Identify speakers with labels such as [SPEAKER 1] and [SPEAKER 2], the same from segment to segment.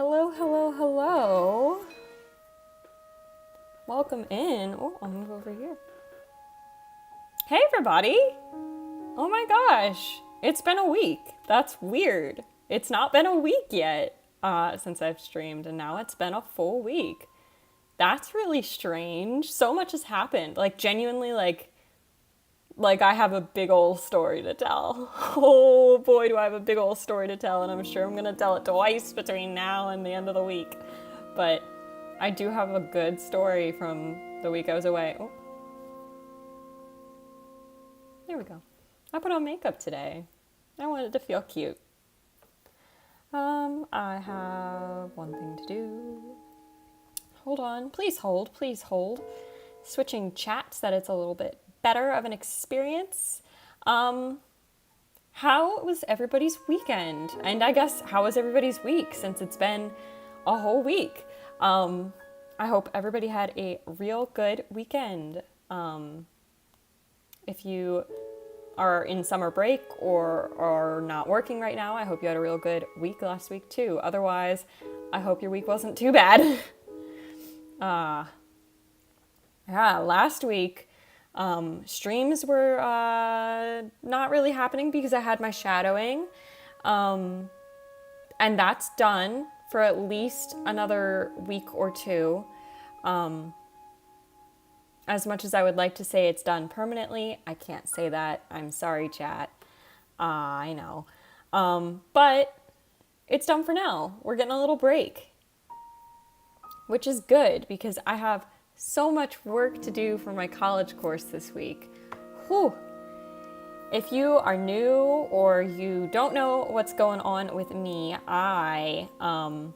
[SPEAKER 1] Hello, hello, hello. Welcome in. Oh, I'll move over here. Hey, everybody. Oh my gosh. It's been a week. That's weird. It's not been a week yet since I've streamed, and now it's been a full week. That's really strange. So much has happened. Like, genuinely, like I have a big old story to tell. Oh boy, do I have a big old story to tell, and I'm sure I'm gonna tell it twice between now and the end of the week. But I do have a good story from the week I was away. Oh, there we go. I put on makeup today. I wanted to feel cute. I have one thing to do. Hold on, please hold, please hold. Switching chats so that it's a little bit better of an experience. How was everybody's weekend? And I guess, how was everybody's week since it's been a whole week? I hope everybody had a real good weekend. If you are in summer break or are not working right now, I hope you had a real good week last week too. Otherwise, I hope your week wasn't too bad. Yeah, last week, streams were not really happening because I had my shadowing. And that's done for at least another week or two. As much as I would like to say it's done permanently, I can't say that. I'm sorry, chat. I know. But it's done for now. We're getting a little break, which is good because I have so much work to do for my college course this week. Whew. If you are new or you don't know what's going on with me, I'm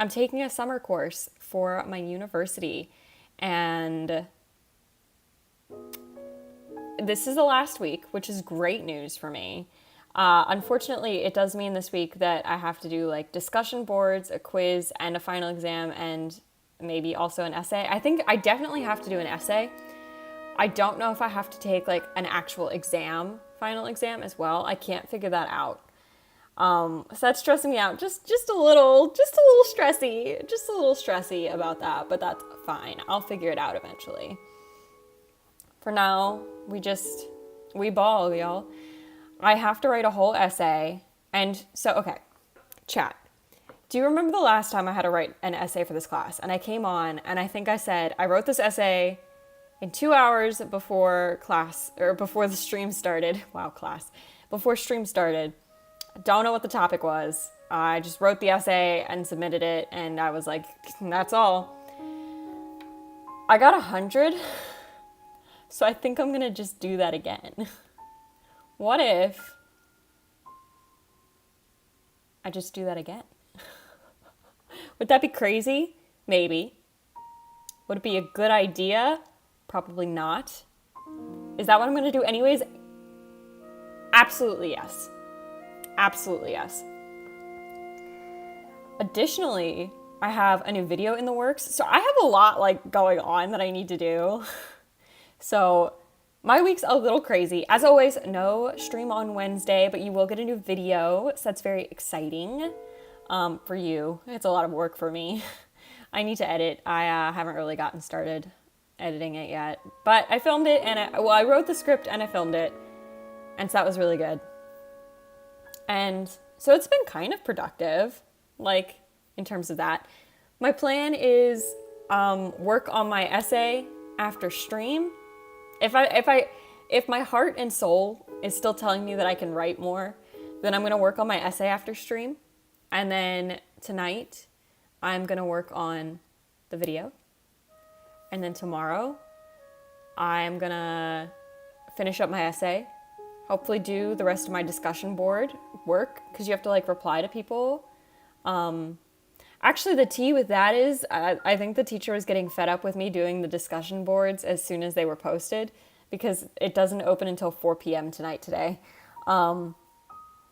[SPEAKER 1] taking a summer course for my university, and this is the last week, which is great news for me. Unfortunately, it does mean this week that I have to do like discussion boards, a quiz, and a final exam, and maybe also an essay. I think I definitely have to do an essay. I don't know if I have to take like an actual exam, final exam as well. I can't figure that out. So that's stressing me out. Just a little stressy about that, but that's fine. I'll figure it out eventually. For now, we ball, y'all. I have to write a whole essay. And so, okay, chat. Do you remember the last time I had to write an essay for this class? And I came on and I think I said, I wrote this essay in 2 hours before class, or before the stream started. Wow, class. Before stream started. Don't know what the topic was. I just wrote the essay and submitted it, and I was like, that's all. I got 100, so I think I'm gonna just do that again. What if I just do that again? Would that be crazy? Maybe. Would it be a good idea? Probably not. Is that what I'm gonna do anyways? Absolutely yes. Absolutely yes. Additionally, I have a new video in the works. So I have a lot like going on that I need to do. So my week's a little crazy. As always, no stream on Wednesday, but you will get a new video. So that's very exciting for you. It's a lot of work for me. I need to edit. I haven't really gotten started editing it yet, but I filmed it and I wrote the script and I filmed it. And so that was really good. And so it's been kind of productive, like in terms of that. My plan is work on my essay after stream. If my heart and soul is still telling me that I can write more, then I'm gonna work on my essay after stream. And then tonight, I'm gonna work on the video. And then tomorrow, I'm gonna finish up my essay. Hopefully do the rest of my discussion board work, because you have to like reply to people. Actually, the tea with that is I think the teacher was getting fed up with me doing the discussion boards as soon as they were posted, because it doesn't open until 4 p.m. tonight today.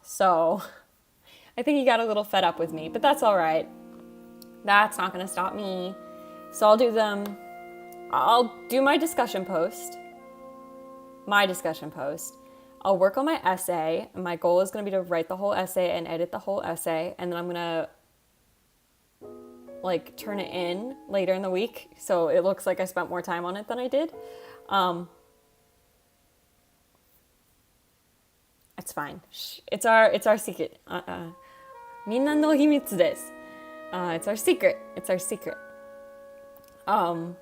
[SPEAKER 1] So I think he got a little fed up with me, but that's all right. That's not going to stop me. So I'll do my discussion post. I'll work on my essay. My goal is going to be to write the whole essay and edit the whole essay. And then I'm going to like turn it in later in the week, so it looks like I spent more time on it than I did. It's fine. It's our secret. みんなの秘密です. It's our secret. It's our secret. So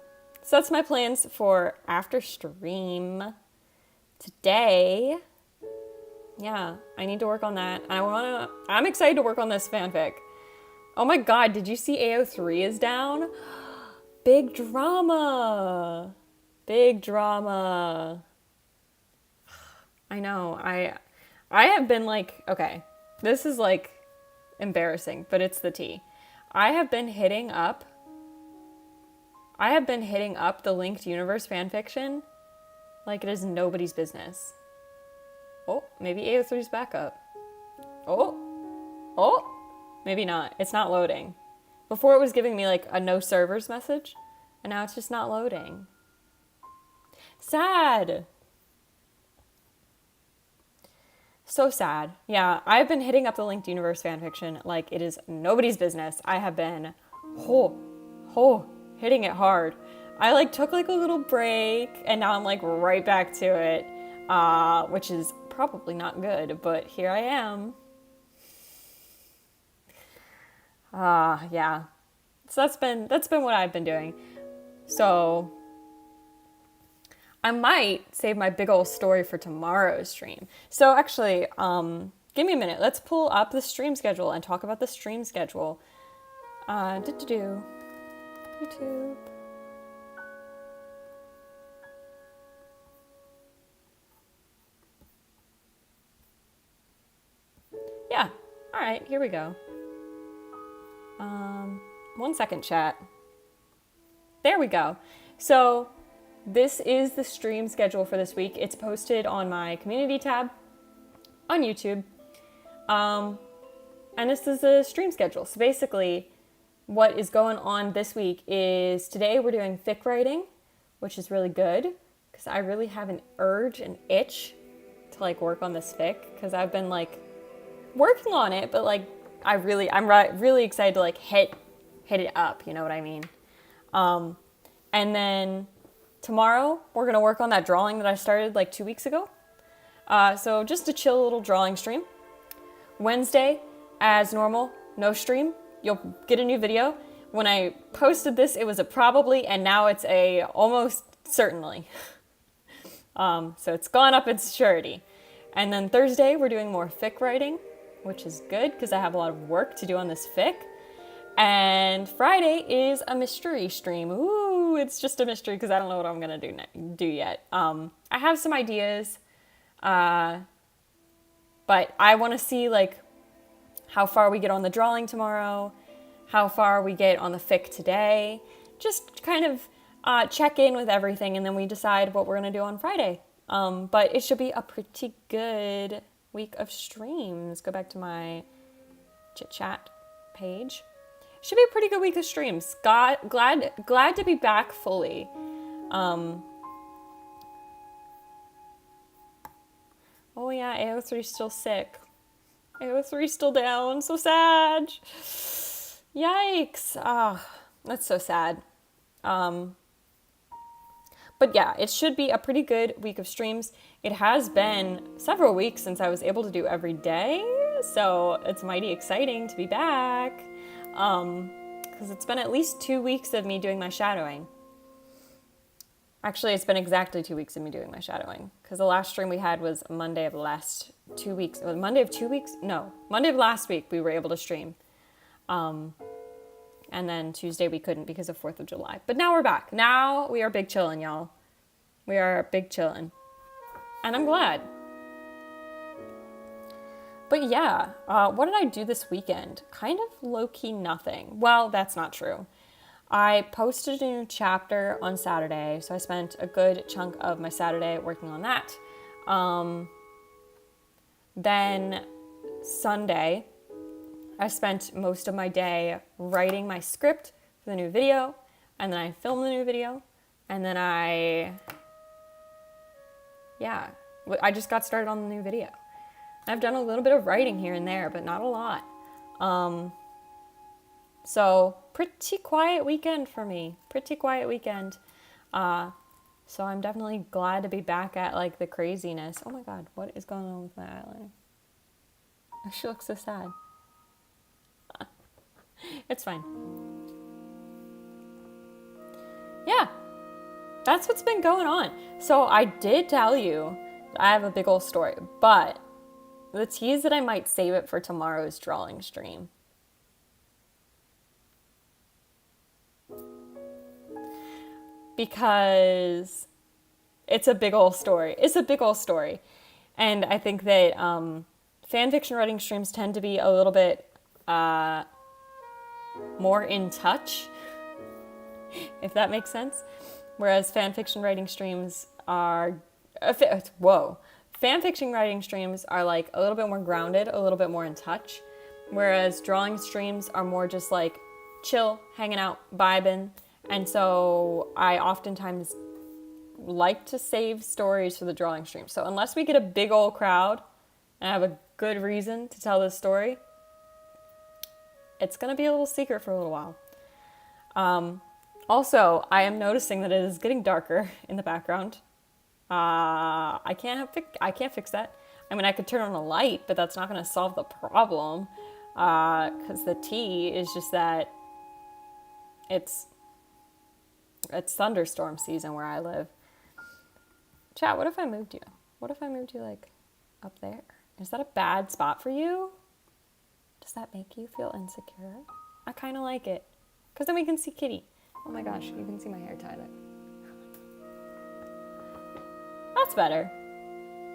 [SPEAKER 1] that's my plans for after stream today. Yeah, I need to work on that. I'm excited to work on this fanfic. Oh my god, did you see AO3 is down? Big drama. Big drama. I know. I have been like, okay, this is like embarrassing, but it's the tea. I have been hitting up the Linked Universe fanfiction like it is nobody's business. Oh, maybe AO3's back up. Oh, maybe not. It's not loading. Before it was giving me like a no servers message, and now it's just not loading. Sad. So sad. Yeah, I've been hitting up the Linked Universe fanfiction like it is nobody's business. I have been, hitting it hard. I like took like a little break, and now I'm like right back to it, which is probably not good, but here I am. Yeah. So that's been what I've been doing. So I might save my big old story for tomorrow's stream. So actually, give me a minute. Let's pull up the stream schedule and talk about the stream schedule. YouTube. Yeah. All right, here we go. 1 second, chat. There we go. So this is the stream schedule for this week. It's posted on my community tab on YouTube. And this is the stream schedule. So basically, what is going on this week is today we're doing fic writing, which is really good because I really have an itch to like work on this fic because I've been like working on it, but like I'm really excited to like hit it up. You know what I mean? And then tomorrow we're gonna work on that drawing that I started like 2 weeks ago. So just a chill little drawing stream. Wednesday, as normal, no stream. You'll get a new video. When I posted this, it was a probably, and now it's a almost certainly. So it's gone up in surety. And then Thursday, we're doing more fic writing, which is good because I have a lot of work to do on this fic. And Friday is a mystery stream. Ooh, it's just a mystery because I don't know what I'm gonna do yet. I have some ideas, but I want to see like how far we get on the drawing tomorrow, how far we get on the fic today. Just kind of check in with everything, and then we decide what we're gonna do on Friday. But it should be a pretty good week of streams. Go back to my chit chat page. Should be a pretty good week of streams. Glad to be back fully. Oh yeah, AO3's still sick. AO3's still down. So sad. Yikes. That's so sad. But yeah, it should be a pretty good week of streams. It has been several weeks since I was able to do every day, so it's mighty exciting to be back. Because it's been at least 2 weeks of me doing my shadowing. Actually, it's been exactly 2 weeks of me doing my shadowing. Because the last stream we had was Monday of the last 2 weeks. Monday of 2 weeks? No. Monday of last week we were able to stream. And then Tuesday we couldn't because of 4th of July. But now we're back. Now we are big chillin', y'all. We are big chillin'. And I'm glad. But yeah, what did I do this weekend? Kind of low-key nothing. Well, that's not true. I posted a new chapter on Saturday, so I spent a good chunk of my Saturday working on that. Then Sunday, I spent most of my day writing my script for the new video, and then I filmed the new video, and then I just got started on the new video. I've done a little bit of writing here and there, but not a lot. So pretty quiet weekend for me. Pretty quiet weekend. So I'm definitely glad to be back at like the craziness. Oh my God, what is going on with my eyeliner? She looks so sad. It's fine. Yeah, that's what's been going on. So I did tell you I have a big old story, but the tease that I might save it for tomorrow's drawing stream. Because it's a big old story. It's a big old story. And I think that fanfiction writing streams tend to be a little bit more in touch, if that makes sense. Whereas fanfiction writing streams are... Fanfiction writing streams are like a little bit more grounded, a little bit more in touch. Whereas drawing streams are more just like chill, hanging out, vibing. And so I oftentimes like to save stories for the drawing stream. So unless we get a big old crowd and I have a good reason to tell this story, it's going to be a little secret for a little while. Also, I am noticing that it is getting darker in the background. I can't fix that. I mean, I could turn on a light, but that's not going to solve the problem. Because the tea is just that it's thunderstorm season where I live. Chat, what if I moved you? What if I moved you like up there? Is that a bad spot for you? Does that make you feel insecure? I kind of like it. Because then we can see Kitty. Oh my gosh, you can see my hair tie there. That's better.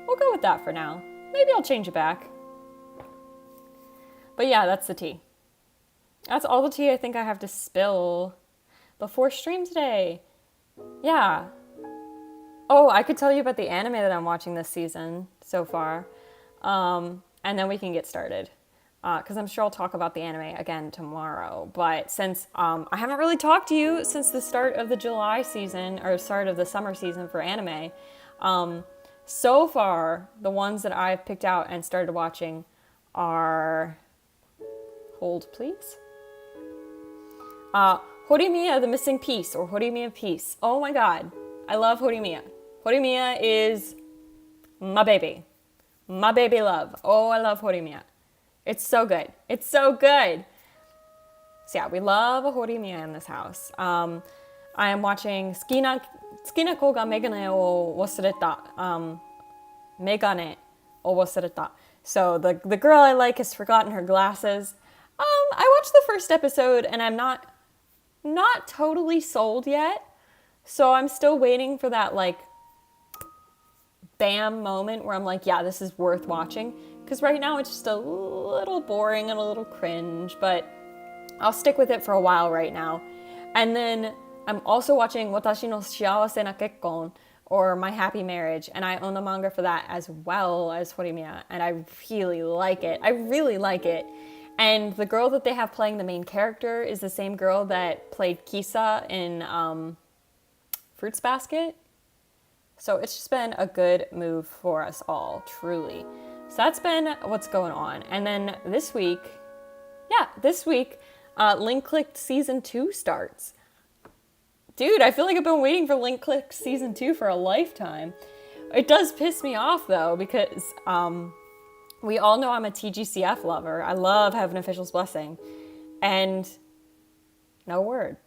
[SPEAKER 1] We'll go with that for now. Maybe I'll change it back. But yeah, that's the tea. That's all the tea I think I have to spill before stream today. Yeah. Oh, I could tell you about the anime that I'm watching this season so far. And then we can get started. Because I'm sure I'll talk about the anime again tomorrow. But since I haven't really talked to you since the start of the July season, or start of the summer season for anime, so far, the ones that I've picked out and started watching are... Hold, please. Horimiya, the Missing Piece, or Horimiya Piece. Oh my god. I love Horimiya. Horimiya is my baby. My baby love. Oh, I love Horimiya. It's so good. It's so good. So yeah, we love a Horimiya in this house. I am watching Tsukina ko ga megane o wasureta. Megane o wasureta. So the girl I like has forgotten her glasses. I watched the first episode and I'm not totally sold yet. So I'm still waiting for that like bam moment where I'm like, yeah, this is worth watching. Because right now it's just a little boring and a little cringe, but I'll stick with it for a while right now. And then I'm also watching Watashi no Shiawase na Kekkon, or My Happy Marriage, and I own the manga for that as well as Horimiya, and I really like it. I really like it. And the girl that they have playing the main character is the same girl that played Kisa in Fruits Basket. So it's just been a good move for us all, truly. So that's been what's going on. And then this week, Link Click Season 2 starts. Dude, I feel like I've been waiting for Link Click Season 2 for a lifetime. It does piss me off, though, because we all know I'm a TGCF lover. I love Heaven Official's Blessing. And no word.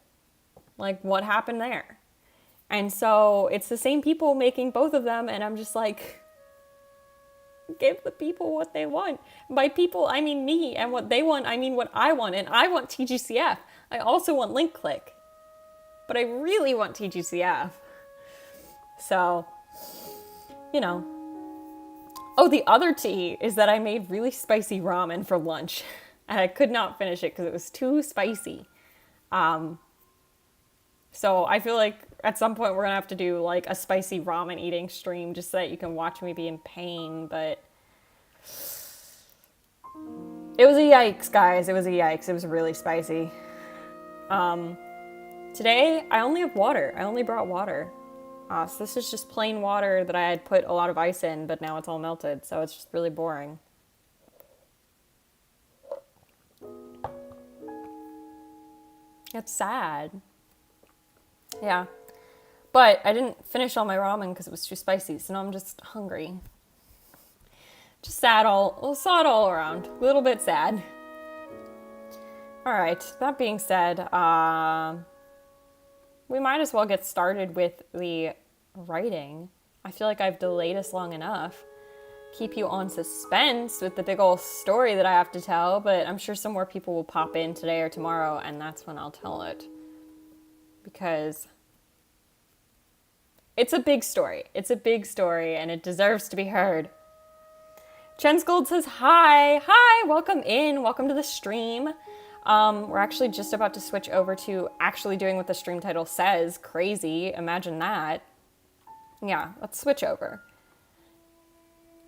[SPEAKER 1] Like, what happened there? And so it's the same people making both of them, and I'm just like, give the people what they want. By people, I mean me, and what they want, I mean what I want, and I want TGCF. I also want Link Click, but I really want TGCF. So, you know. Oh, the other tea is that I made really spicy ramen for lunch, and I could not finish it because it was too spicy. So I feel like at some point we're gonna have to do like a spicy ramen eating stream just so that you can watch me be in pain, but it was a yikes, guys. It was a yikes. It was really spicy. Today I only have water. I only brought water. So this is just plain water that I had put a lot of ice in, but now it's all melted, so it's just really boring. It's sad. Yeah. But I didn't finish all my ramen because it was too spicy, so now I'm just hungry. Just sad all around. A little bit sad. Alright, that being said, we might as well get started with the writing. I feel like I've delayed us long enough. Keep you on suspense with the big old story that I have to tell, but I'm sure some more people will pop in today or tomorrow, and that's when I'll tell it. Because it's a big story. It's a big story, and it deserves to be heard. Chen's Gold says, hi, welcome in, welcome to the stream. We're actually just about to switch over to actually doing what the stream title says. Crazy, imagine that. Yeah, let's switch over.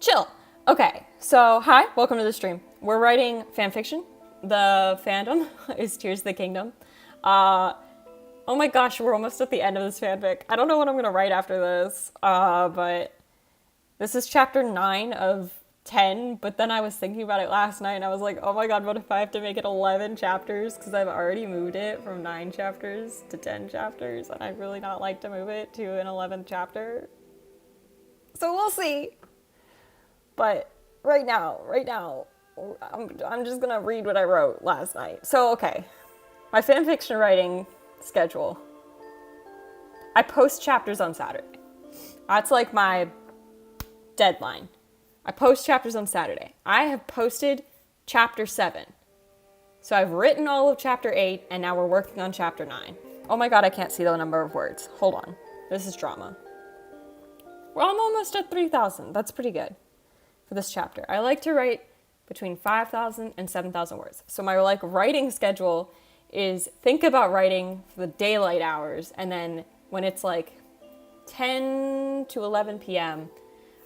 [SPEAKER 1] Chill. Okay, so hi, welcome to the stream. We're writing fanfiction. The fandom is Tears of the Kingdom. Oh my gosh, we're almost at the end of this fanfic. I don't know what I'm gonna write after this, but this is chapter 9 of 10, but then I was thinking about it last night and I was like, oh my god, what if I have to make it 11 chapters? Because I've already moved it from 9 chapters to 10 chapters, and I'd really not like to move it to an 11th chapter. So we'll see. But right now, I'm just gonna read what I wrote last night. So, okay. My fanfiction writing schedule. I post chapters on Saturday. That's like my deadline. I post chapters on Saturday. I have posted chapter 7. So I've written all of chapter 8, and now we're working on chapter 9. Oh my god, I can't see the number of words. Hold on. This is drama. Well, I'm almost at 3,000. That's pretty good for this chapter. I like to write between 5,000 and 7,000 words. So my writing schedule is think about writing for the daylight hours, and then when it's 10 to 11 p.m.,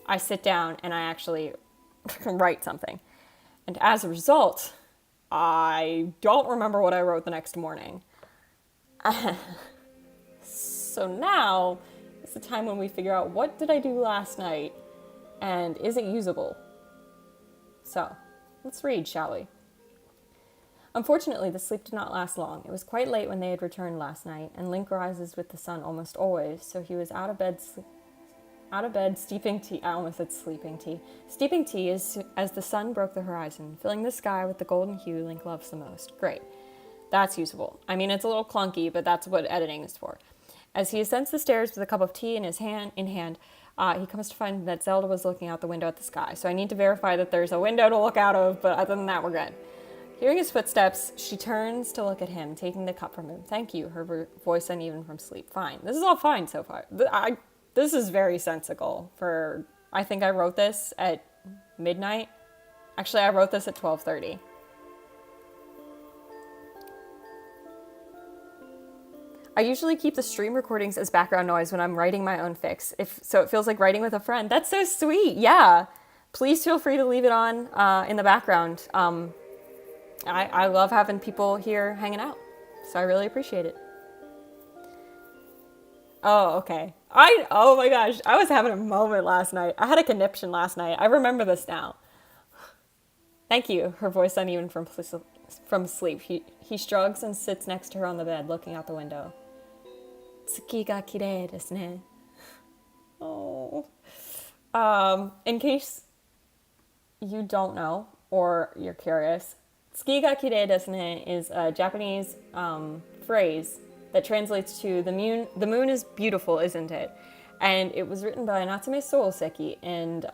[SPEAKER 1] I sit down and I actually write something. And as a result, I don't remember what I wrote the next morning. So now is the time when we figure out, what did I do last night and is it usable? So let's read, shall we? Unfortunately, the sleep did not last long. It was quite late when they had returned last night, and Link rises with the sun almost always, so he was out of bed steeping tea. I almost said sleeping tea. Steeping tea as the sun broke the horizon, filling the sky with the golden hue Link loves the most. Great. That's usable. I mean, it's a little clunky, but that's what editing is for. As he ascends the stairs with a cup of tea in hand, he comes to find that Zelda was looking out the window at the sky. So I need to verify that there's a window to look out of, but other than that, we're good. Hearing his footsteps, she turns to look at him, taking the cup from him. Thank you, her voice uneven from sleep. Fine. This is all fine so far. This is very sensical for, I think I wrote this at midnight. Actually, I wrote this at 12:30. I usually keep the stream recordings as background noise when I'm writing my own fics, so it feels like writing with a friend. That's so sweet. Yeah. Please feel free to leave it on in the background. I love having people here hanging out, so I really appreciate it. Oh, okay. Oh my gosh, I was having a moment last night. I had a conniption last night. I remember this now. Thank you, her voice uneven from sleep. He shrugs and sits next to her on the bed, looking out the window. Tsuki ga kirei desu ne. Oh. In case you don't know, or you're curious, tsuki ga kirei desu ne is a Japanese phrase that translates to the moon is beautiful, isn't it? And it was written by Natsume Sooseki, and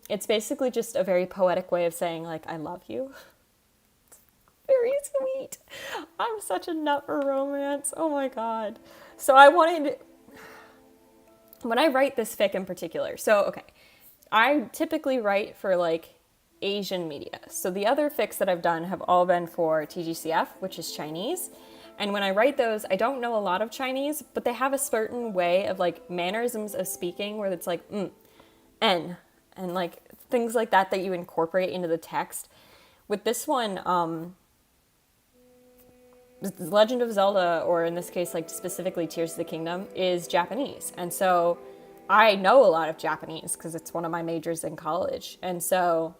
[SPEAKER 1] it's basically just a very poetic way of saying, I love you. It's very sweet. I'm such a nut for romance. Oh my god. So when I write this fic in particular, okay, I typically write for Asian media. So the other fics that I've done have all been for TGCF, which is Chinese. And when I write those, I don't know a lot of Chinese, but they have a certain way of mannerisms of speaking where it's and things like that you incorporate into the text. With this one, The Legend of Zelda, or in this case, specifically Tears of the Kingdom, is Japanese. And so I know a lot of Japanese because it's one of my majors in college. And so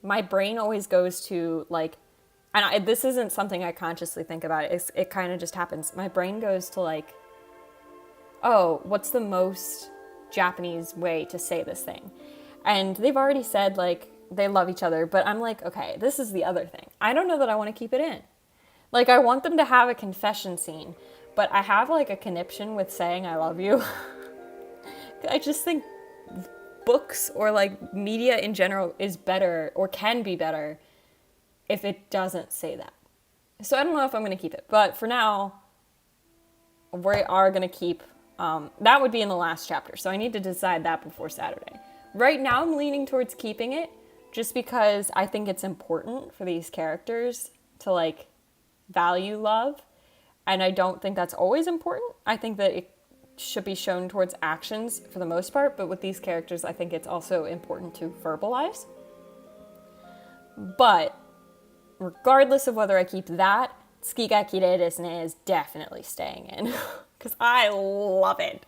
[SPEAKER 1] my brain always goes to, And this isn't something I consciously think about. It kind of just happens. My brain goes to like, oh, what's the most Japanese way to say this thing? And they've already said like they love each other, but I'm like, okay, this is the other thing. I don't know that I want to keep it in. Like, I want them to have a confession scene, but I have like a conniption with saying I love you. I just think books or like media in general is better or can be better if it doesn't say that. So I don't know if I'm going to keep it, but for now, we are going to keep, that would be in the last chapter. So I need to decide that before Saturday. Right now I'm leaning towards keeping it just because I think it's important for these characters to like value love. And I don't think that's always important. I think that it should be shown towards actions for the most part, but with these characters, I think it's also important to verbalize. But regardless of whether I keep that, Tsukigaki de Desu is definitely staying in because I love it.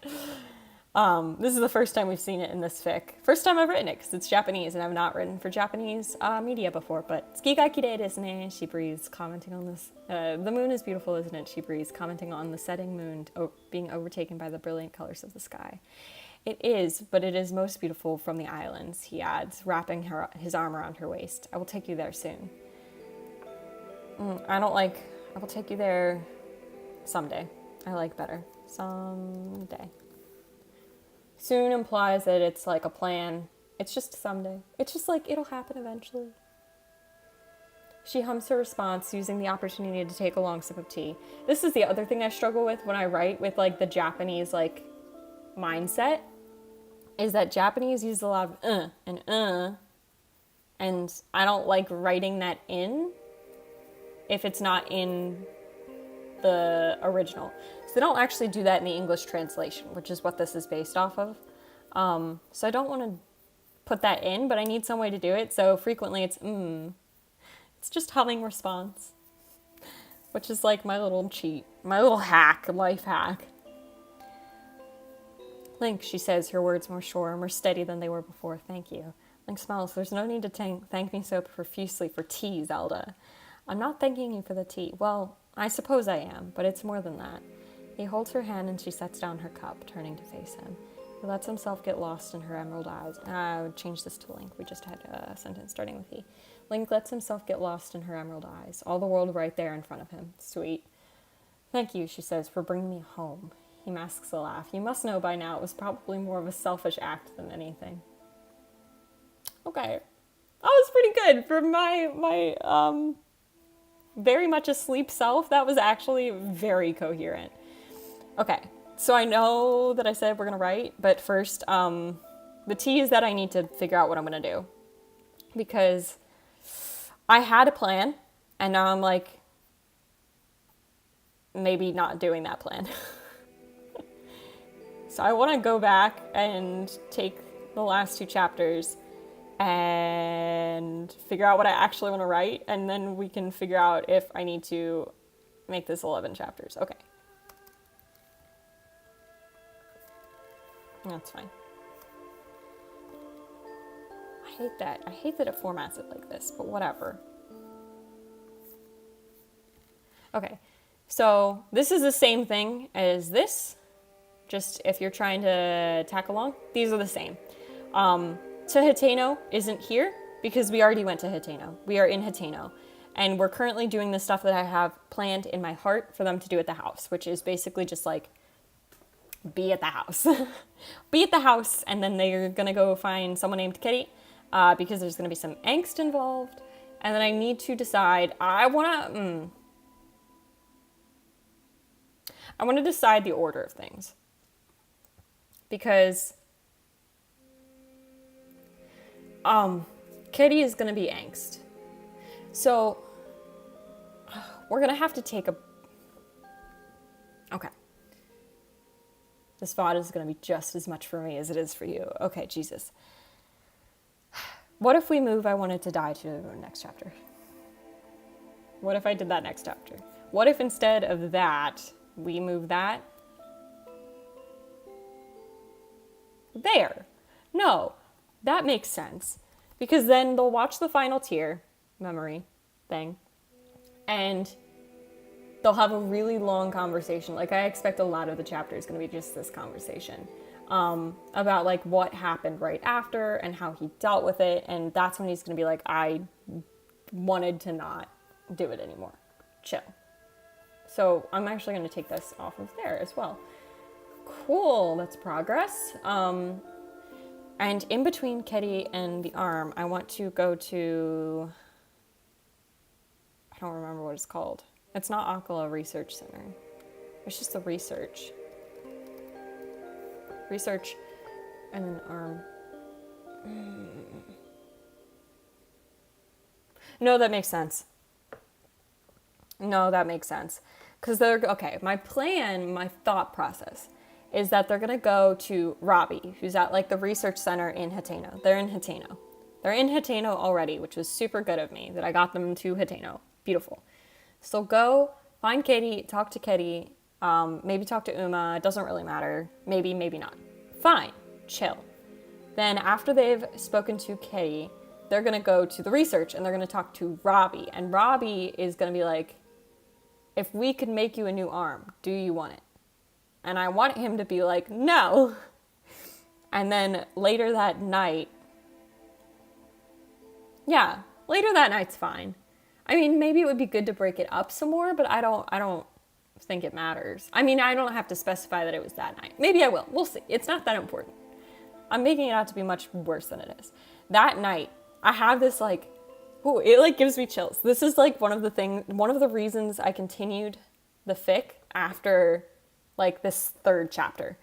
[SPEAKER 1] This is the first time we've seen it in this fic. First time I've written it because it's Japanese and I've not written for Japanese media before. But Tsukigaki de Desu, she breathes, commenting on this. The moon is beautiful, isn't it? She breathes, commenting on the setting moon being overtaken by the brilliant colors of the sky. It is, but it is most beautiful from the islands, he adds, wrapping his arm around her waist. I will take you there soon. I will take you there someday. I like better. Someday. Soon implies that it's like a plan. It's just someday. It's just like, it'll happen eventually. She hums her response, using the opportunity to take a long sip of tea. This is the other thing I struggle with when I write with like the Japanese like mindset, is that Japanese use a lot of and I don't like writing that in if it's not in the original. So they don't actually do that in the English translation, which is what this is based off of. So I don't want to put that in, but I need some way to do it. So frequently it's It's just humming response, which is like my little cheat, my little hack, life hack. Link, she says, her words more sure, more steady than they were before. Thank you. Link smiles. There's no need to thank me so profusely for tea, Zelda. I'm not thanking you for the tea. Well, I suppose I am, but it's more than that. He holds her hand and she sets down her cup, turning to face him. He lets himself get lost in her emerald eyes. I would change this to Link. We just had a sentence starting with he. Link lets himself get lost in her emerald eyes. All the world right there in front of him. Sweet. Thank you, she says, for bringing me home. He masks a laugh. You must know by now it was probably more of a selfish act than anything. Okay. That was pretty good. For my very much asleep self, that was actually very coherent. Okay. So I know that I said we're going to write, but first, the tea is that I need to figure out what I'm going to do. Because I had a plan, and now I'm like, maybe not doing that plan. So I want to go back and take the last 2 chapters and figure out what I actually want to write, and then we can figure out if I need to make this 11 chapters. Okay. That's fine. I hate that. I hate that it formats it like this, but whatever. Okay, so this is the same thing as this. Just if you're trying to tack along, these are the same. Hiteno isn't here because we already went to Hiteno. We are in Hiteno. And we're currently doing the stuff that I have planned in my heart for them to do at the house, which is basically just like, be at the house. Be at the house, and then they're gonna go find someone named Kitty, because there's gonna be some angst involved. And then I need to decide, I wanna decide the order of things. Because Kitty is gonna be angst. So we're gonna have to take a... Okay. This VOD is going to be just as much for me as it is for you. Okay, Jesus. What if we move I Wanted to Die to the next chapter? What if I did that next chapter? What if instead of that, we move that there? No, that makes sense. Because then they'll watch the final tier memory thing. and they'll have a really long conversation. Like, I expect a lot of the chapter is going to be just this conversation about like what happened right after and how he dealt with it. And that's when he's going to be like, I wanted to not do it anymore. Chill. So I'm actually going to take this off of there as well. Cool, that's progress. And in between Kitty and the arm, I want to go to, I don't remember what it's called. It's not Akala Research Center. It's just the research. Research and then arm. No, that makes sense. No, that makes sense. Because they're, okay, my plan, my thought process is that they're going to go to Robbie, who's at like the research center in Hateno. They're in Hateno. They're in Hateno already, which was super good of me that I got them to Hateno. Beautiful. So go find Katie, talk to Katie, maybe talk to Uma. It doesn't really matter. Maybe, maybe not. Fine. Chill. Then after they've spoken to Katie, they're going to go to the research and they're going to talk to Robbie. And Robbie is going to be like, if we could make you a new arm, do you want it? And I want him to be like, no. And then later that night, yeah, later that night's fine. I mean, maybe it would be good to break it up some more, but I don't think it matters. I mean, I don't have to specify that it was that night. Maybe I will. We'll see. It's not that important. I'm making it out to be much worse than it is. That night, I have this like, ooh, it like gives me chills. This is like one of the reasons I continued the fic after like this third chapter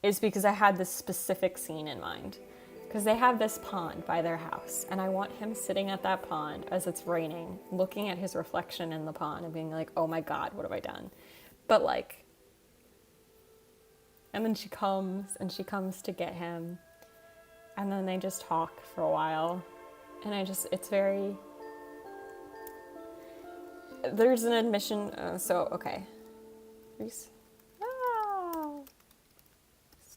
[SPEAKER 1] is because I had this specific scene in mind. Because they have this pond by their house, and I want him sitting at that pond as it's raining, looking at his reflection in the pond and being like, oh my God, what have I done? But like, and then she comes to get him, and then they just talk for a while, and it's very, there's an admission, okay.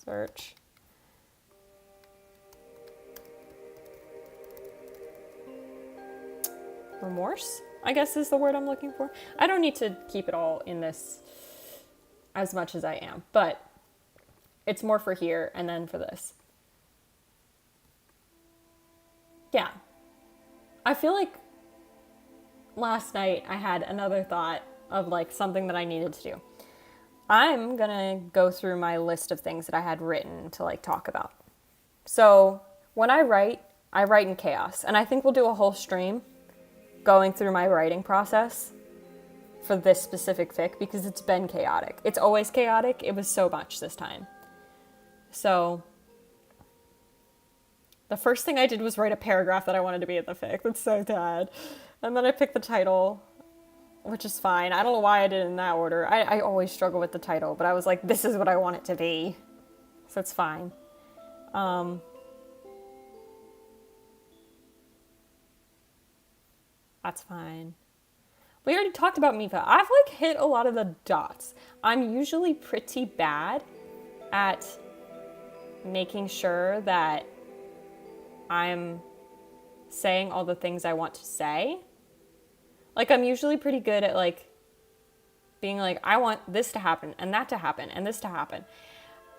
[SPEAKER 1] Search. Remorse, I guess is the word I'm looking for. I don't need to keep it all in this as much as I am, but it's more for here and then for this. Yeah. I feel like last night I had another thought of like something that I needed to do. I'm gonna go through my list of things that I had written to like talk about. So when I write in chaos, and I think we'll do a whole stream going through my writing process for this specific fic because it's been chaotic. It's always chaotic. It was so much this time. So the first thing I did was write a paragraph that I wanted to be in the fic. That's so sad. And then I picked the title, which is fine. I don't know why I did it in that order. I always struggle with the title, but I was like, this is what I want it to be. So it's fine. That's fine. We already talked about Mifa. I've like hit a lot of the dots. I'm usually pretty bad at making sure that I'm saying all the things I want to say. Like, I'm usually pretty good at like being like, I want this to happen and that to happen and this to happen.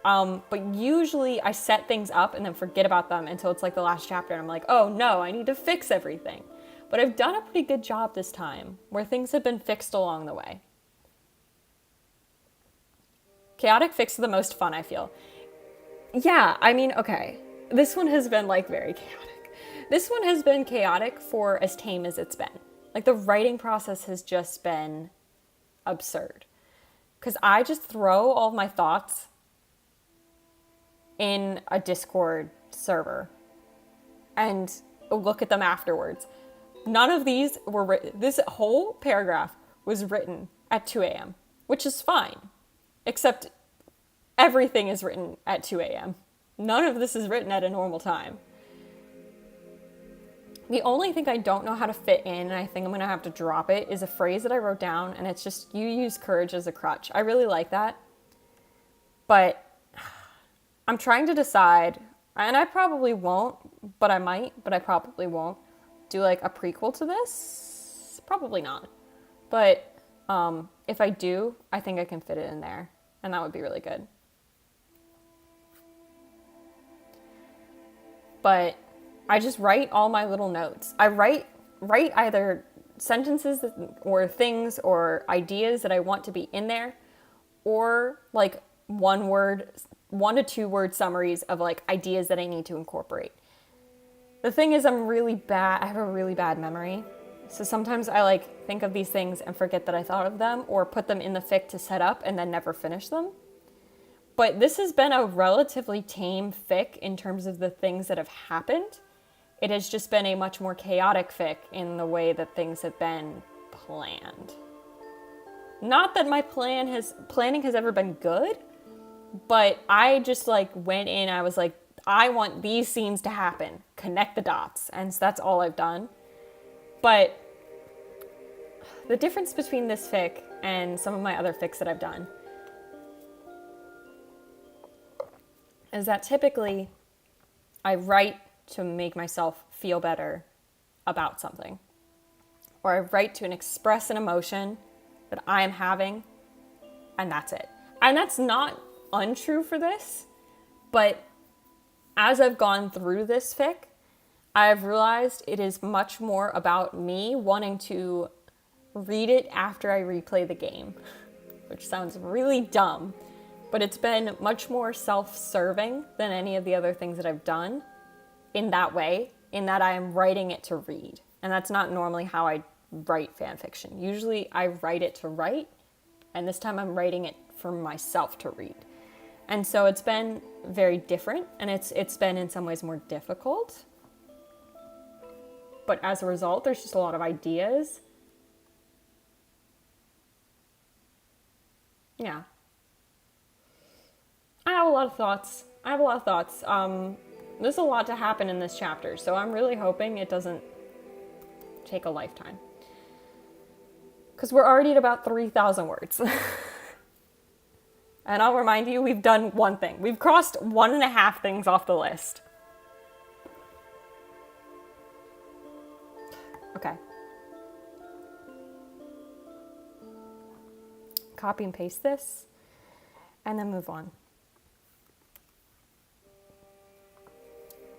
[SPEAKER 1] But usually I set things up and then forget about them until it's like the last chapter and I'm like, oh no, I need to fix everything. But I've done a pretty good job this time, where things have been fixed along the way. Chaotic fics are the most fun, I feel. Yeah, I mean, okay. This one has been, like, very chaotic. This one has been chaotic for as tame as it's been. Like, the writing process has just been absurd. Because I just throw all of my thoughts in a Discord server and look at them afterwards. None of these were written. This whole paragraph was written at 2 a.m., which is fine, except everything is written at 2 a.m. None of this is written at a normal time. The only thing I don't know how to fit in, and I think I'm going to have to drop it, is a phrase that I wrote down, and it's just, you use courage as a crutch. I really like that, but I'm trying to decide, and I probably won't, but I might, but I probably won't. Do like a prequel to this? Probably not. But if I do, I think I can fit it in there, and that would be really good. But I just write all my little notes. I write either sentences or things or ideas that I want to be in there, or like 1 to 2 word summaries of like ideas that I need to incorporate. The thing is, I'm really bad. I have a really bad memory. So sometimes I like think of these things and forget that I thought of them, or put them in the fic to set up and then never finish them. But this has been a relatively tame fic in terms of the things that have happened. It has just been a much more chaotic fic in the way that things have been planned. Not that my planning has ever been good, but I just like went in, I was like, I want these scenes to happen, connect the dots, and so that's all I've done. But the difference between this fic and some of my other fics that I've done is that typically I write to make myself feel better about something, or I write to express an emotion that I am having, and that's it. And that's not untrue for this, but as I've gone through this fic, I've realized it is much more about me wanting to read it after I replay the game, which sounds really dumb, but it's been much more self-serving than any of the other things that I've done in that way, in that I am writing it to read. And that's not normally how I write fan fiction. Usually I write it to write, and this time I'm writing it for myself to read. And so it's been very different, and it's been in some ways more difficult. But as a result, there's just a lot of ideas. Yeah. I have a lot of thoughts. There's a lot to happen in this chapter, so I'm really hoping it doesn't take a lifetime. Because we're already at about 3,000 words. And I'll remind you, we've done one thing. We've crossed 1.5 things off the list. Okay. Copy and paste this, and then move on.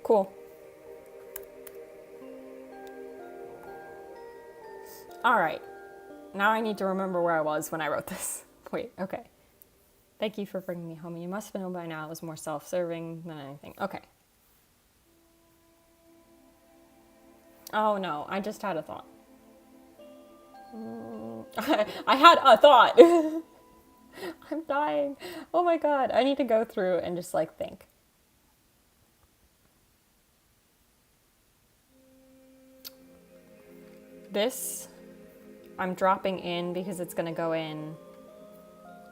[SPEAKER 1] Cool. All right. Now I need to remember where I was when I wrote this. Wait, okay. Thank you for bringing me home. You must have known by now it was more self-serving than anything. Okay. Oh no, I just had a thought. I had a thought. I'm dying. Oh my god, I need to go through and just like think. This I'm dropping in because it's going to go in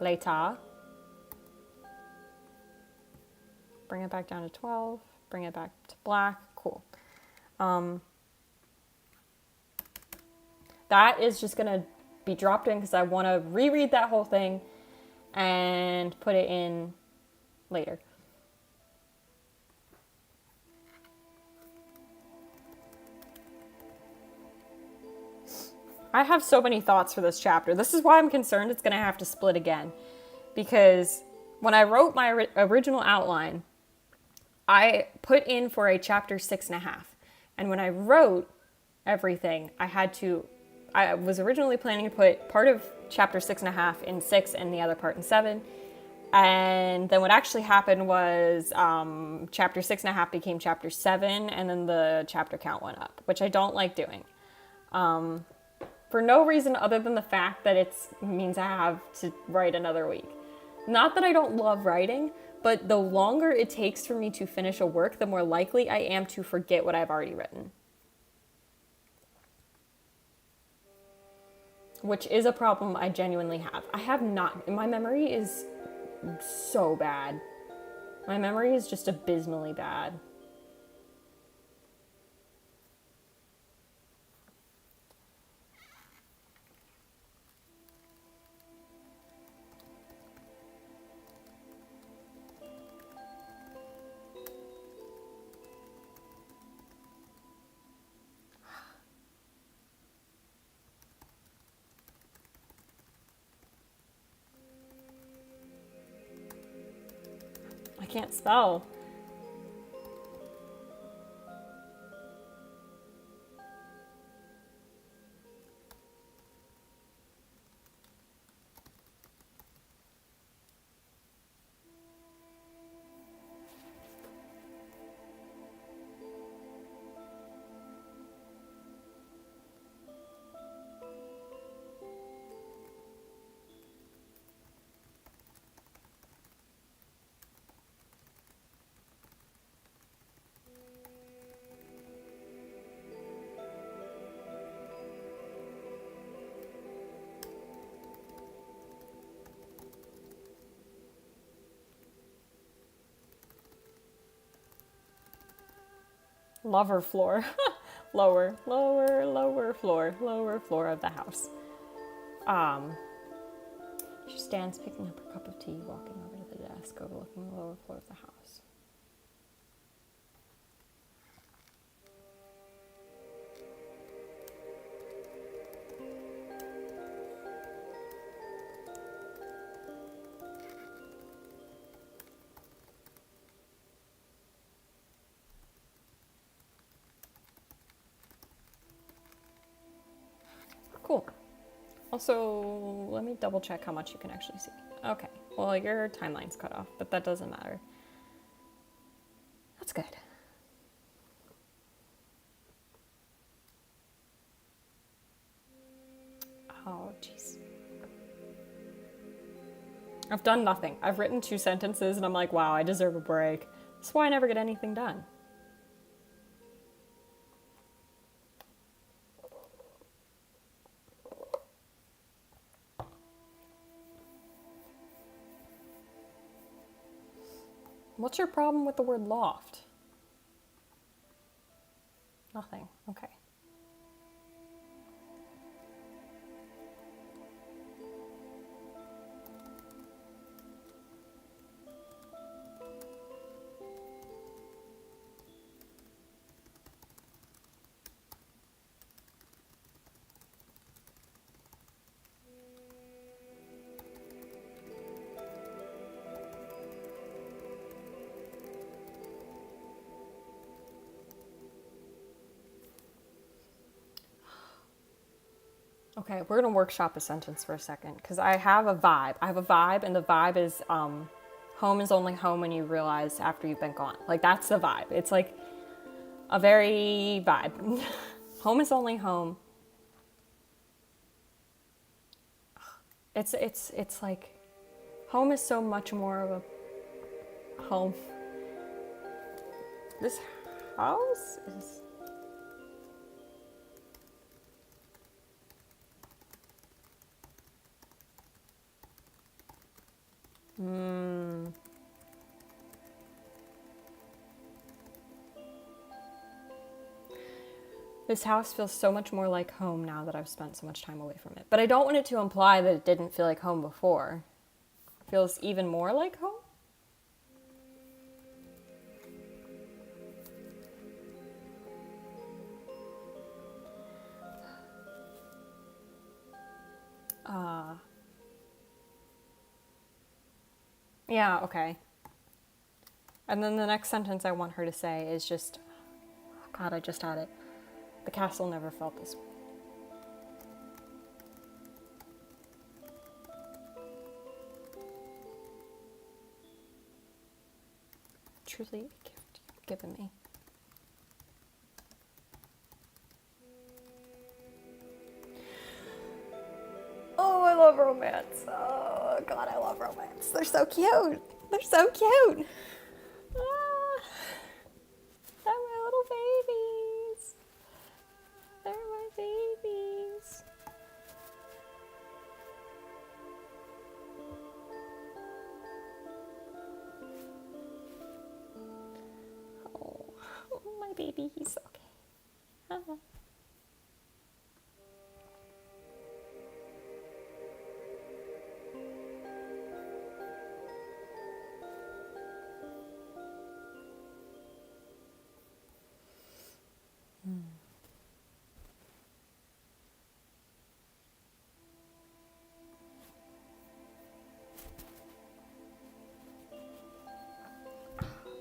[SPEAKER 1] later. Bring it back down to 12. Bring it back to black. Cool. That is just going to be dropped in because I want to reread that whole thing and put it in later. I have so many thoughts for this chapter. This is why I'm concerned it's going to have to split again. Because when I wrote my original outline, I put in for a chapter 6.5. And when I wrote everything, I was originally planning to put part of chapter 6.5 in 6 and the other part in 7. And then what actually happened was chapter 6.5 became chapter 7, and then the chapter count went up, which I don't like doing. For no reason other than the fact that it means I have to write another week. Not that I don't love writing, but the longer it takes for me to finish a work, the more likely I am to forget what I've already written. Which is a problem I genuinely have. My memory is so bad. My memory is just abysmally bad. can't spell. Lover floor. Lower floor of the house. She stands picking up her cup of tea, walking over to the desk, overlooking the lower floor of the house. Cool. Also, let me double check how much you can actually see. Okay, well, your timeline's cut off, but that doesn't matter. That's good. Oh, jeez. I've done nothing. I've written 2 sentences and I'm like, wow, I deserve a break. That's why I never get anything done. What's your problem with the word loft? Nothing. Okay. Okay, we're gonna workshop a sentence for a second because I have a vibe. I have a vibe, and the vibe is home is only home when you realize after you've been gone. Like, that's the vibe. It's like a very vibe. Home is only home. It's like home is so much more of a home. This house is. This house feels so much more like home now that I've spent so much time away from it. But I don't want it to imply that it didn't feel like home before. It feels even more like home? Yeah, okay. And then the next sentence I want her to say is just, oh God, I just had it. The castle never felt this way. Truly a gift you've given me. Oh, I love romance. Oh, God, I love romance. They're so cute. They're so cute. Ah, they're my little babies. They're my babies. Oh, my baby, he's okay. Uh-huh.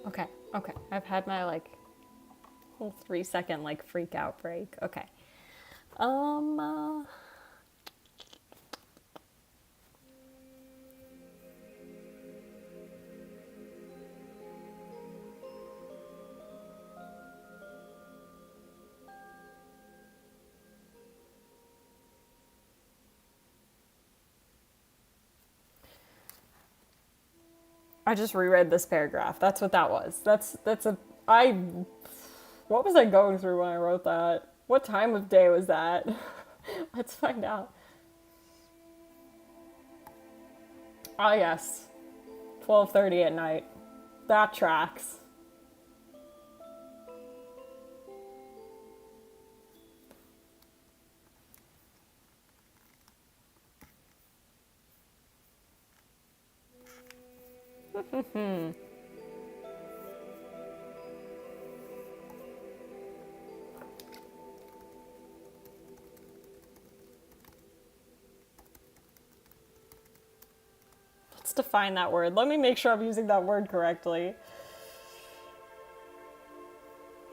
[SPEAKER 1] Okay. Okay. I've had my like whole 3-second like freak out break. Okay. Um. Uh, I just reread this paragraph. That's what that was. That's a I what was I going through when I wrote that? What time of day was that? Let's find out. Ah yes. 12:30 at night. That tracks. Let's define that word. Let me make sure I'm using that word correctly.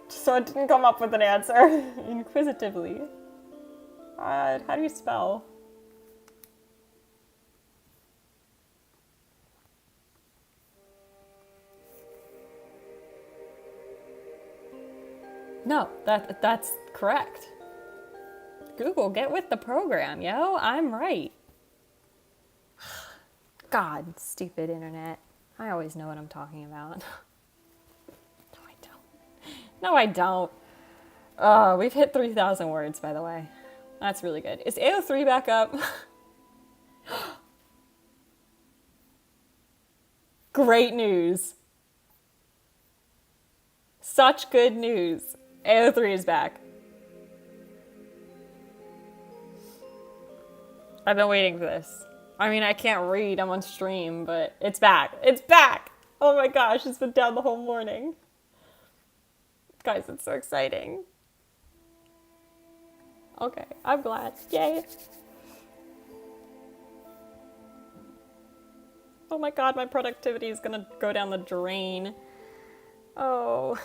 [SPEAKER 1] So it didn't come up with an answer. Inquisitively. How do you spell? No, that's correct. Google, get with the program, yo. I'm right. God, stupid internet. I always know what I'm talking about. No, I don't. No, I don't. We've hit 3,000 words, by the way. That's really good. Is AO3 back up? Great news. Such good news. AO3 is back. I've been waiting for this. I mean, I can't read. I'm on stream, but it's back. It's back! Oh my gosh, it's been down the whole morning. Guys, it's so exciting. Okay, I'm glad. Yay. Oh my god, my productivity is gonna go down the drain. Oh.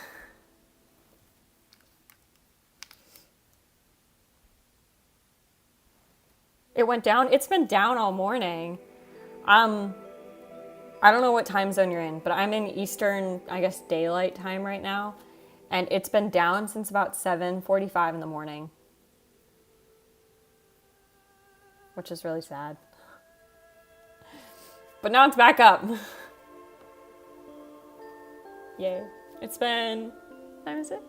[SPEAKER 1] It went down? It's been down all morning. I don't know what time zone you're in, but I'm in Eastern, I guess, daylight time right now. And it's been down since about 7:45 in the morning. Which is really sad. But now it's back up. Yay. It's been, what time is it?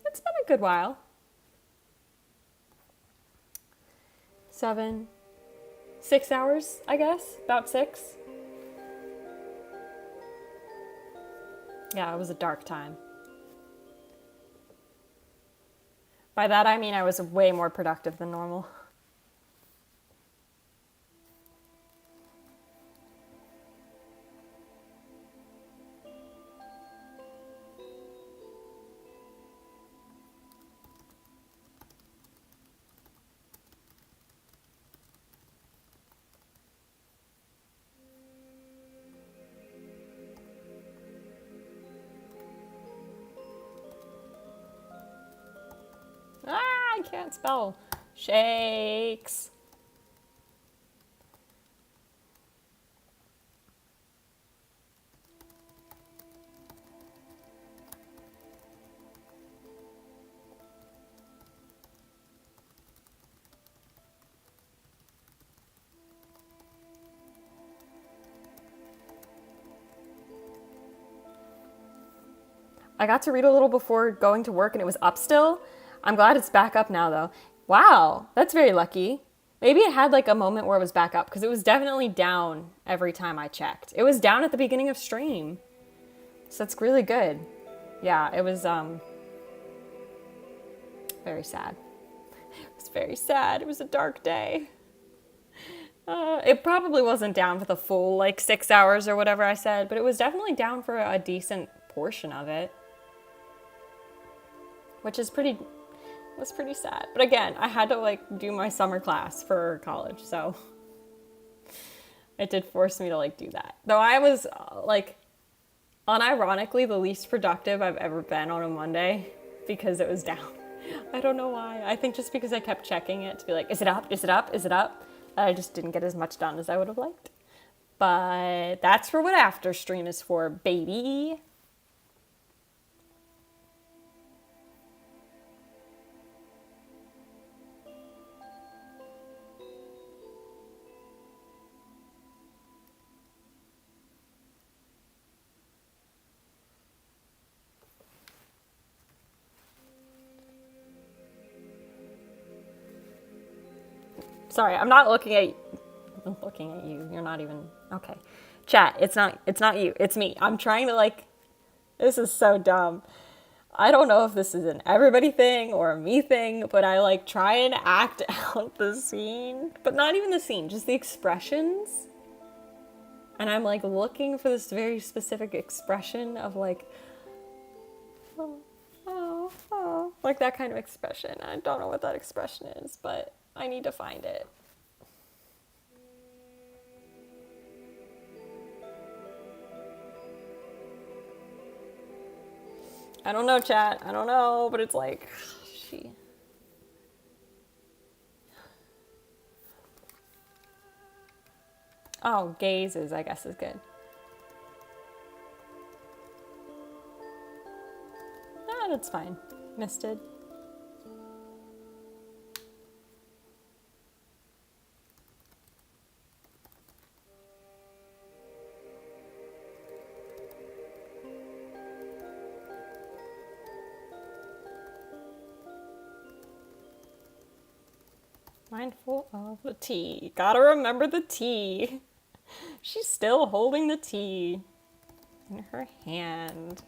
[SPEAKER 1] It's been a good while. 6 hours, I guess, about 6. Yeah, it was a dark time. By that I mean I was way more productive than normal. I can't spell. Shakes. I got to read a little before going to work and it was up still. I'm glad it's back up now though. Wow, that's very lucky. Maybe it had like a moment where it was back up because it was definitely down every time I checked. It was down at the beginning of stream. So that's really good. Yeah, it was very sad. It was very sad. It was a dark day. It probably wasn't down for the full like 6 hours or whatever I said, but it was definitely down for a decent portion of it. Which is was pretty sad. But again, I had to like do my summer class for college, so It did force me to like do that. Though I was like unironically the least productive I've ever been on a Monday because it was down. I don't know why. I think just because I kept checking it to be like, is it up? Is it up? Is it up? I just didn't get as much done as I would have liked. But that's for what after stream is for, baby. Sorry, I'm not looking at you. I'm looking at you. You're not even okay. Chat, it's not you. It's me. I'm trying to like this is so dumb. I don't know if this is an everybody thing or a me thing, but I like try and act out the scene, but not even the scene, just the expressions. And I'm like looking for this very specific expression of like oh, like that kind of expression. I don't know what that expression is, but I need to find it. I don't know, chat. I don't know, but it's like, she. Oh, gazes, I guess is good. Ah, that's fine. Misted. Mindful of the tea. Gotta remember the tea. She's still holding the tea in her hand.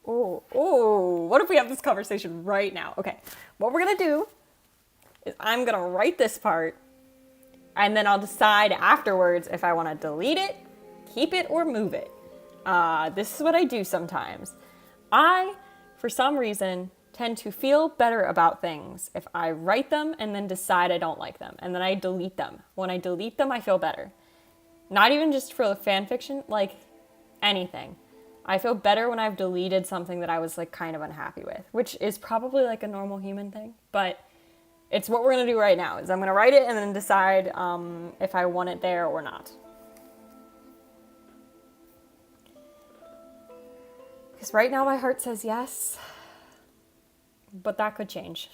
[SPEAKER 1] Oh, what if we have this conversation right now? Okay, what we're gonna do is I'm gonna write this part and then I'll decide afterwards if I wanna delete it, keep it, or move it. This is what I do sometimes. I, for some reason, tend to feel better about things if I write them and then decide I don't like them, and then I delete them. When I delete them, I feel better. Not even just for fan fiction, like anything. I feel better when I've deleted something that I was like kind of unhappy with, which is probably like a normal human thing, but it's what we're gonna do right now, is I'm gonna write it and then decide if I want it there or not. Because right now my heart says yes, but that could change.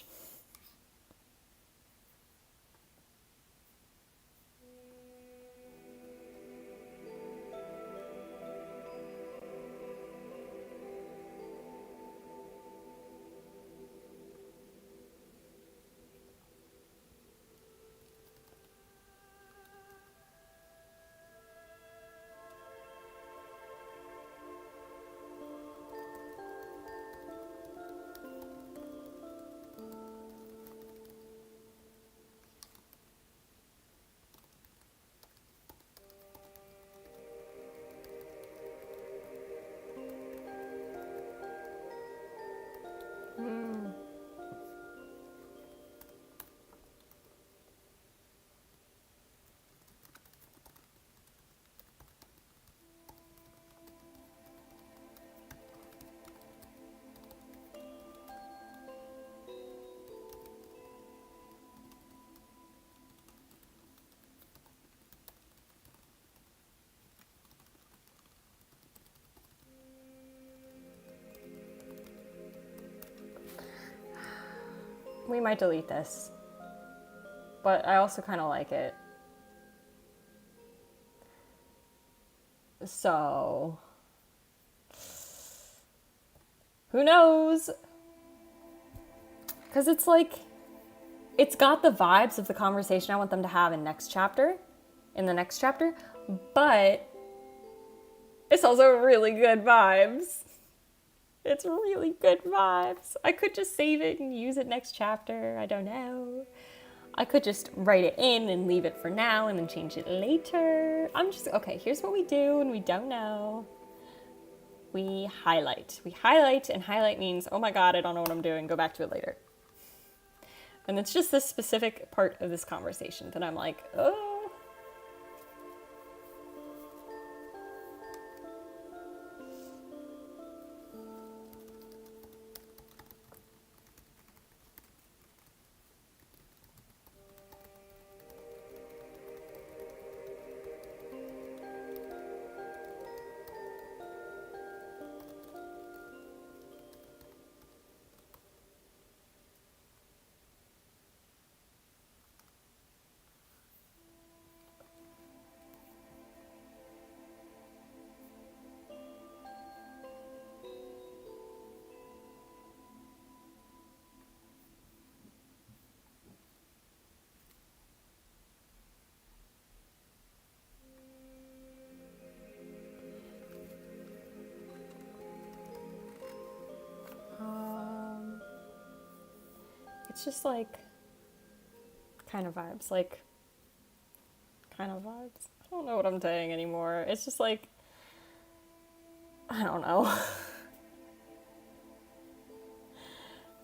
[SPEAKER 1] We might delete this, but I also kind of like it. So, who knows? Because it's like, it's got the vibes of the conversation I want them to have in the next chapter, but it's also really good vibes. It's really good vibes. I could just save it and use it next chapter. I don't know. I could just write it in and leave it for now and then change it later. Okay, here's what we do when we don't know. we highlight. We highlight, and highlight means, oh my god, I don't know what I'm doing, go back to it later. And it's just this specific part of this conversation that I'm like, oh. It's just like kind of vibes, like kind of vibes. I don't know what I'm saying anymore. It's just like, I don't know.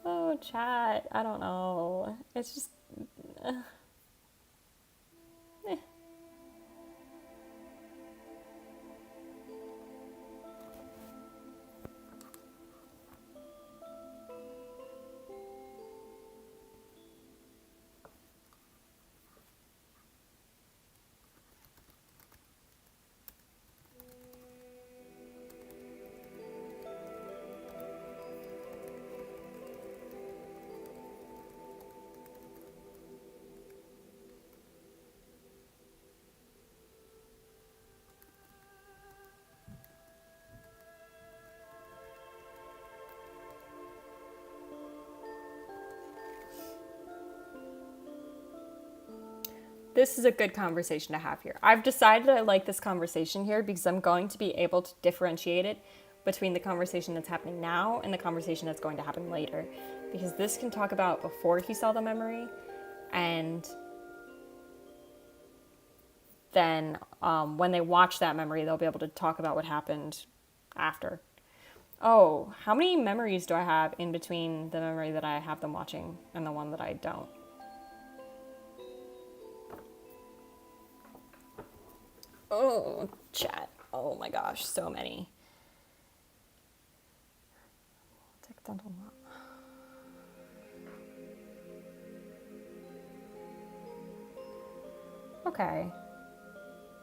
[SPEAKER 1] Oh, chat, I don't know. It's just, eh. This is a good conversation to have here. I've decided I like this conversation here because I'm going to be able to differentiate it between the conversation that's happening now and the conversation that's going to happen later. Because this can talk about before he saw the memory, and then when they watch that memory, they'll be able to talk about what happened after. Oh, how many memories do I have in between the memory that I have them watching and the one that I don't? Oh, chat. Oh my gosh, so many. Okay.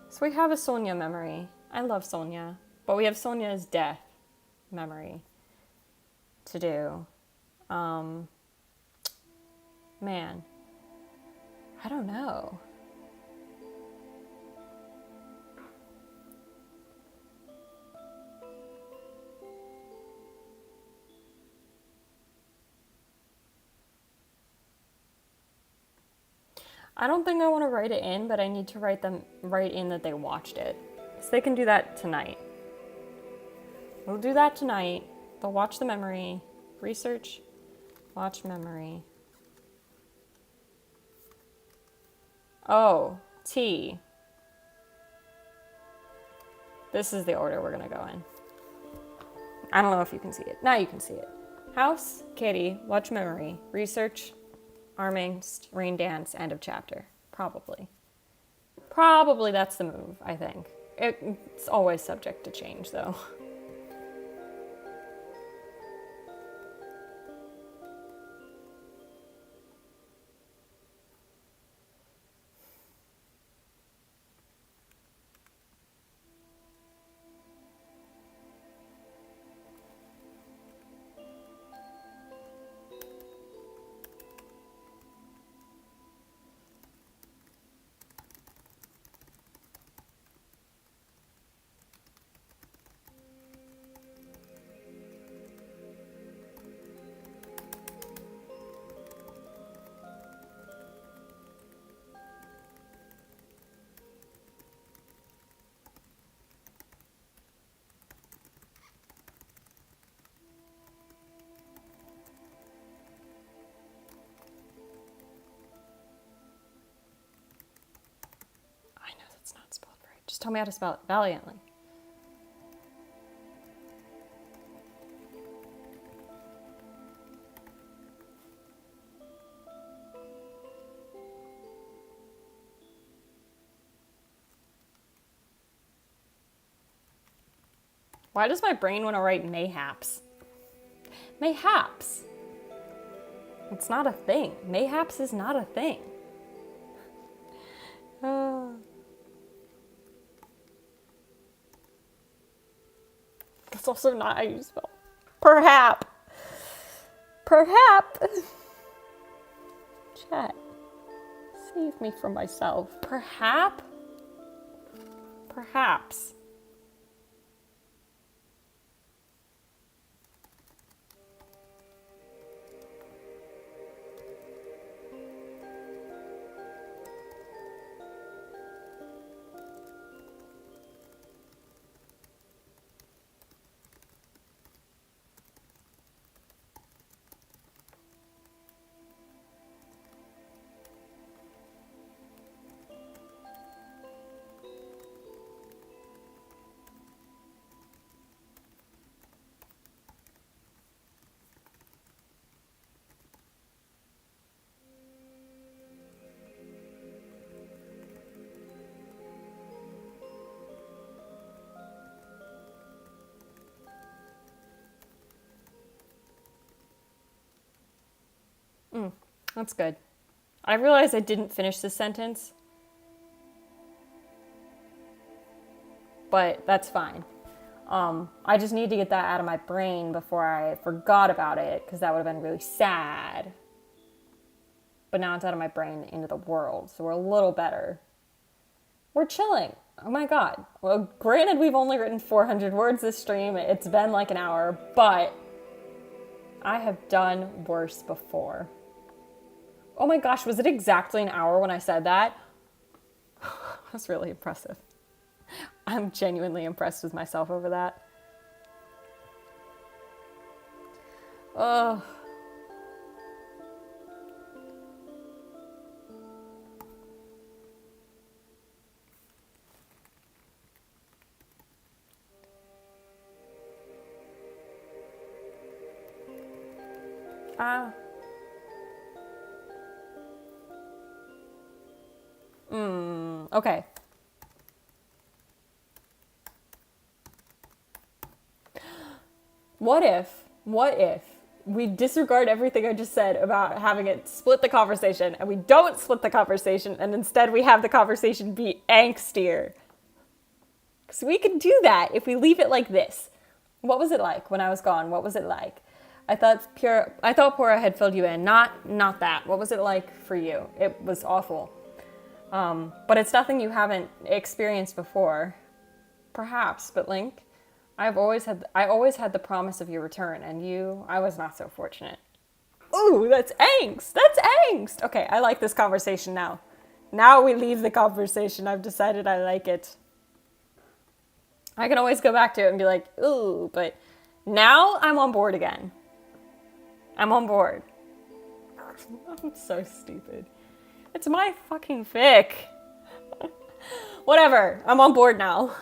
[SPEAKER 1] So we have a Sonia memory. I love Sonia. But we have Sonia's death memory to do. Man. I don't know. I don't think I want to write it in, but I need to write in that they watched it. So they can do that tonight. We'll do that tonight. They'll watch the memory. Research. Watch memory. Oh, T. This is the order we're going to go in. I don't know if you can see it. Now you can see it. House, Kitty, watch memory, research, arming, rain dance, end of chapter. Probably. Probably that's the move, I think. It's always subject to change, though. Just tell me how to spell it valiantly. Why does my brain want to write mayhaps? Mayhaps. It's not a thing. Mayhaps is not a thing. That's also not how you spell. Perhap. Perhap. Chat. Save me from myself. Perhap. Perhaps. That's good. I realized I didn't finish this sentence, but that's fine. I just need to get that out of my brain before I forgot about it, because that would have been really sad. But now it's out of my brain into the world, so we're a little better. We're chilling. Oh my god. Well, granted, we've only written 400 words this stream. It's been like an hour, but I have done worse before. Oh my gosh, was it exactly an hour when I said that? That's really impressive. I'm genuinely impressed with myself over that. Ugh. Okay. What if we disregard everything I just said about having it split the conversation, and we don't split the conversation, and instead we have the conversation be angstier? Because we can do that if we leave it like this. What was it like when I was gone? What was it like? I thought Pora had filled you in. Not that. What was it like for you? It was awful. But it's nothing you haven't experienced before. Perhaps, but Link, I always had the promise of your return, and I was not so fortunate. Ooh, that's angst. That's angst. Okay, I like this conversation now. Now we leave the conversation. I've decided I like it. I can always go back to it and be like, ooh, but now I'm on board again. I'm on board. I'm so stupid. It's my fucking fic. Whatever, I'm on board now.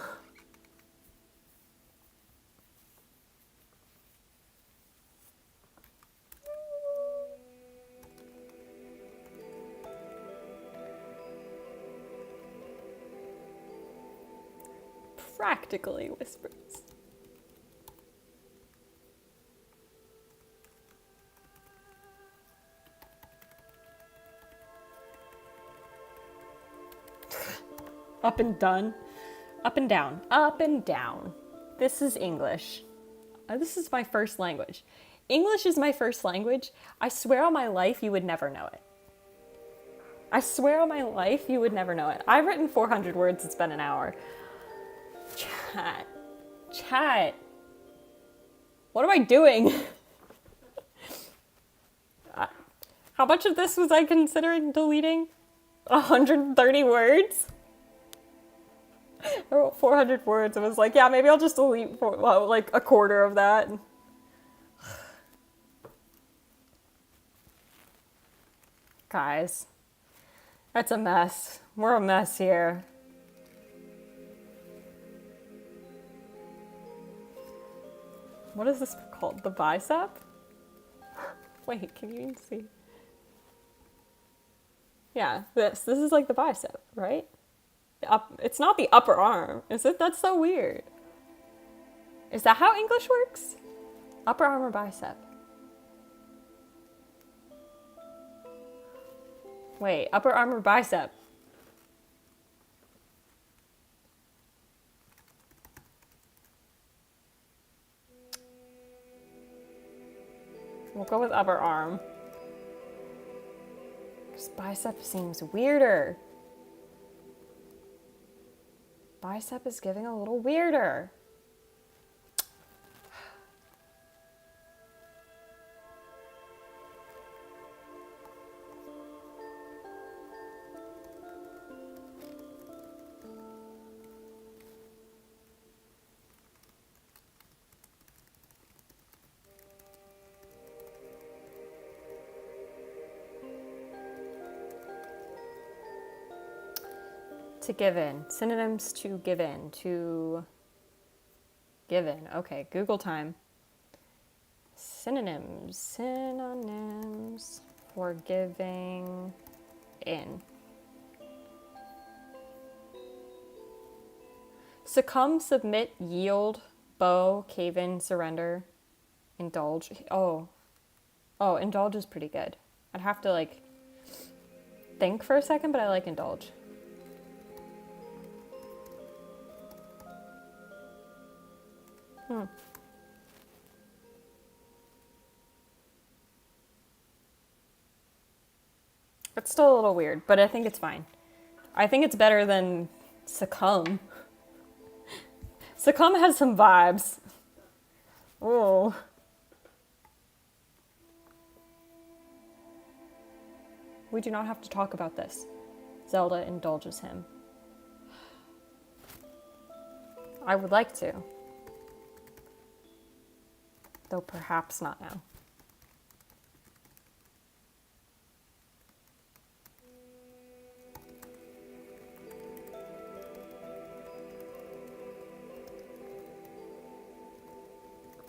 [SPEAKER 1] Practically whispers. Up and done. Up and down. Up and down. This is English. This is my first language. English is my first language. I swear on my life you would never know it. I swear on my life you would never know it. I've written 400 words. It's been an hour. Chat. What am I doing? How much of this was I considering deleting? 130 words? I wrote 400 words. I was like, yeah, maybe I'll just delete like a quarter of that. Guys, that's a mess. We're a mess here. What is this called? The bicep? Wait, can you even see? Yeah, this is like the bicep, right? It's not the upper arm, is it? That's so weird. Is that how English works? Upper arm or bicep? Wait, upper arm or bicep? We'll go with upper arm. Because bicep seems weirder. Bicep is giving a little weirder. To give in. Synonyms to give in. To give in. Okay, Google time. Synonyms. Synonyms for giving in. Succumb, submit, yield, bow, cave in, surrender, indulge. Oh, indulge is pretty good. I'd have to like think for a second, but I like indulge. It's still a little weird, but I think it's fine. I think it's better than succumb. Succumb has some vibes. Oh. We do not have to talk about this. Zelda indulges him. I would like to. Though perhaps not now.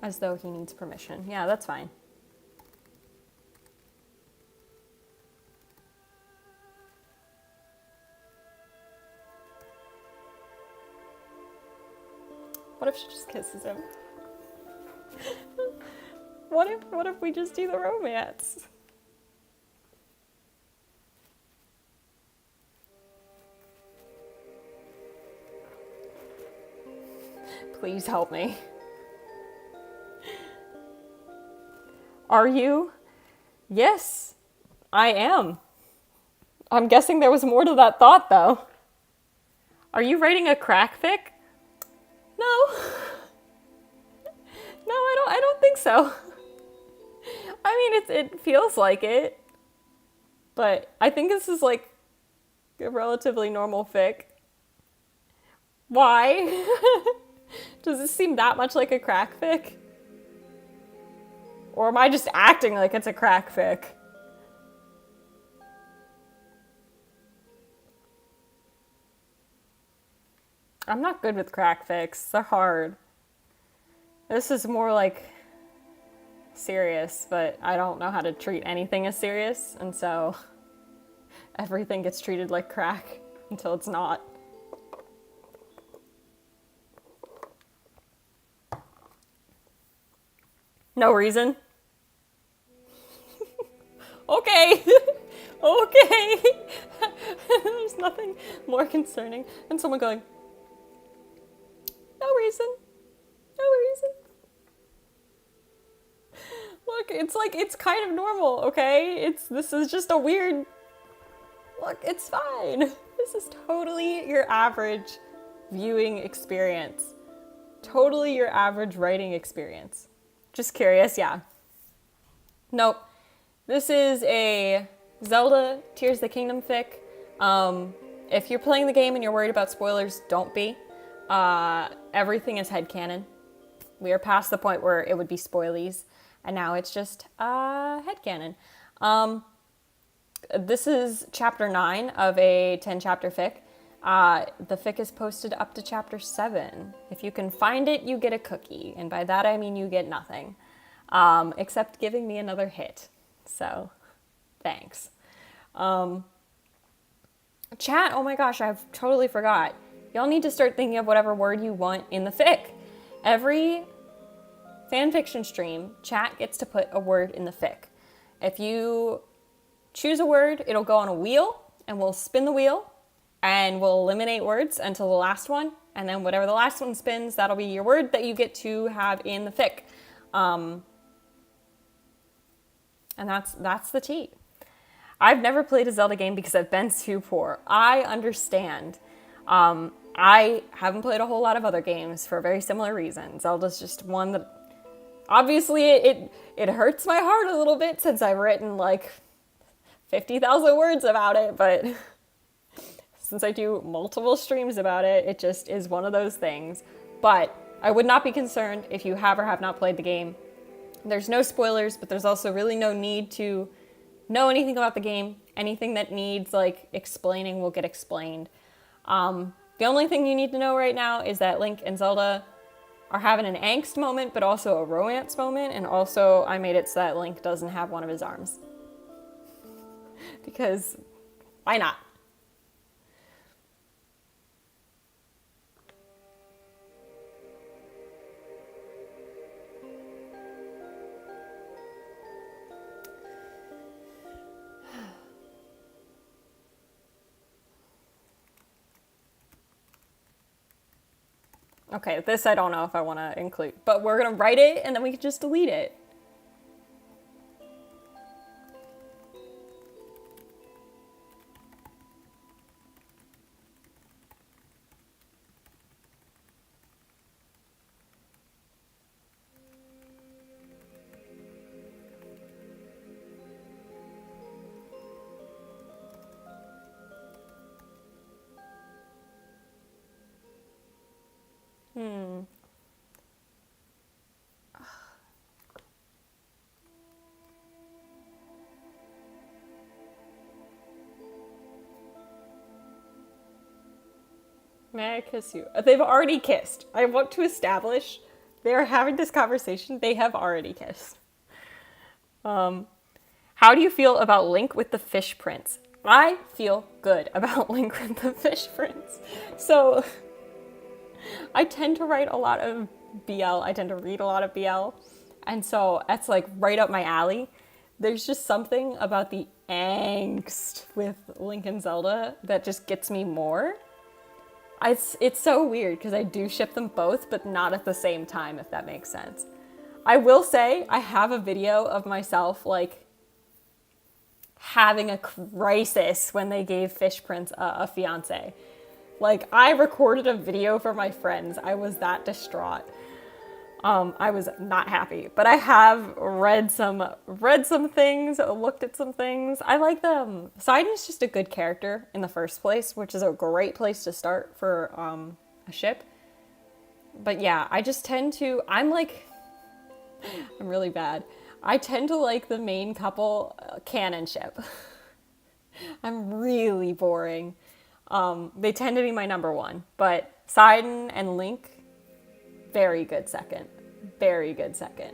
[SPEAKER 1] As though he needs permission. Yeah, that's fine. What if she just kisses him? What if we just do the romance? Please help me. Are you? Yes, I am. I'm guessing there was more to that thought, though. Are you writing a crack fic? No. No, I don't think so. I mean, it feels like it. But I think this is like a relatively normal fic. Why? Does this seem that much like a crack fic? Or am I just acting like it's a crack fic? I'm not good with crack fics. They're hard. This is more like serious, but I don't know how to treat anything as serious, and so everything gets treated like crack until it's not. No reason. Okay. Okay. There's nothing more concerning than someone going, no reason. No reason. Look, it's like, it's kind of normal, okay? This is just a weird, look, it's fine. This is totally your average viewing experience. Totally your average writing experience. Just curious, yeah. Nope. This is a Zelda Tears of the Kingdom fic. If you're playing the game and you're worried about spoilers, don't be. Everything is headcanon. We are past the point where it would be spoilies, and now it's just headcanon. This is chapter 9 of a 10-chapter fic. The fic is posted up to chapter 7. If you can find it, you get a cookie, and by that I mean you get nothing, except giving me another hit. So, thanks. Chat, oh my gosh, I've totally forgot. Y'all need to start thinking of whatever word you want in the fic. Every fanfiction stream, chat gets to put a word in the fic. If you choose a word, it'll go on a wheel, and we'll spin the wheel, and we'll eliminate words until the last one, and then whatever the last one spins, that'll be your word that you get to have in the fic. And that's the tea. I've never played a Zelda game because I've been too poor. I understand. I haven't played a whole lot of other games for a very similar reason. Zelda's just one that, obviously, it hurts my heart a little bit since I've written like 50,000 words about it, but since I do multiple streams about it, it just is one of those things. But I would not be concerned if you have or have not played the game. There's no spoilers, but there's also really no need to know anything about the game. Anything that needs like explaining will get explained. The only thing you need to know right now is that Link and Zelda are having an angst moment, but also a romance moment. And also I made it so that Link doesn't have one of his arms. Because why not? Okay, this I don't know if I want to include, but we're going to write it and then we can just delete it. May I kiss you? They've already kissed. I want to establish they are having this conversation. They have already kissed. How do you feel about Link with the fish prince? I feel good about Link with the fish prince. So I tend to write a lot of BL. I tend to read a lot of BL. And so that's like right up my alley. There's just something about the angst with Link and Zelda that just gets me more. It's so weird because I do ship them both, but not at the same time, if that makes sense. I will say I have a video of myself like having a crisis when they gave Fish Prince a fiance. Like I recorded a video for my friends. I was that distraught. I was not happy, but I have read some things, looked at some things. I like them. Sidon's just a good character in the first place, which is a great place to start for a ship. But yeah, I just tend to, I'm really bad. I tend to like the main couple canon ship. I'm really boring. They tend to be my number one, but Sidon and Link, very good second. Very good second.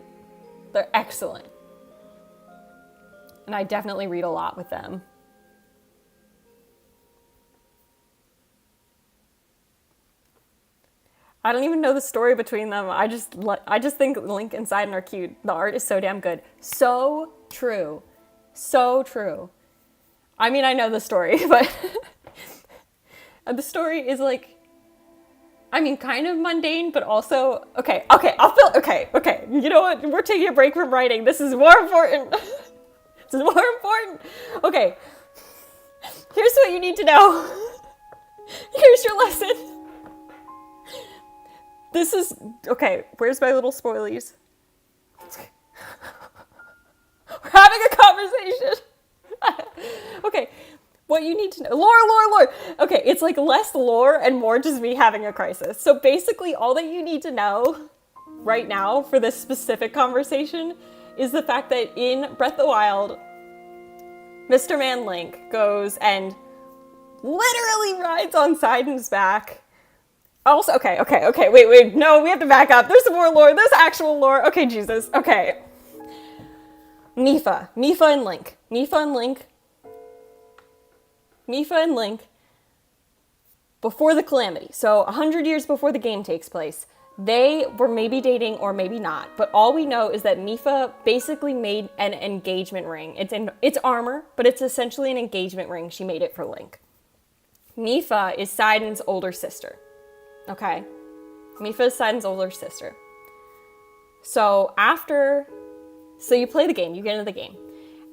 [SPEAKER 1] They're excellent. And I definitely read a lot with them. I don't even know the story between them. I just think Link and Sidon are cute. The art is so damn good. So true. So true. I mean, I know the story, but the story is like, I mean, kind of mundane, but also, okay. You know what? We're taking a break from writing. This is more important. This is more important. Okay. Here's what you need to know. Here's your lesson. This is, okay, where's my little spoilies? We're having a conversation. Okay. What you need to know, lore. Okay, it's like less lore and more just me having a crisis. So basically all that you need to know right now for this specific conversation is the fact that in Breath of the Wild, Mr. Man Link goes and literally rides on Sidon's back. Also, okay, wait, no, we have to back up. There's some more lore, there's actual lore. Okay, Jesus, okay. Mipha and Link, before the Calamity, so 100 years before the game takes place, They were maybe dating or maybe not, but all we know is that Mifa basically made an engagement ring. It's armor, but it's essentially an engagement ring. She made it for Link. Mifa is Sidon's older sister. Okay? Mifa is Sidon's older sister. So you play the game, you get into the game,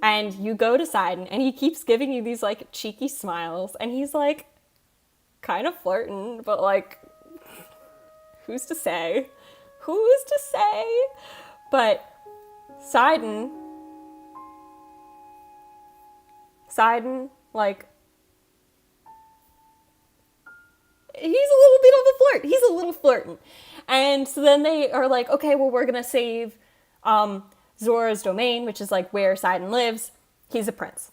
[SPEAKER 1] and you go to Sidon, and he keeps giving you these like cheeky smiles, and he's like kind of flirting, but like, who's to say? Who's to say? But Sidon, like, he's a little bit of a flirt. He's a little flirting. And so then they are like, okay, well, we're going to save Zora's domain, which is like where Sidon lives. He's a prince.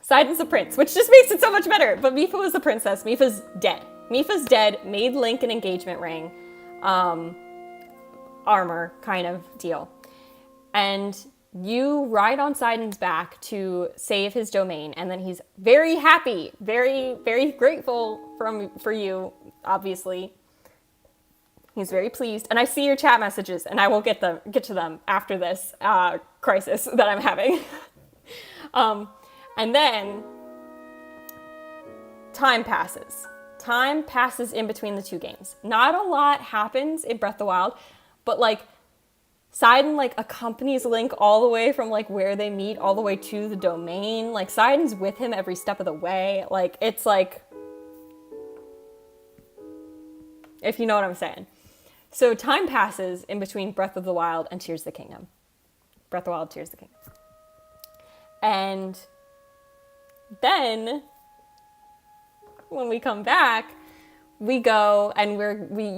[SPEAKER 1] Sidon's a prince, which just makes it so much better. But Mifa was the princess. Mifa's dead. Mifa's dead, made Link an engagement ring. Armor kind of deal. And you ride on Sidon's back to save his domain, and then he's very happy, very, very grateful for you, obviously. He's very pleased. And I see your chat messages, and I will get to them after this crisis that I'm having. And then time passes. Time passes in between the two games. Not a lot happens in Breath of the Wild, but like Sidon like accompanies Link all the way from like where they meet all the way to the domain. Like Sidon's with him every step of the way. Like it's like, if you know what I'm saying. So time passes in between Breath of the Wild and Tears of the Kingdom. Breath of the Wild, Tears of the Kingdom. And then when we come back, we go and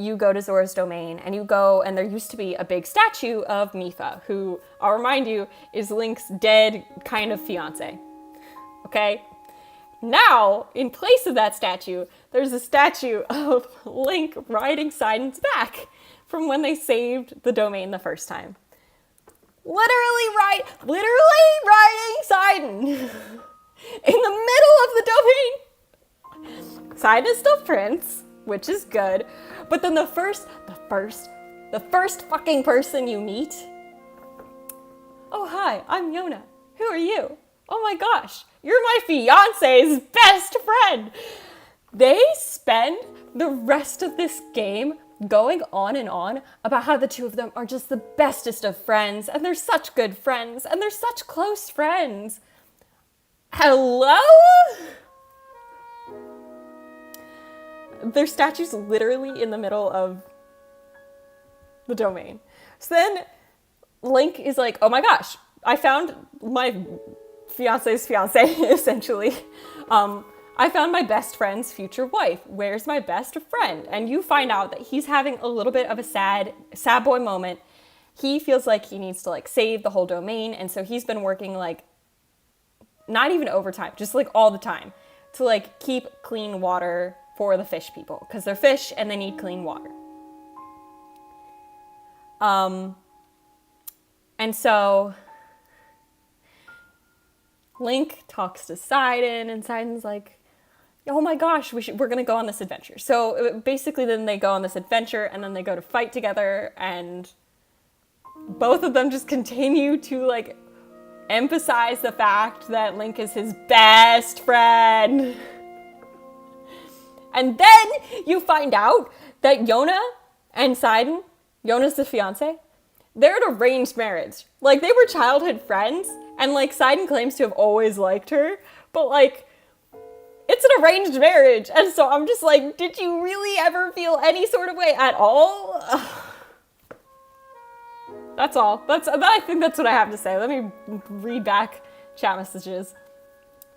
[SPEAKER 1] you go to Zora's domain, and you go, and there used to be a big statue of Mifa, who, I'll remind you, is Link's dead kind of fiance. Okay? Now, in place of that statue, there's a riding of Link riding Sidon's back from when they saved the domain the first time. Literally riding Sidon in the middle of the domain. Sidon is still prince, which is good. But then the first fucking person you meet. Oh, hi, I'm Yona. Who are you? Oh my gosh, you're my fiance's best friend. They spend the rest of this game going on and on about how the two of them are just the bestest of friends, and they're such good friends, and they're such close friends. Hello? Their statue's literally in the middle of the domain. So then Link is like, oh my gosh, I found my fiance's fiance, essentially. I found my best friend's future wife. Where's my best friend? And you find out that he's having a little bit of a sad boy moment. He feels like he needs to like save the whole domain. And so he's been working like, not even overtime, just like all the time to like keep clean water for the fish people, because they're fish and they need clean water. And so Link talks to Sidon, and Sidon's like, oh my gosh, we're gonna go on this adventure. So basically then they go on this adventure, and then they go to fight together, and both of them just continue to like emphasize the fact that Link is his best friend. And then you find out that Yona and Sidon, Yona's the fiance, they're an arranged marriage. Like, they were childhood friends, and like Sidon claims to have always liked her, but like, it's an arranged marriage. And so I'm just like, did you really ever feel any sort of way at all? That's all. I think that's what I have to say. Let me read back chat messages.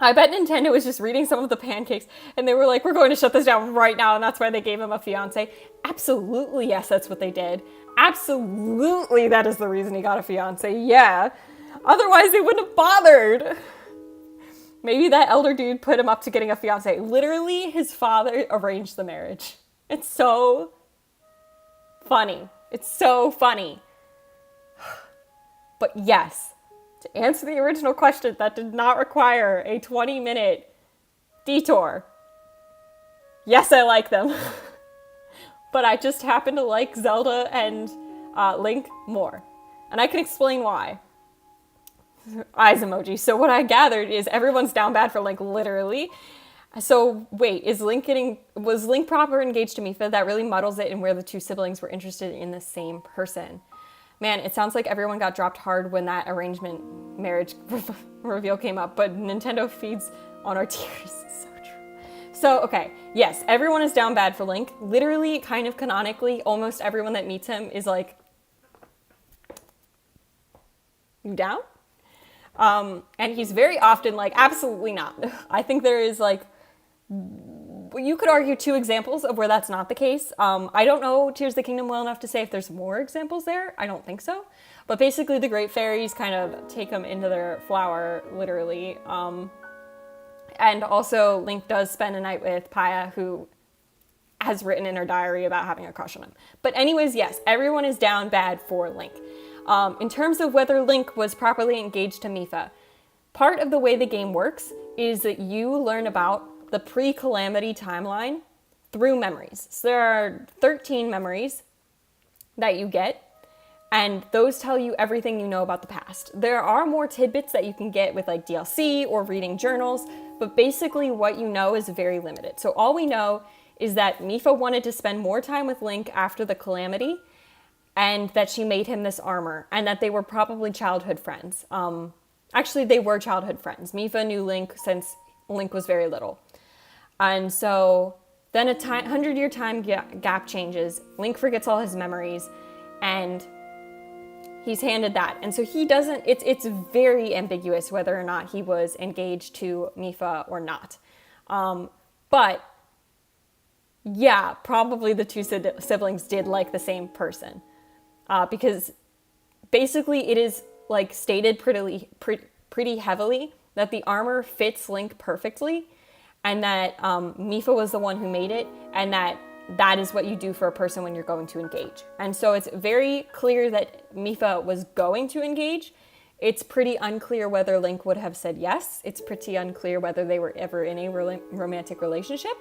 [SPEAKER 1] I bet Nintendo was just reading some of the pancakes, and they were like, we're going to shut this down right now, and that's why they gave him a fiance. Absolutely, yes, that's what they did. Absolutely, that is the reason he got a fiance, yeah. Otherwise, they wouldn't have bothered. Maybe that elder dude put him up to getting a fiance. Literally, his father arranged the marriage. It's so funny. It's so funny. But yes, to answer the original question, that did not require a 20-minute detour. Yes, I like them. but I just happen to like Zelda and Link more. And I can explain why. Eyes emoji. So what I gathered is everyone's down bad for Link, literally. So wait, was Link proper engaged to Mipha? That really muddles it in where the two siblings were interested in the same person. Man, it sounds like everyone got dropped hard when that arrangement marriage reveal came up, but Nintendo feeds on our tears. So true. So, okay, yes, everyone is down bad for Link. Literally, kind of canonically, almost everyone that meets him is like, you down? And he's very often like, absolutely not. I think there is like, you could argue 2 examples of where that's not the case. I don't know Tears of the Kingdom well enough to say if there's more examples there. I don't think so. But basically the great fairies kind of take them into their flower, literally. And also Link does spend a night with Paya, who has written in her diary about having a crush on him. But anyways, yes, everyone is down bad for Link. In terms of whether Link was properly engaged to Mipha, part of the way the game works is that you learn about the pre-calamity timeline through memories. So there are 13 memories that you get, and those tell you everything you know about the past. There are more tidbits that you can get with like DLC or reading journals, but basically what you know is very limited. So all we know is that Mipha wanted to spend more time with Link after the calamity, and that she made him this armor, and that they were probably childhood friends. Actually, they were childhood friends. Mipha knew Link since Link was very little. And so then a 100-year time gap changes. Link forgets all his memories, and he's handed that. And so he doesn't, it's very ambiguous whether or not he was engaged to Mipha or not. But yeah, probably the 2 siblings did like the same person. Because basically it is like stated pretty heavily that the armor fits Link perfectly, and that Mipha was the one who made it, and that is what you do for a person when you're going to engage. And so it's very clear that Mipha was going to engage. It's pretty unclear whether Link would have said yes. It's pretty unclear whether they were ever in a romantic relationship.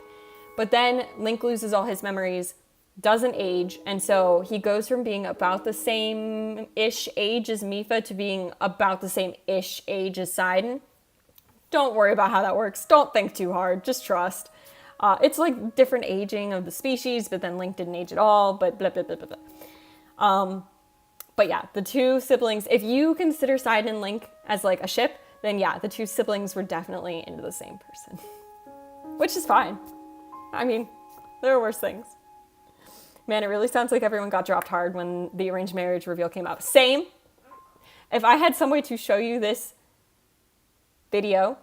[SPEAKER 1] But then Link loses all his memories, doesn't age, and so he goes from being about the same-ish age as Mipha to being about the same-ish age as Sidon. Don't worry about how that works. Don't think too hard. Just trust. It's like different aging of the species, but then Link didn't age at all, but blah, blah, blah, blah, blah. But yeah, the 2 siblings, if you consider Sidon and Link as like a ship, then yeah, the 2 siblings were definitely into the same person. Which is fine. I mean, there are worse things. Man, it really sounds like everyone got dropped hard when the arranged marriage reveal came out. Same. If I had some way to show you this video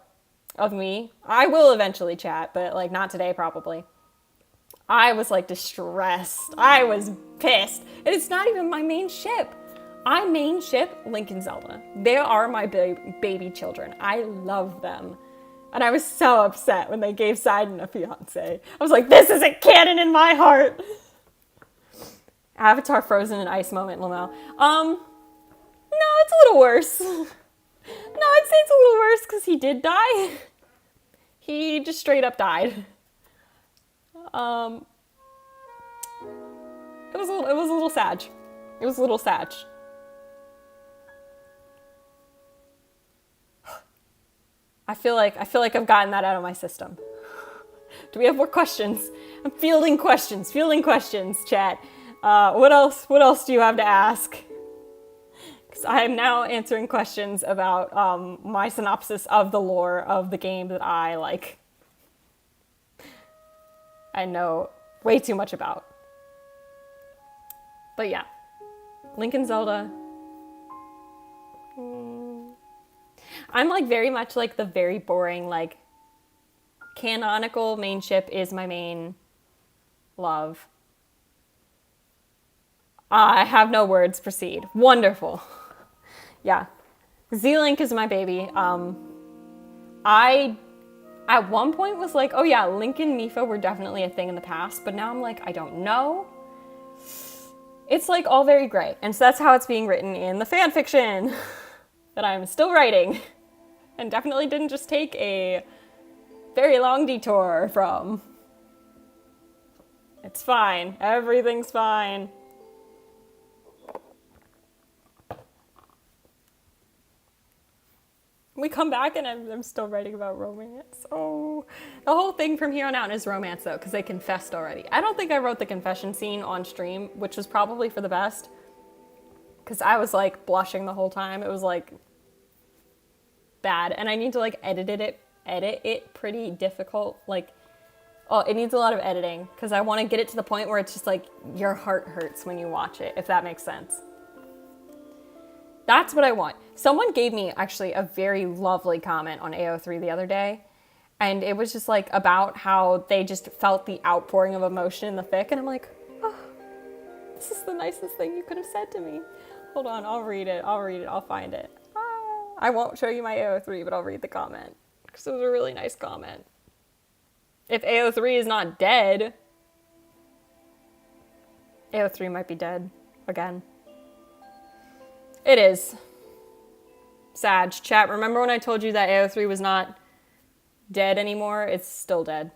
[SPEAKER 1] of me, I will eventually chat, but like not today probably. I was like distressed. I was pissed. And it's not even my main ship. I main ship Link and Zelda. They are my baby children. I love them. And I was so upset when they gave Sidon a fiance. I was like, this isn't canon in my heart. Avatar frozen in ice moment, Lamel. No, it's a little worse. No, I'd say it's a little worse because he did die. He just straight up died. It was a little sad. It was a little sad. I feel like I've gotten that out of my system. Do we have more questions? I'm fielding questions, chat. What else do you have to ask? Because I am now answering questions about my synopsis of the lore of the game that I know way too much about. But yeah, Link and Zelda. I'm like very much like the very boring, like canonical main ship is my main love. I have no words, proceed. Wonderful. Yeah. Z-Link is my baby. I, at one point was like, oh yeah, Link and Mipha were definitely a thing in the past, but now I'm like, I don't know. It's like all very gray. And so that's how it's being written in the fanfiction that I'm still writing. And definitely didn't just take a very long detour from. It's fine. Everything's fine. We come back and I'm still writing about romance. Oh, the whole thing from here on out is romance though, because they confessed already. I don't think I wrote the confession scene on stream, which was probably for the best, because I was like blushing the whole time. It was like bad, and I need to like edit it pretty difficult. Like, oh, it needs a lot of editing because I want to get it to the point where it's just like your heart hurts when you watch it, if that makes sense. That's what I want. Someone gave me actually a very lovely comment on AO3 the other day, and it was just like about how they just felt the outpouring of emotion in the fic, and I'm like, oh, this is the nicest thing you could have said to me. Hold on, I'll read it, I'll find it. I won't show you my AO3, but I'll read the comment, because it was a really nice comment. If AO3 is not dead, AO3 might be dead again. It is. Sag. Chat, remember when I told you that AO3 was not dead anymore? It's still dead.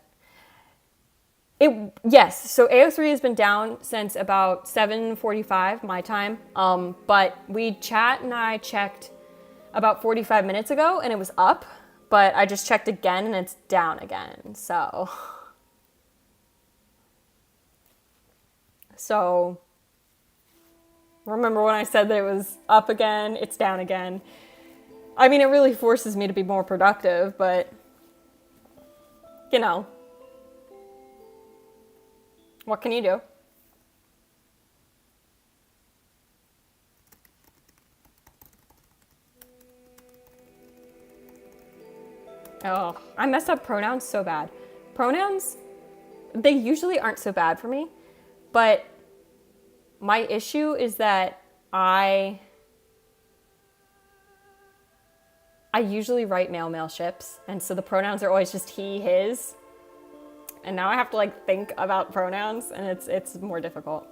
[SPEAKER 1] Yes, so AO3 has been down since about 7:45 my time. But Chat and I checked about 45 minutes ago and it was up, but I just checked again and it's down again. So remember when I said that it was up again, it's down again. I mean, it really forces me to be more productive, but, you know, what can you do? Oh, I mess up pronouns so bad. Pronouns, they usually aren't so bad for me, but my issue is that I usually write male ships, and so the pronouns are always just he, his. And now I have to like think about pronouns, and it's more difficult.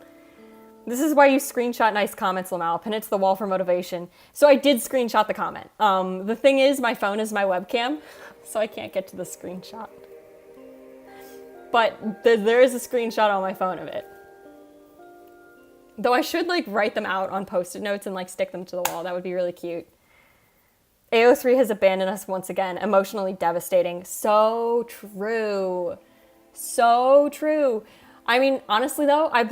[SPEAKER 1] This is why you screenshot nice comments, Lamal. Pin it to the wall for motivation. So I did screenshot the comment. The thing is, my phone is my webcam, so I can't get to the screenshot. But there is a screenshot on my phone of it. Though I should like write them out on Post-it notes and like stick them to the wall. That would be really cute. AO3 has abandoned us once again. Emotionally devastating. So true. So true. I mean, honestly though, I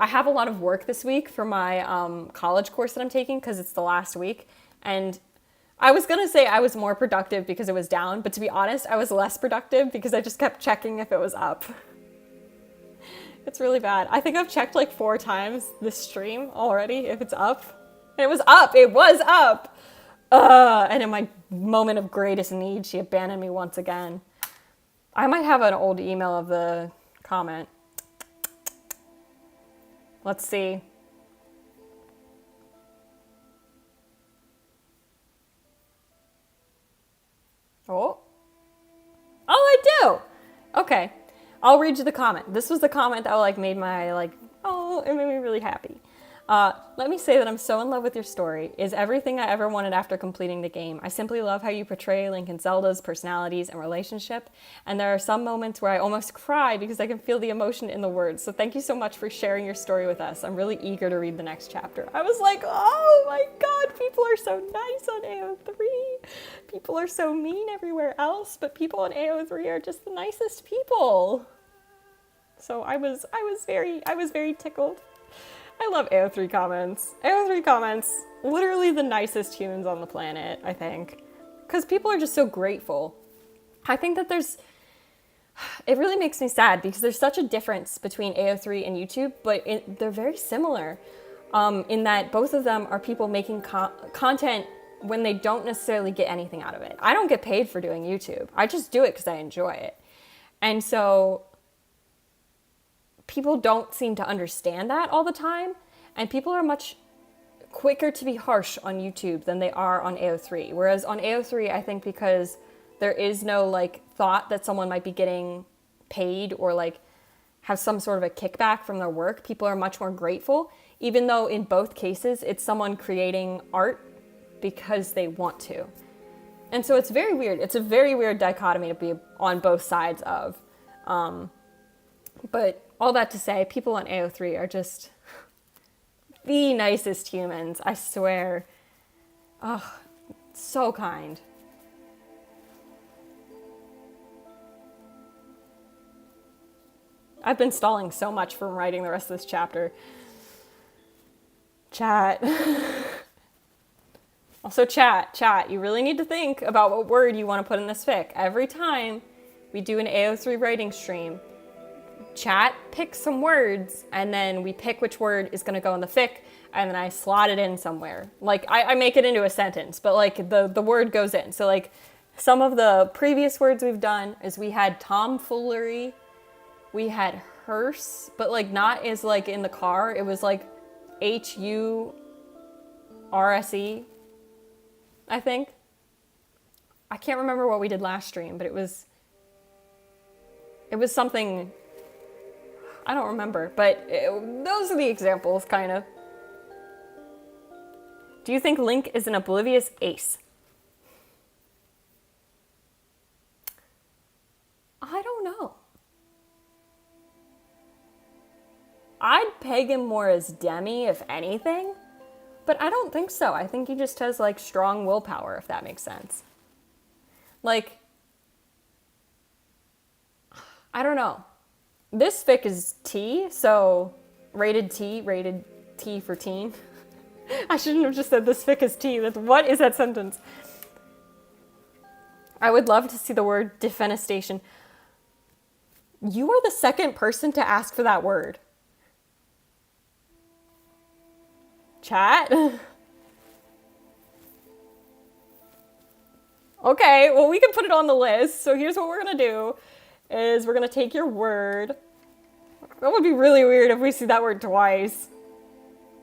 [SPEAKER 1] have a lot of work this week for my college course that I'm taking because it's the last week. And I was going to say I was more productive because it was down. But to be honest, I was less productive because I just kept checking if it was up. It's really bad. I think I've checked like 4 times this stream already if it's up. And it was up. It was up. And in my moment of greatest need, she abandoned me once again. I might have an old email of the comment. Let's see. Oh, I do. Okay. I'll read you the comment. This was the comment that like made my it made me really happy. Let me say that I'm so in love with your story. Is everything I ever wanted after completing the game. I simply love how you portray Link and Zelda's personalities and relationship. And there are some moments where I almost cry because I can feel the emotion in the words. So thank you so much for sharing your story with us. I'm really eager to read the next chapter. I was like, oh my God, people are so nice on AO3. People are so mean everywhere else, but people on AO3 are just the nicest people. So I was very tickled. I love AO3 comments. AO3 comments, literally the nicest humans on the planet, I think. Because people are just so grateful. I think that it really makes me sad because there's such a difference between AO3 and YouTube, but they're very similar in that both of them are people making content when they don't necessarily get anything out of it. I don't get paid for doing YouTube. I just do it because I enjoy it. And so people don't seem to understand that all the time, and people are much quicker to be harsh on YouTube than they are on AO3. Whereas on AO3, I think because there is no like thought that someone might be getting paid or like have some sort of a kickback from their work, people are much more grateful, even though in both cases it's someone creating art because they want to. And so it's very weird. It's a very weird dichotomy to be on both sides of. But all that to say, people on AO3 are just the nicest humans, I swear. Oh, so kind. I've been stalling so much from writing the rest of this chapter. Chat. Also, chat, you really need to think about what word you want to put in this fic. Every time we do an AO3 writing stream, chat picks some words, and then we pick which word is going to go in the fic, and then I slot it in somewhere. Like, I make it into a sentence, but, like, the word goes in. So, like, some of the previous words we've done is we had tomfoolery, we had hearse, but, like, not as, like, in the car. It was, like, HURSE, I think. I can't remember what we did last stream, but it was something, I don't remember, but those are the examples, kind of. Do you think Link is an oblivious ace? I don't know. I'd peg him more as Demi, if anything, but I don't think so. I think he just has, like, strong willpower, if that makes sense. Like, I don't know. This fic is T, so rated T for teen. I shouldn't have just said this fic is T. What is that sentence? I would love to see the word defenestation. You are the second person to ask for that word. Chat? Okay, well, we can put it on the list. So here's what we're gonna do, is we're gonna take your word. That would be really weird if we see that word twice.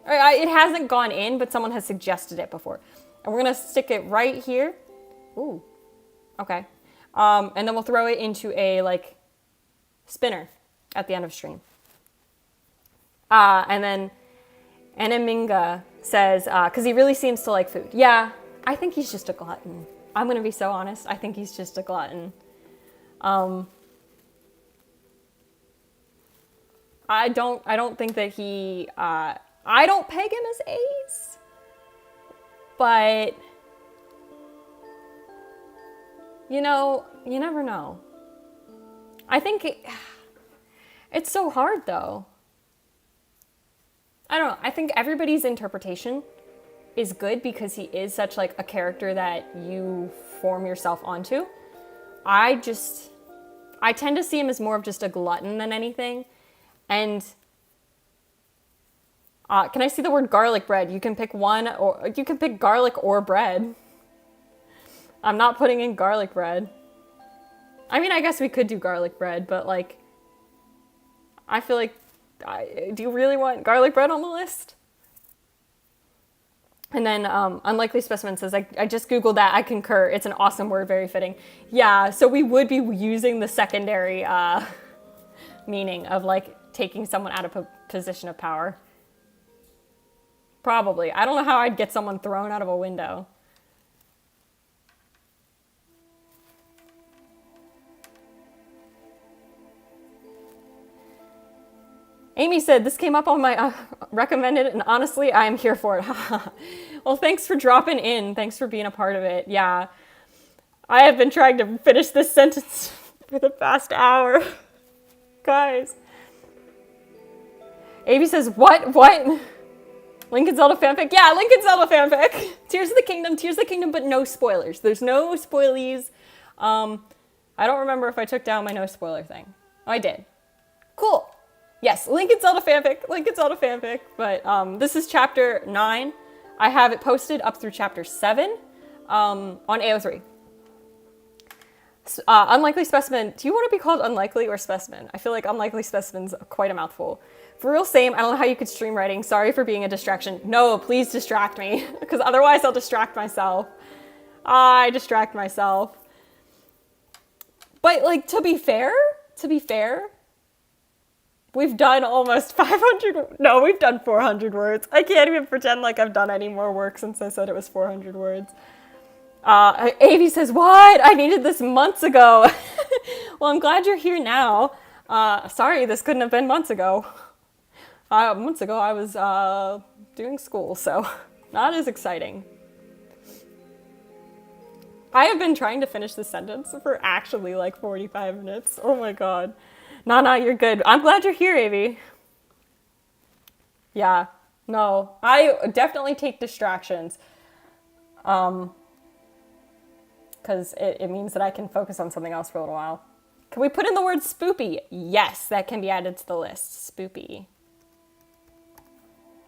[SPEAKER 1] It hasn't gone in, but someone has suggested it before. And we're gonna stick it right here. Ooh, okay. And then we'll throw it into a, like, spinner at the end of stream. And then Eneminga says, because he really seems to like food. Yeah, I think he's just a glutton. I'm going to be so honest. I think he's just a glutton. I don't think that he, I don't peg him as ace, but, you know, you never know. I think it's so hard, though. I don't know. I think everybody's interpretation is good because he is such, like, a character that you form yourself onto. I tend to see him as more of just a glutton than anything. And can I see the word garlic bread? You can pick one, or you can pick garlic or bread. I'm not putting in garlic bread. I mean, I guess we could do garlic bread, but, like, I feel like, do you really want garlic bread on the list? And then Unlikely Specimen says, I just Googled that. I concur. It's an awesome word, very fitting. Yeah, so we would be using the secondary meaning of, like, taking someone out of a position of power. Probably. I don't know how I'd get someone thrown out of a window. Amy said, this came up on my recommended, and honestly, I am here for it. Well, thanks for dropping in. Thanks for being a part of it. Yeah. I have been trying to finish this sentence for the past hour. Guys. Amy says, what? Lincoln Zelda fanfic? Yeah, Lincoln Zelda fanfic. Tears of the Kingdom, but no spoilers. There's no spoilies. I don't remember if I took down my no spoiler thing. Oh, I did. Cool. Yes, Lincoln Zelda fanfic, but this is chapter 9. I have it posted up through chapter 7 on AO3. Unlikely Specimen, do you want to be called Unlikely or Specimen? I feel like Unlikely Specimen's quite a mouthful. For real, same, I don't know how you could stream writing. Sorry for being a distraction. No, please distract me, because otherwise I'll distract myself. I distract myself. But, like, to be fair, we've done almost 500, no, we've done 400 words. I can't even pretend like I've done any more work since I said it was 400 words. Avi says, what? I needed this months ago. Well, I'm glad you're here now. Sorry, this couldn't have been months ago. Months ago I was doing school, so not as exciting. I have been trying to finish this sentence for actually like 45 minutes. Oh my god. Nah, you're good. I'm glad you're here, Avi. Yeah, no, I definitely take distractions. Because it means that I can focus on something else for a little while. Can we put in the word spoopy? Yes, that can be added to the list. Spoopy.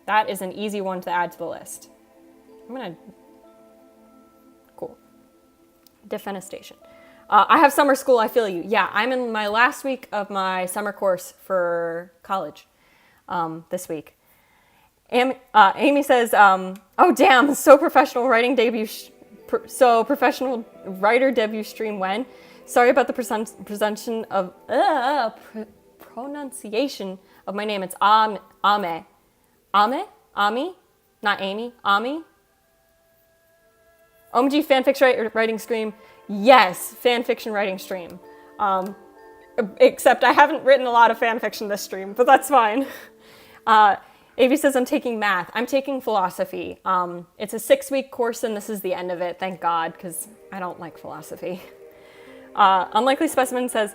[SPEAKER 1] That is an easy one to add to the list. Cool. Defenestration. I have summer school, I feel you. Yeah, I'm in my last week of my summer course for college this week. Amy says, oh damn, so professional writing debut, professional writer debut stream when? Sorry about the pronunciation of my name. It's Ame. Ami? Not Amy. Ami? OMG fanfiction writing stream. Yes, fanfiction writing stream. Except I haven't written a lot of fanfiction this stream, but that's fine. Avi says, I'm taking math. I'm taking philosophy. It's a 6-week course and this is the end of it, thank God, because I don't like philosophy. Unlikely Specimen says,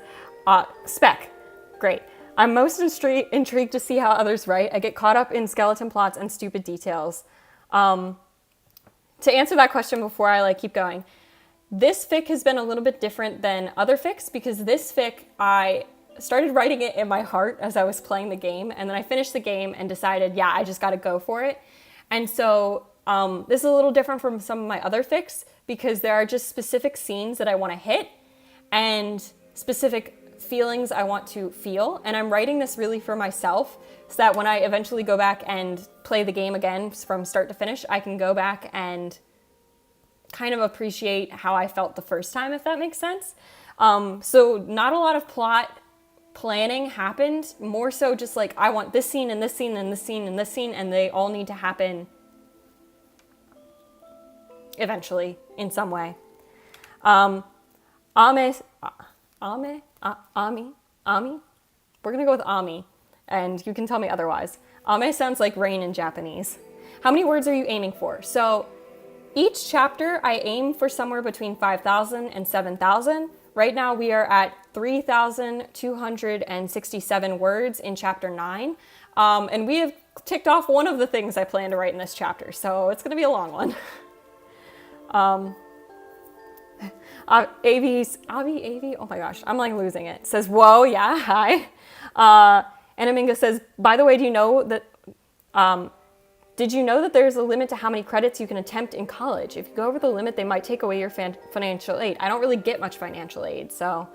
[SPEAKER 1] spec. Great. I'm most intrigued to see how others write. I get caught up in skeleton plots and stupid details. To answer that question before I keep going, this fic has been a little bit different than other fics because this fic, I started writing it in my heart as I was playing the game, and then I finished the game and decided, yeah, I just got to go for it. And so this is a little different from some of my other fics because there are just specific scenes that I want to hit and specific feelings I want to feel, and I'm writing this really for myself so that when I eventually go back and play the game again from start to finish, I can go back and kind of appreciate how I felt the first time, if that makes sense. So not a lot of plot planning happened, more so just I want this scene and this scene and this scene and this scene, and they all need to happen eventually in some way. Ami? We're gonna go with Ami, and you can tell me otherwise. Ame sounds like rain in Japanese. How many words are you aiming for? So each chapter I aim for somewhere between 5,000 and 7,000. Right now we are at 3,267 words in chapter 9. And we have ticked off one of the things I plan to write in this chapter, so it's gonna be a long one. Avi, oh my gosh, I'm losing it. Says, whoa, yeah, hi. Anaminga says, by the way, did you know that there's a limit to how many credits you can attempt in college? If you go over the limit, they might take away your financial aid. I don't really get much financial aid, so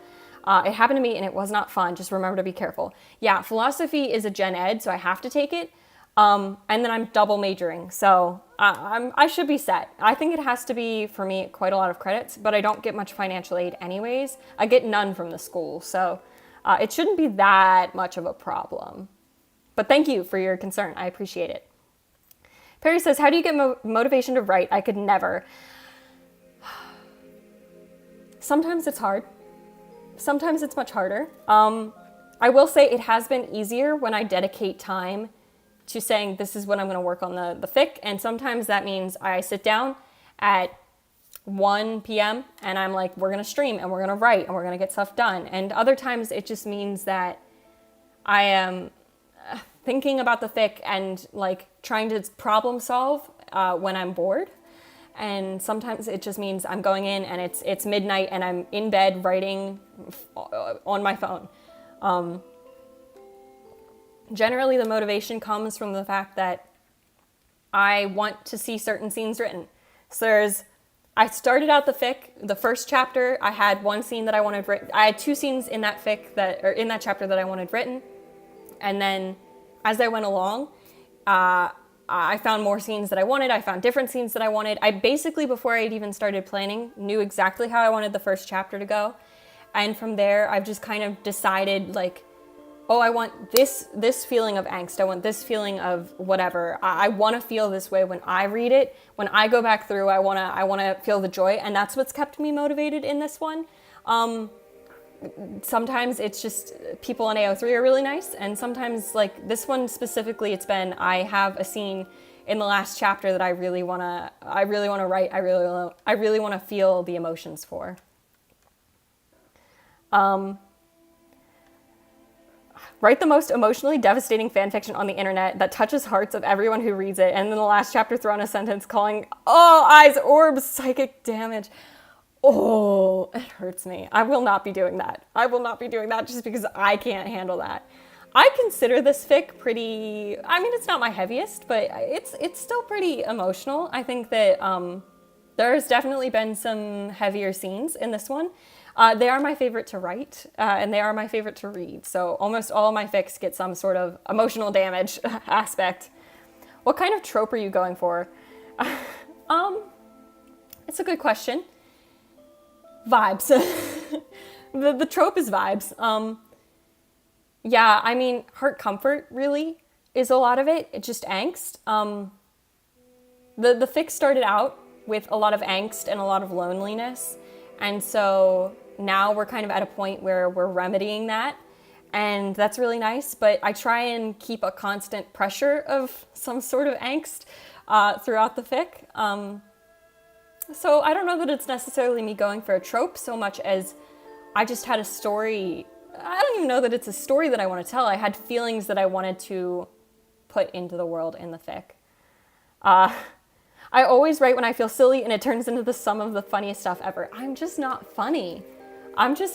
[SPEAKER 1] it happened to me and it was not fun. Just remember to be careful. Yeah, philosophy is a gen ed, so I have to take it. And then I'm double majoring, so I should be set. I think it has to be, for me, quite a lot of credits, but I don't get much financial aid anyways. I get none from the school, so it shouldn't be that much of a problem. But thank you for your concern. I appreciate it. Perry says, how do you get motivation to write? I could never. Sometimes it's hard. Sometimes it's much harder. I will say it has been easier when I dedicate time to saying this is when I'm going to work on the fic, and sometimes that means I sit down at 1 p.m. and I'm like, we're going to stream and we're going to write and we're going to get stuff done. And other times it just means that I am thinking about the fic and trying to problem solve when I'm bored. And sometimes it just means I'm going in and it's midnight and I'm in bed writing on my phone. Generally, the motivation comes from the fact that I want to see certain scenes written. So I started out the fic, the first chapter, I had one scene that I wanted written. I had 2 scenes in that fic in that chapter that I wanted written. And then as I went along, I found more scenes that I wanted. I found different scenes that I wanted. I basically, before I'd even started planning, knew exactly how I wanted the first chapter to go. And from there, I've just kind of decided oh, I want this feeling of angst. I want this feeling of whatever. I want to feel this way when I read it. When I go back through, I want to feel the joy, and that's what's kept me motivated in this one. sometimes it's just people in AO3 are really nice, and sometimes like this one specifically, it's been I have a scene in the last chapter that I really want to write. I really want to feel the emotions for. Write the most emotionally devastating fanfiction on the internet that touches hearts of everyone who reads it, and in the last chapter throw in a sentence calling all eyes orbs psychic damage. Oh, it hurts me. I will not be doing that. I will not be doing that just because I can't handle that. I consider this fic pretty, I mean, it's not my heaviest, but it's still pretty emotional. I think that there's definitely been some heavier scenes in this one. They are my favorite to write, and they are my favorite to read. So almost all of my fics get some sort of emotional damage aspect. What kind of trope are you going for? It's a good question. Vibes. The trope is vibes. Yeah, I mean, heart comfort really is a lot of it. It's just angst. The fic started out with a lot of angst and a lot of loneliness. And so now we're kind of at a point where we're remedying that. And that's really nice. But I try and keep a constant pressure of some sort of angst throughout the fic. So I don't know that it's necessarily me going for a trope so much as I just had a story. I don't even know that it's a story that I want to tell. I had feelings that I wanted to put into the world in the fic. I always write when I feel silly and it turns into the sum of the funniest stuff ever. I'm just not funny. I'm just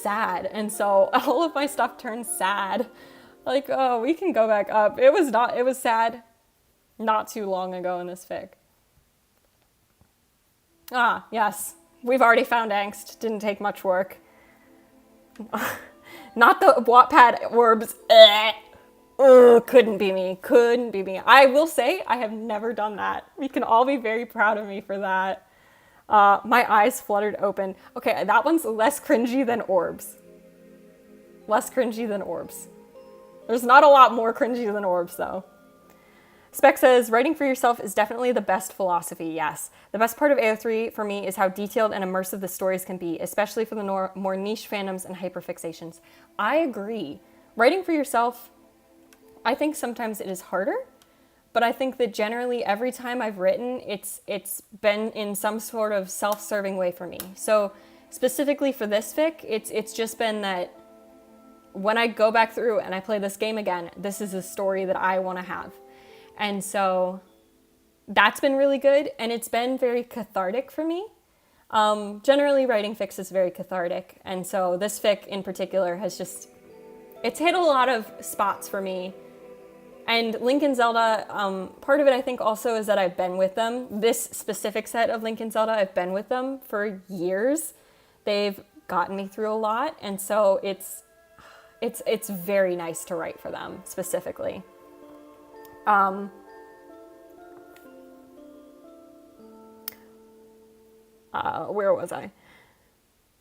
[SPEAKER 1] sad. And so all of my stuff turns sad. Like, oh, we can go back up. It was sad not too long ago in this fic. Ah, yes. We've already found angst. Didn't take much work. Not the Wattpad orbs. Couldn't be me. I will say I have never done that. You can all be very proud of me for that. My eyes fluttered open. Okay, that one's less cringy than orbs. There's not a lot more cringy than orbs, though. Spec says, writing for yourself is definitely the best philosophy, yes. The best part of AO3 for me is how detailed and immersive the stories can be, especially for the more niche fandoms and hyperfixations. I agree. Writing for yourself, I think sometimes it is harder, but I think that generally every time I've written, it's been in some sort of self-serving way for me. So specifically for this fic, it's just been that when I go back through and I play this game again, this is a story that I want to have. And so that's been really good, and it's been very cathartic for me. Generally, writing fics is very cathartic, and so this fic in particular has just, it's hit a lot of spots for me. And Link and Zelda, part of it I think also is that I've been with them. This specific set of Link and Zelda, I've been with them for years. They've gotten me through a lot, and so it's very nice to write for them specifically. Where was I?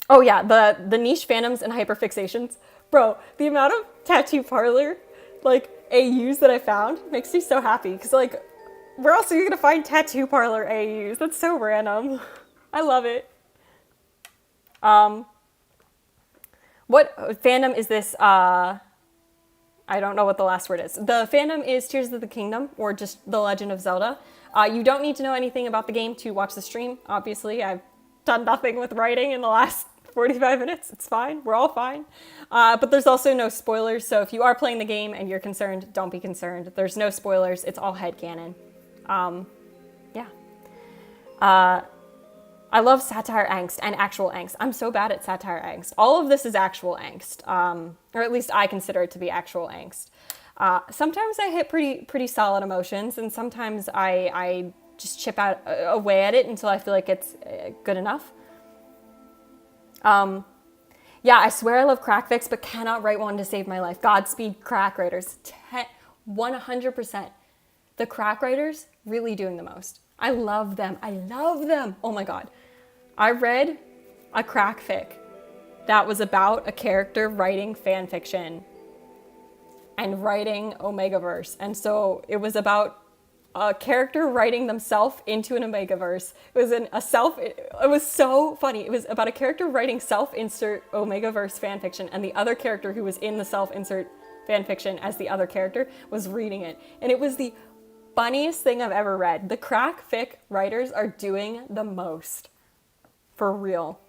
[SPEAKER 1] Oh yeah, the niche fandoms and hyperfixations. Bro, the amount of tattoo parlor, like, AUs that I found makes me so happy. Because, like, where else are you gonna find tattoo parlor AUs? That's so random. I love it. What fandom is this? I don't know what the last word is. The fandom is Tears of the Kingdom, or just The Legend of Zelda. You don't need to know anything about the game to watch the stream. Obviously, I've done nothing with writing in the last 45 minutes. It's fine. We're all fine. But there's also no spoilers. So if you are playing the game and you're concerned, don't be concerned. There's no spoilers. It's all headcanon. Yeah. I love satire angst and actual angst. I'm so bad at satire angst. All of this is actual angst. Or at least I consider it to be actual angst. Sometimes I hit pretty solid emotions, and sometimes I just chip away at it until I feel like it's good enough. Yeah, I swear I love crack fics, but cannot write one to save my life. Godspeed, crack writers. 100%. The crack writers really doing the most. I love them. Oh my God. I read a crack fic that was about a character writing fan fiction and writing Omegaverse. And so it was about a character writing themselves into an Omegaverse. It was so funny. It was about a character writing self-insert Omegaverse fanfiction, and the other character who was in the self-insert fanfiction as the other character was reading it. And it was the funniest thing I've ever read. The crack fic writers are doing the most. For real.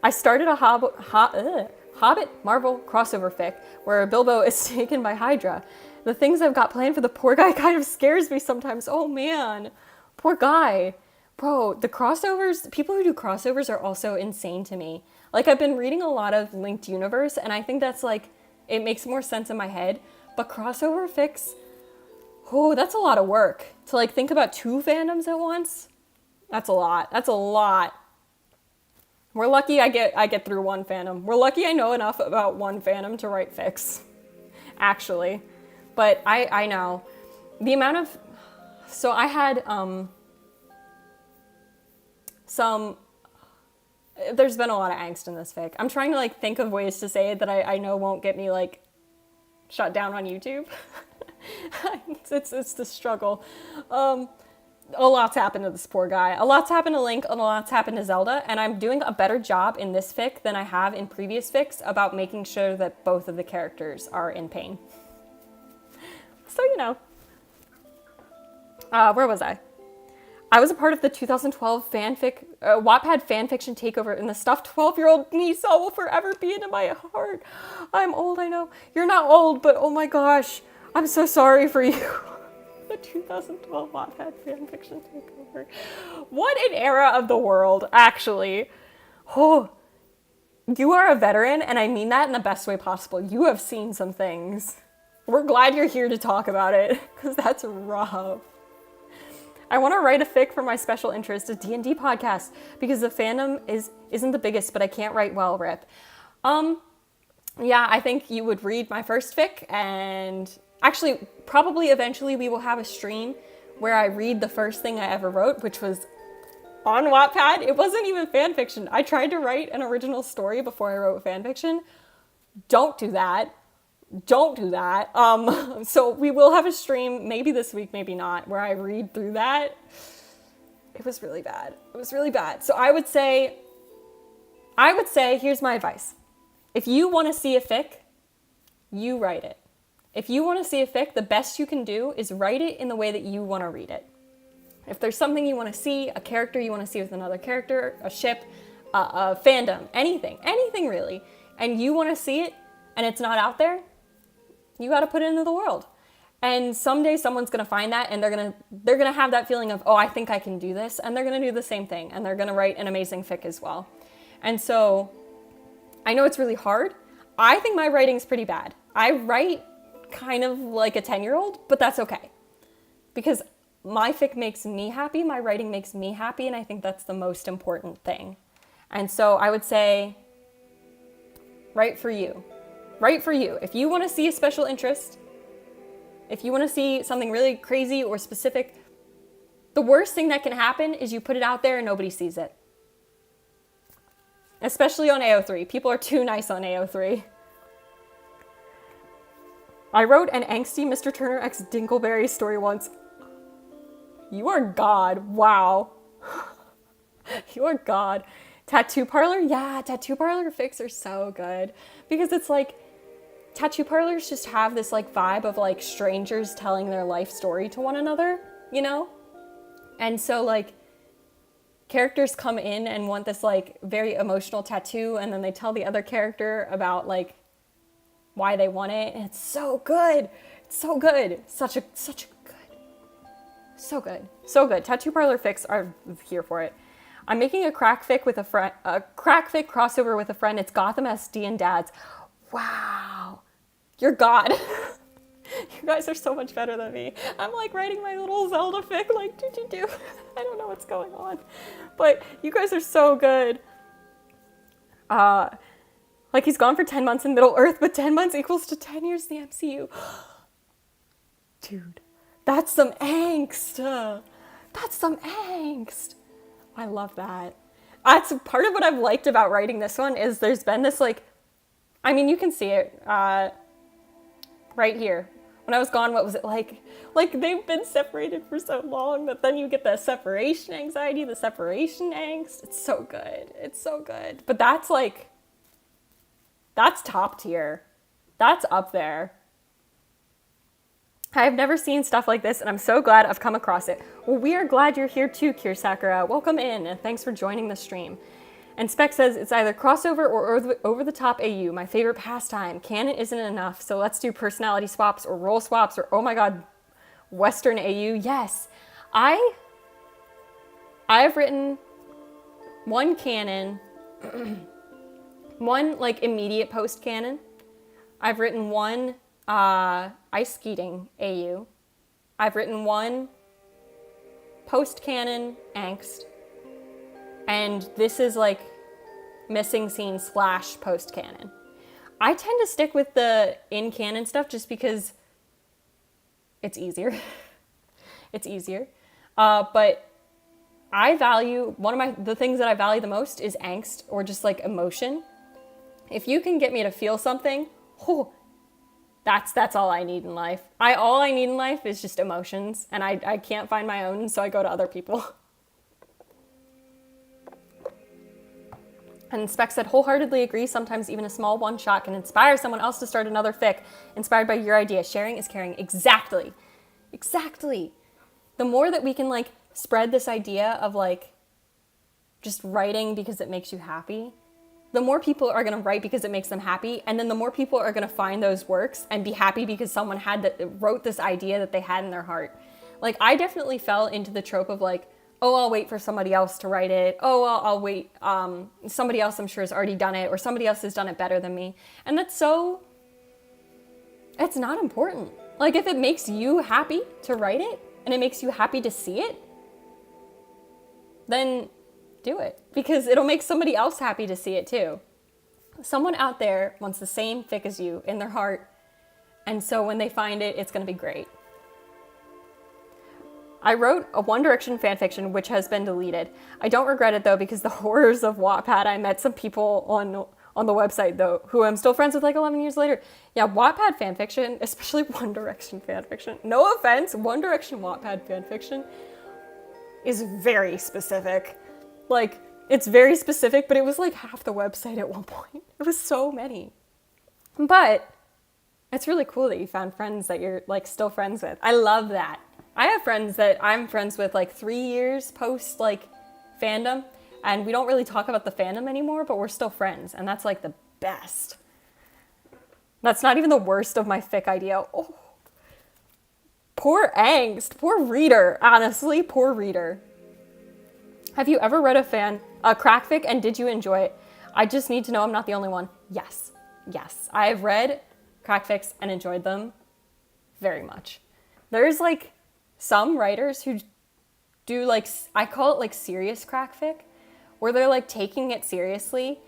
[SPEAKER 1] I started a Hobbit Marvel crossover fic where Bilbo is taken by Hydra. The things I've got planned for the poor guy kind of scares me sometimes. Oh man, poor guy. Bro, the crossovers, people who do crossovers are also insane to me. Like, I've been reading a lot of linked universe, and I think that's like, it makes more sense in my head. But crossover fics, oh, that's a lot of work. To like think about 2 fandoms at once, that's a lot. That's a lot. We're lucky I get through one fandom. We're lucky I know enough about one fandom to write fics, actually. But I know the amount of, so I had there's been a lot of angst in this fic. I'm trying to like think of ways to say it that I know won't get me like shut down on YouTube. it's the struggle. A lot's happened to this poor guy. A lot's happened to Link, and a lot's happened to Zelda, and I'm doing a better job in this fic than I have in previous fics about making sure that both of the characters are in pain. So, you know. Where was I? I was a part of the 2012 Wattpad fanfiction takeover, and the stuffed 12-year-old niece will forever be in my heart. I'm old, I know. You're not old, but oh my gosh, I'm so sorry for you. The 2012 Wattpad fanfiction takeover. What an era of the world, actually. Oh, you are a veteran, and I mean that in the best way possible. You have seen some things. We're glad you're here to talk about it, because that's rough. I want to write a fic for my special interest, a D&D podcast, because the fandom isn't the biggest, but I can't write well, rip. Yeah, I think you would read my first fic, and actually, probably eventually we will have a stream where I read the first thing I ever wrote, which was on Wattpad. It wasn't even fanfiction. I tried to write an original story before I wrote fanfiction. Don't do that. Don't do that. So we will have a stream, maybe this week, maybe not, where I read through that. It was really bad. It was really bad. So I would say, here's my advice. If you want to see a fic, you write it. If you want to see a fic, the best you can do is write it in the way that you want to read it. If there's something you want to see, a character you want to see with another character, a ship, a fandom, anything really, and you want to see it and it's not out there, you got to put it into the world. And someday someone's going to find that, and they're going to have that feeling of, oh, I think I can do this. And they're going to do the same thing, and they're going to write an amazing fic as well. And so I know it's really hard. I think my writing's pretty bad. I write kind of like a 10-year-old, but that's okay. Because my fic makes me happy, my writing makes me happy, and I think that's the most important thing. And so I would say, write for you. Write for you. If you want to see a special interest, if you want to see something really crazy or specific, the worst thing that can happen is you put it out there and nobody sees it. Especially on AO3. People are too nice on AO3. I wrote an angsty Mr. Turner x Dinkleberry story once. You are God. Wow. You are God. Tattoo parlor? Yeah, tattoo parlor fics are so good. Because it's like, tattoo parlors just have this like vibe of like strangers telling their life story to one another, you know? And so like characters come in and want this like very emotional tattoo, and then they tell the other character about like why they want it, and it's so good. It's so good. Such a good. So good. So good. Tattoo parlor fics are here for it. I'm making a crack fic with a friend, a crack fic crossover with a friend. It's Gotham SD and Dads. Wow. You're God. You guys are so much better than me. I'm like writing my little Zelda fic, like, do. I don't know what's going on. But you guys are so good. Like he's gone for 10 months in Middle Earth, but 10 months equals to 10 years in the MCU. Dude, that's some angst. That's some angst. I love that. That's part of what I've liked about writing this one is there's been this like, I mean, you can see it right here. When I was gone, what was it like? Like, they've been separated for so long that then you get the separation anxiety, the separation angst. It's so good. It's so good. But that's like, that's top tier. That's up there. I've never seen stuff like this, and I'm so glad I've come across it. Well, we are glad you're here too, Kier Sakura. Welcome in, and thanks for joining the stream. And Spec says, it's either crossover or over-the-top AU, my favorite pastime. Canon isn't enough, so let's do personality swaps or role swaps or, oh my god, Western AU. Yes. I've written one canon, one, like, immediate post-canon. I've written one ice skating AU. I've written one post-canon angst. And this is like missing scene / post-canon. I tend to stick with the in-canon stuff just because it's easier. It's easier. But I value, the things that I value the most is angst or just like emotion. If you can get me to feel something, that's all I need in life. All I need in life is just emotions, and I can't find my own, so I go to other people. And Spec said, wholeheartedly agree, sometimes even a small one-shot can inspire someone else to start another fic, inspired by your idea. Sharing is caring. Exactly. Exactly. The more that we can, like, spread this idea of, like, just writing because it makes you happy, the more people are going to write because it makes them happy, and then the more people are going to find those works and be happy because someone wrote this idea that they had in their heart. Like, I definitely fell into the trope of, like, oh, I'll wait for somebody else to write it. Oh, I'll wait. Somebody else I'm sure has already done it, or somebody else has done it better than me. And it's not important. Like, if it makes you happy to write it, and it makes you happy to see it, then do it. Because it'll make somebody else happy to see it too. Someone out there wants the same fic as you in their heart, and so when they find it, it's going to be great. I wrote a One Direction fanfiction, which has been deleted. I don't regret it, though, because the horrors of Wattpad, I met some people on the website, though, who I'm still friends with, like, 11 years later. Yeah, Wattpad fanfiction, especially One Direction fanfiction. No offense, One Direction Wattpad fanfiction is very specific. Like, it's very specific, but it was, like, half the website at one point. It was so many. But it's really cool that you found friends that you're, like, still friends with. I love that. I have friends that I'm friends with like 3 years post like fandom, and we don't really talk about the fandom anymore, but we're still friends, and that's like the best. That's not even the worst of my fic idea. Oh, poor angst, poor reader, honestly, poor reader. Have you ever read a crack fic, and did you enjoy it? I just need to know I'm not the only one. Yes, I have read crack fics and enjoyed them very much. There's like some writers who do like, I call it like serious crack fic, where they're like taking it seriously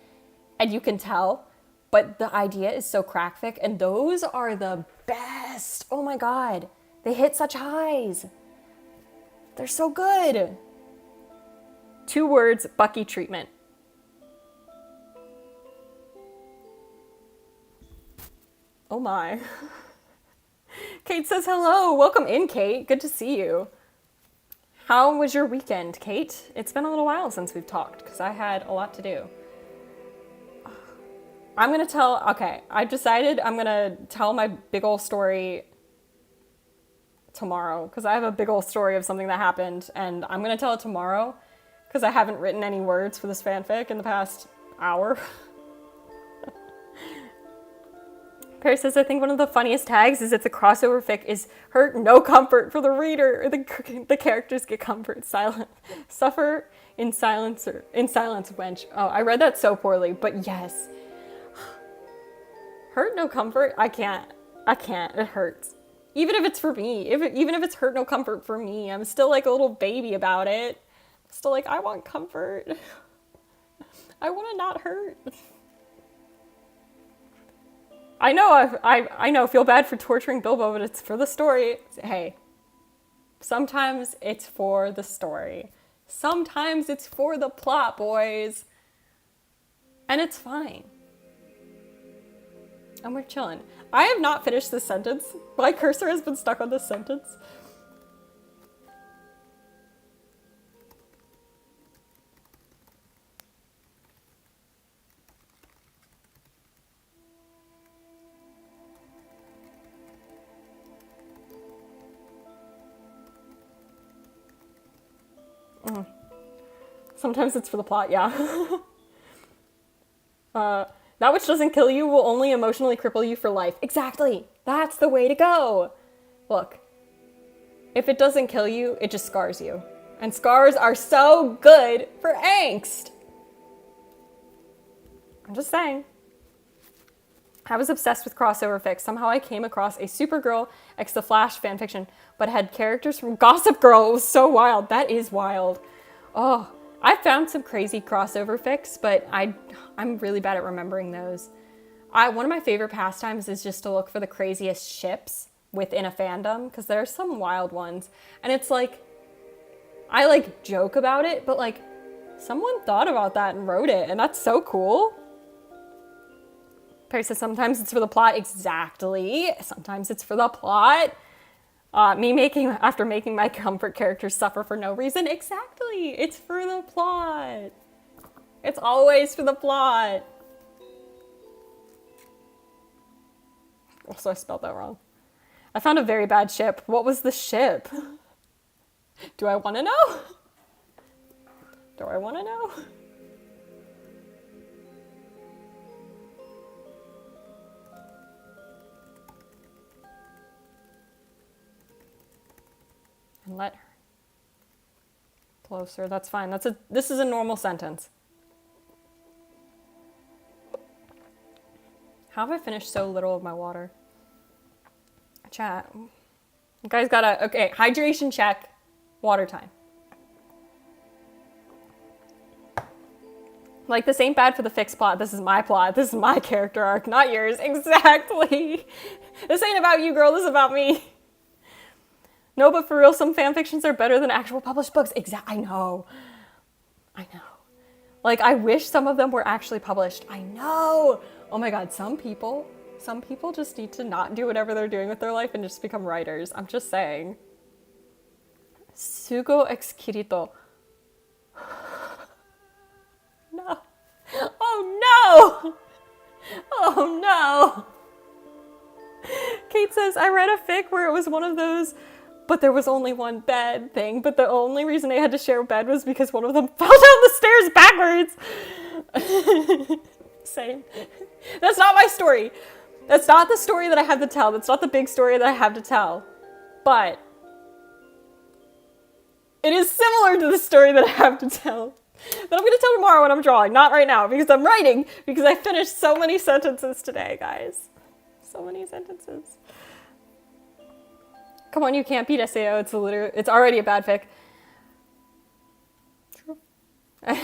[SPEAKER 1] and you can tell, but the idea is so crack fic, and those are the best. Oh my god, they hit such highs. They're so good. 2 words, Bucky treatment. Oh my. Kate says hello. Welcome in, Kate. Good to see you. How was your weekend, Kate? It's been a little while since we've talked because I had a lot to do. I decided I'm going to tell my big ol' story tomorrow because I have a big ol' story of something that happened, and I'm going to tell it tomorrow because I haven't written any words for this fanfic in the past hour. Perry says, I think one of the funniest tags is if the crossover fic is hurt, no comfort for the reader, or the characters get comfort, suffer in silence, wench. Oh, I read that so poorly, but yes. Hurt, no comfort, I can't, it hurts. Even if it's for me, even if it's hurt, no comfort for me, I'm still like a little baby about it. I'm still like, I want comfort. I want to not hurt. I know, feel bad for torturing Bilbo, but it's for the story. Hey, sometimes it's for the story. Sometimes it's for the plot, boys. And it's fine. And we're chilling. I have not finished this sentence. My cursor has been stuck on this sentence. Sometimes it's for the plot, yeah. That which doesn't kill you will only emotionally cripple you for life. Exactly. That's the way to go. Look, if it doesn't kill you, it just scars you. And scars are so good for angst. I'm just saying. I was obsessed with crossover fics. Somehow I came across a Supergirl x The Flash fanfiction, but had characters from Gossip Girl. It was so wild. That is wild. Oh, I found some crazy crossover fics, but I'm really bad at remembering those. One of my favorite pastimes is just to look for the craziest ships within a fandom, because there are some wild ones. And it's like, I like joke about it, but like someone thought about that and wrote it, and that's so cool. Perry says sometimes it's for the plot. Exactly. Sometimes it's for the plot. After making my comfort characters suffer for no reason. Exactly. It's for the plot. It's always for the plot. Also, I spelled that wrong. I found a very bad ship. What was the ship? Do I want to know? Do I want to know? And let her closer. That's fine. This is a normal sentence. How have I finished so little of my water? Chat. You guys gotta, okay, hydration check, water time. Like, this ain't bad for the fixed plot. This is my plot. This is my character arc, not yours. Exactly. This ain't about you, girl. This is about me. No, but for real, some fan fictions are better than actual published books. I know. Like, I wish some of them were actually published. I know. Oh my God, some people just need to not do whatever they're doing with their life and just become writers. I'm just saying. Sugo ex Kirito. No. Oh no! Oh no! Kate says, I read a fic where it was one of those, but there was only one bed thing, but the only reason they had to share a bed was because one of them fell down the stairs backwards. Same. That's not my story. That's not the story that I have to tell. That's not the big story that I have to tell. But it is similar to the story that I have to tell. That I'm going to tell tomorrow when I'm drawing. Not right now, because I'm writing. Because I finished so many sentences today, guys. So many sentences. Come on, you can't beat SAO. It's already a bad fic. True. And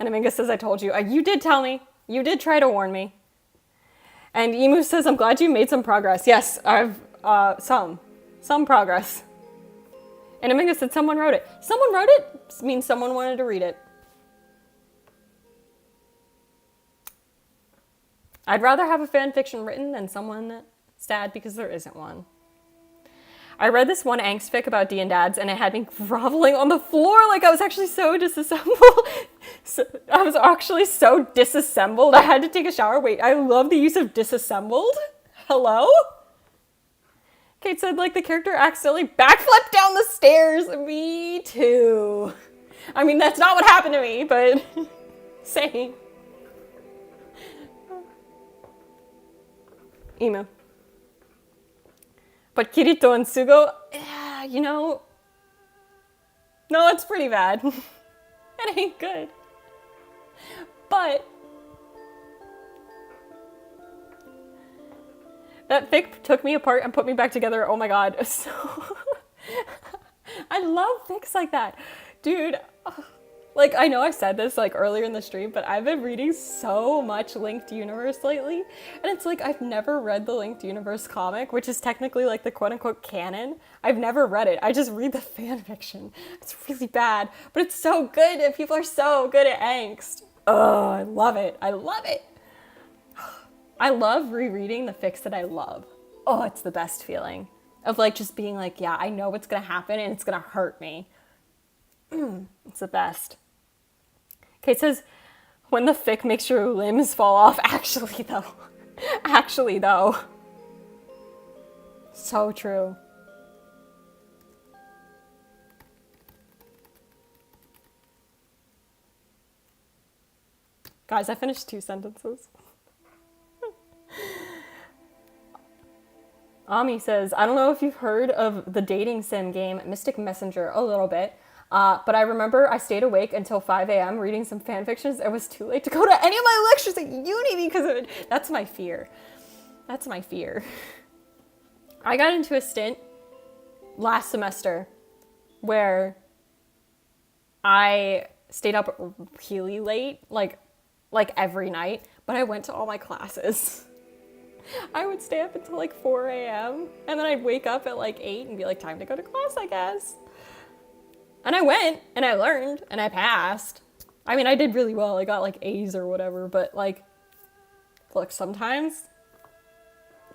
[SPEAKER 1] Aminga says, I told you. You did tell me. You did try to warn me. And Emu says, I'm glad you made some progress. Yes, I've, some progress. And Aminga said, someone wrote it. Someone wrote it means someone wanted to read it. I'd rather have a fan fiction written than someone sad because there isn't one. I read this one angst fic about D and dads, and it had me groveling on the floor like I was actually so disassembled. I was actually so disassembled. I had to take a shower. Wait, I love the use of disassembled. Hello? Kate said, like, the character accidentally backflipped down the stairs. Me too. I mean, that's not what happened to me, but same. Emu. But Kirito and Sugo, you know, no, it's pretty bad. It ain't good. But that fic took me apart and put me back together. Oh my God. So I love fics like that. Dude, like, I know I said this like earlier in the stream, but I've been reading so much Linked Universe lately. And it's like, I've never read the Linked Universe comic, which is technically like the quote unquote canon. I've never read it. I just read the fan fiction. It's really bad, but it's so good and people are so good at angst. Oh, I love it. I love it. I love rereading the fics that I love. Oh, it's the best feeling of like just being like, yeah, I know what's gonna happen and it's gonna hurt me. It's the best. Okay, it says, when the fic makes your limbs fall off. Actually though. Actually though. So true. Guys, I finished 2 sentences. Ami says, I don't know if you've heard of the dating sim game Mystic Messenger, a little bit. But I remember I stayed awake until 5 a.m. reading some fan fictions. It was too late to go to any of my lectures at uni because of it. That's my fear. That's my fear. I got into a stint last semester where I stayed up really late, like every night, but I went to all my classes. I would stay up until like 4 a.m. and then I'd wake up at like 8 and be like, time to go to class, I guess. And I went and I learned and I passed. I mean, I did really well. I got like A's or whatever, but like, look, sometimes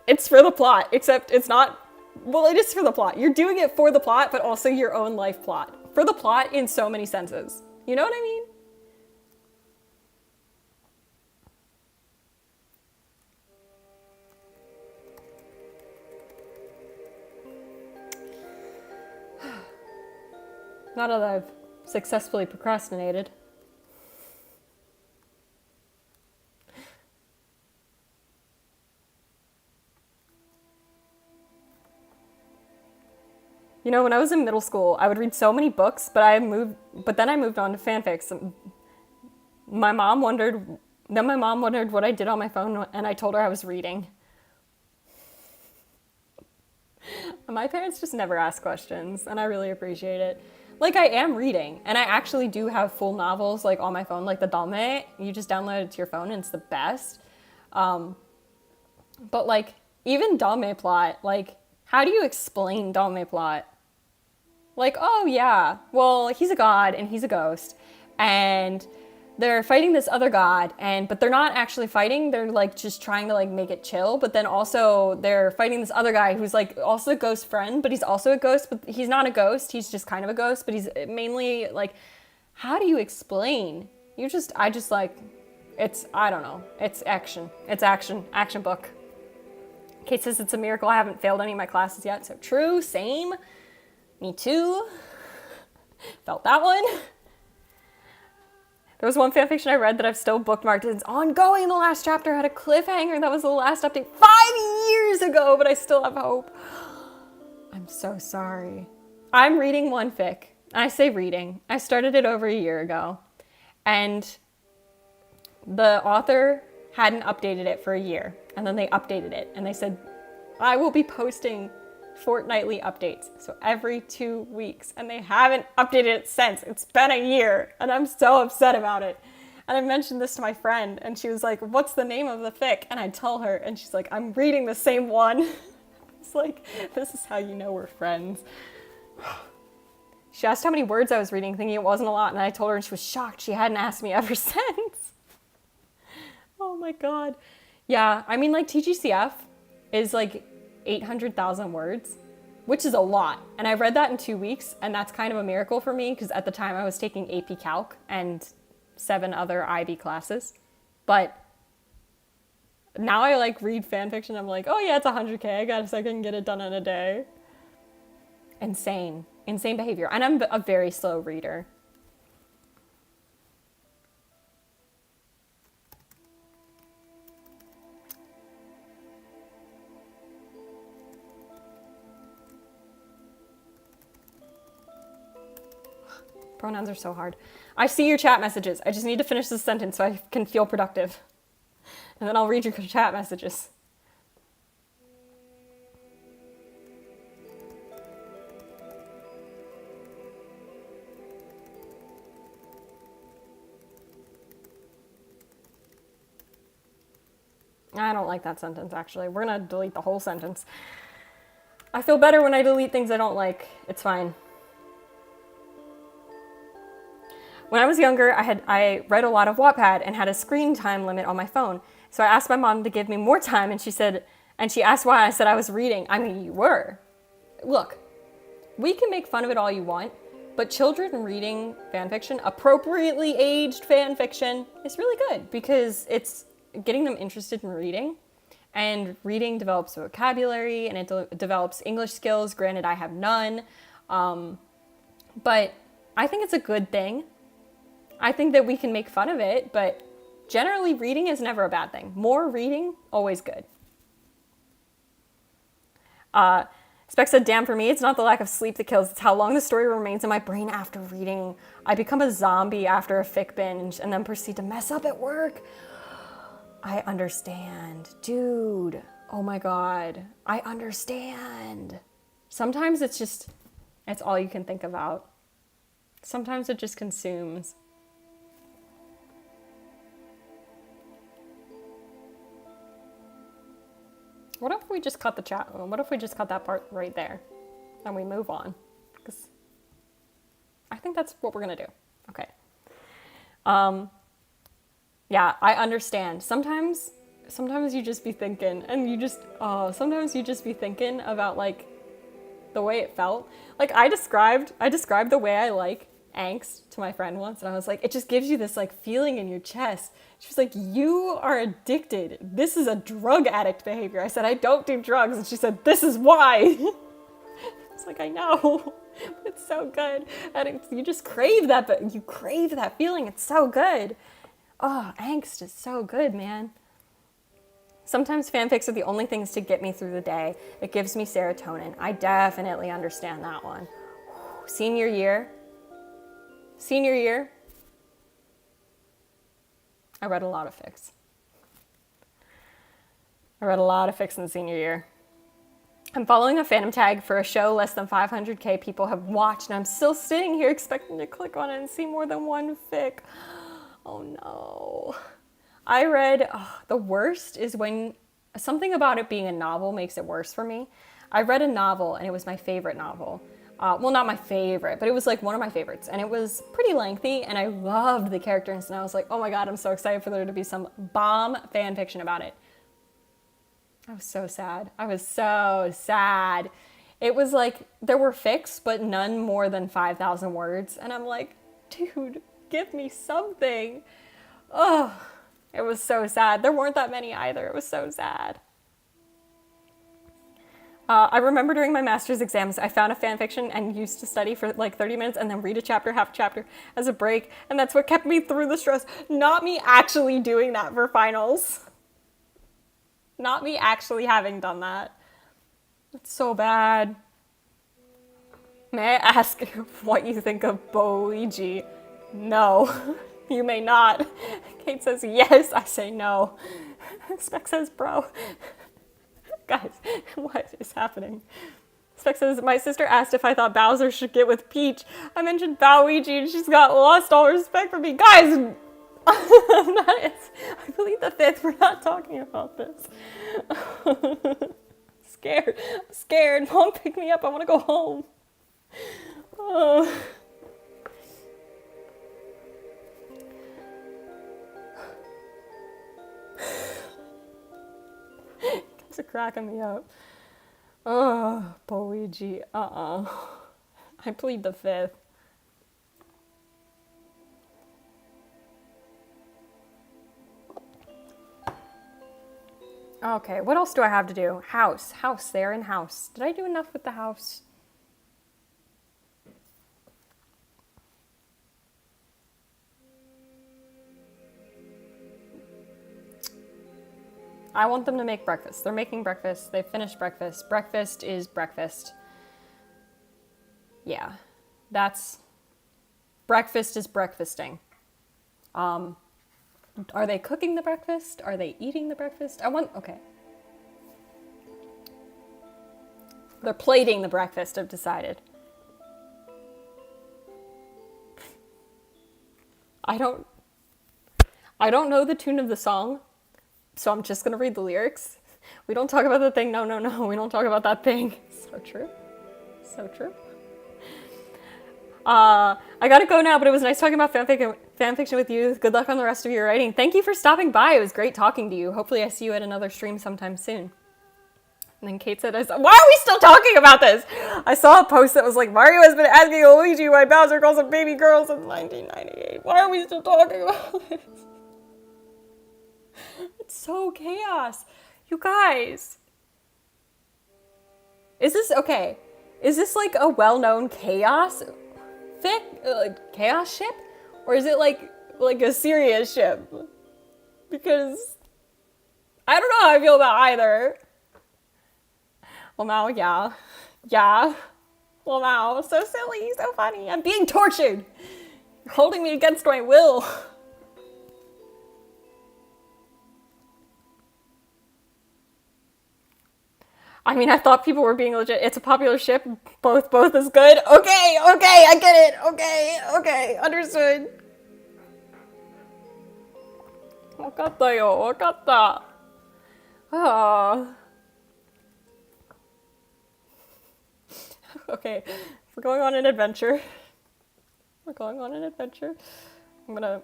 [SPEAKER 1] it's for the plot, except it's not, well, it is for the plot. You're doing it for the plot, but also your own life plot. For the plot in so many senses. You know what I mean? Not that I've successfully procrastinated. You know, when I was in middle school, I would read so many books, but then I moved on to fanfics. My mom wondered what I did on my phone, and I told her I was reading. My parents just never ask questions, and I really appreciate it. Like, I am reading, and I actually do have full novels, like, on my phone, like the Dame. You just download it to your phone, and it's the best. But, like, even Dame plot, like, how do you explain Dame plot? Like, oh, yeah, well, he's a god, and he's a ghost, and they're fighting this other god, but they're not actually fighting. They're like just trying to like make it chill. But then also they're fighting this other guy who's like also a ghost friend, but he's also a ghost, but he's not a ghost. He's just kind of a ghost, but he's mainly like, how do you explain? I just like, I don't know. It's action. It's action book. Kate says it's a miracle I haven't failed any of my classes yet. So true, same. Me too. Felt that one. There was one fanfiction I read that I've still bookmarked. It's ongoing. The last chapter had a cliffhanger. That was the last update 5 years ago, but I still have hope. I'm so sorry. I'm reading one fic. I say reading. I started it over a year ago. And the author hadn't updated it for a year. And then they updated it. And they said, I will be posting fortnightly updates, so every 2 weeks, and they haven't updated it since. It's been a year, and I'm so upset about it. And I mentioned this to my friend, and she was like, what's the name of the fic? And I tell her, and she's like, I'm reading the same one. It's like, this is how you know we're friends. She asked how many words I was reading, thinking it wasn't a lot, and I told her, and she was shocked. She hadn't asked me ever since. Oh my god. Yeah, I mean, like, TGCF is like 800,000 words, which is a lot. And I read that in 2 weeks, and that's kind of a miracle for me because at the time I was taking AP Calc and 7 other IB classes. But now I like read fan fiction. I'm like, oh yeah, it's 100K. I guess I can get it done in a day. Insane behavior. And I'm a very slow reader. Pronouns are so hard. I see your chat messages. I just need to finish this sentence so I can feel productive. And then I'll read your chat messages. I don't like that sentence, actually. We're gonna delete the whole sentence. I feel better when I delete things I don't like. It's fine. When I was younger, I read a lot of Wattpad and had a screen time limit on my phone. So I asked my mom to give me more time, and she asked why. I said I was reading. I mean, you were. Look, we can make fun of it all you want, but children reading fan fiction, appropriately aged fan fiction, is really good because it's getting them interested in reading. And reading develops vocabulary, and it develops English skills. Granted, I have none. But I think it's a good thing. I think that we can make fun of it, but generally reading is never a bad thing. More reading, always good. Spec said, damn, for me, it's not the lack of sleep that kills. It's how long the story remains in my brain after reading. I become a zombie after a fic binge and then proceed to mess up at work. I understand. Dude. Oh my God. I understand. Sometimes it's all you can think about. Sometimes it just consumes. What if we just cut the chat? What if we just cut that part right there and we move on? Because I think that's what we're going to do. Okay. Yeah, I understand. Sometimes you just be thinking sometimes you just be thinking about like the way it felt. Like I described the way I like angst to my friend once, and I was like, it just gives you this like feeling in your chest. She was like, you are addicted. This is a drug addict behavior. I said, I don't do drugs. And she said, this is why. It's like, I know, but it's so good. And you just crave that, but you crave that feeling. It's so good. Oh, angst is so good, man. Sometimes fanfics are the only things to get me through the day. It gives me serotonin. I definitely understand that one. Senior year, I read a lot of fics. In the senior year. I'm following a fandom tag for a show less than 500k people have watched, and I'm still sitting here expecting to click on it and see more than one fic. Oh no. I read, the worst is when something about it being a novel makes it worse for me. I read a novel, and it was my favorite novel. Well, not my favorite, but it was like one of my favorites, and it was pretty lengthy, and I loved the characters, and I was like, oh my God, I'm so excited for there to be some bomb fan fiction about it. I was so sad. It was like, there were fics, but none more than 5,000 words, and I'm like, dude, give me something. Oh, it was so sad. There weren't that many either. It was so sad. I remember during my master's exams, I found a fan fiction and used to study for like 30 minutes and then read a chapter, half a chapter as a break. And that's what kept me through the stress. Not me actually doing that for finals. Not me actually having done that. It's so bad. May I ask what you think of Boiji? No, you may not. Kate says yes, I say no. Spec says bro. Guys, what is happening? Spec says, my sister asked if I thought Bowser should get with Peach. I mentioned Bowiigi and she's got lost all respect for me. Guys, I believe the 5th, we're not talking about this. I'm scared. Mom, pick me up. I want to go home. Oh. Are cracking me up. Oh, Boiji. I plead the 5th. Okay, what else do I have to do? House. They're in house. Did I do enough with the house? I want them to make breakfast. They're making breakfast. They finished breakfast. Breakfast is breakfast. Yeah, breakfast is breakfasting. Are they cooking the breakfast? Are they eating the breakfast? Okay. They're plating the breakfast, I've decided. I don't know the tune of the song. So I'm just going to read the lyrics. We don't talk about the thing. No. We don't talk about that thing. So true. I gotta go now, but it was nice talking about fanfiction with you. Good luck on the rest of your writing. Thank you for stopping by. It was great talking to you. Hopefully I see you at another stream sometime soon. And then Kate said, why are we still talking about this? I saw a post that was like, Mario has been asking Luigi why Bowser calls them baby girls since 1998. Why are we still talking about this? It's so chaos. You guys. Is this, okay, is this like a well-known chaos chaos ship? Or is it like a serious ship? Because I don't know how I feel about either. Well, now, yeah. Well, now, so silly, so funny. I'm being tortured. You're holding me against my will. I mean, I thought people were being legit. It's a popular ship. Both is good. Okay, I get it. Okay, understood. Wakatta yo, wakatta. Ah. Okay, we're going on an adventure. I'm gonna...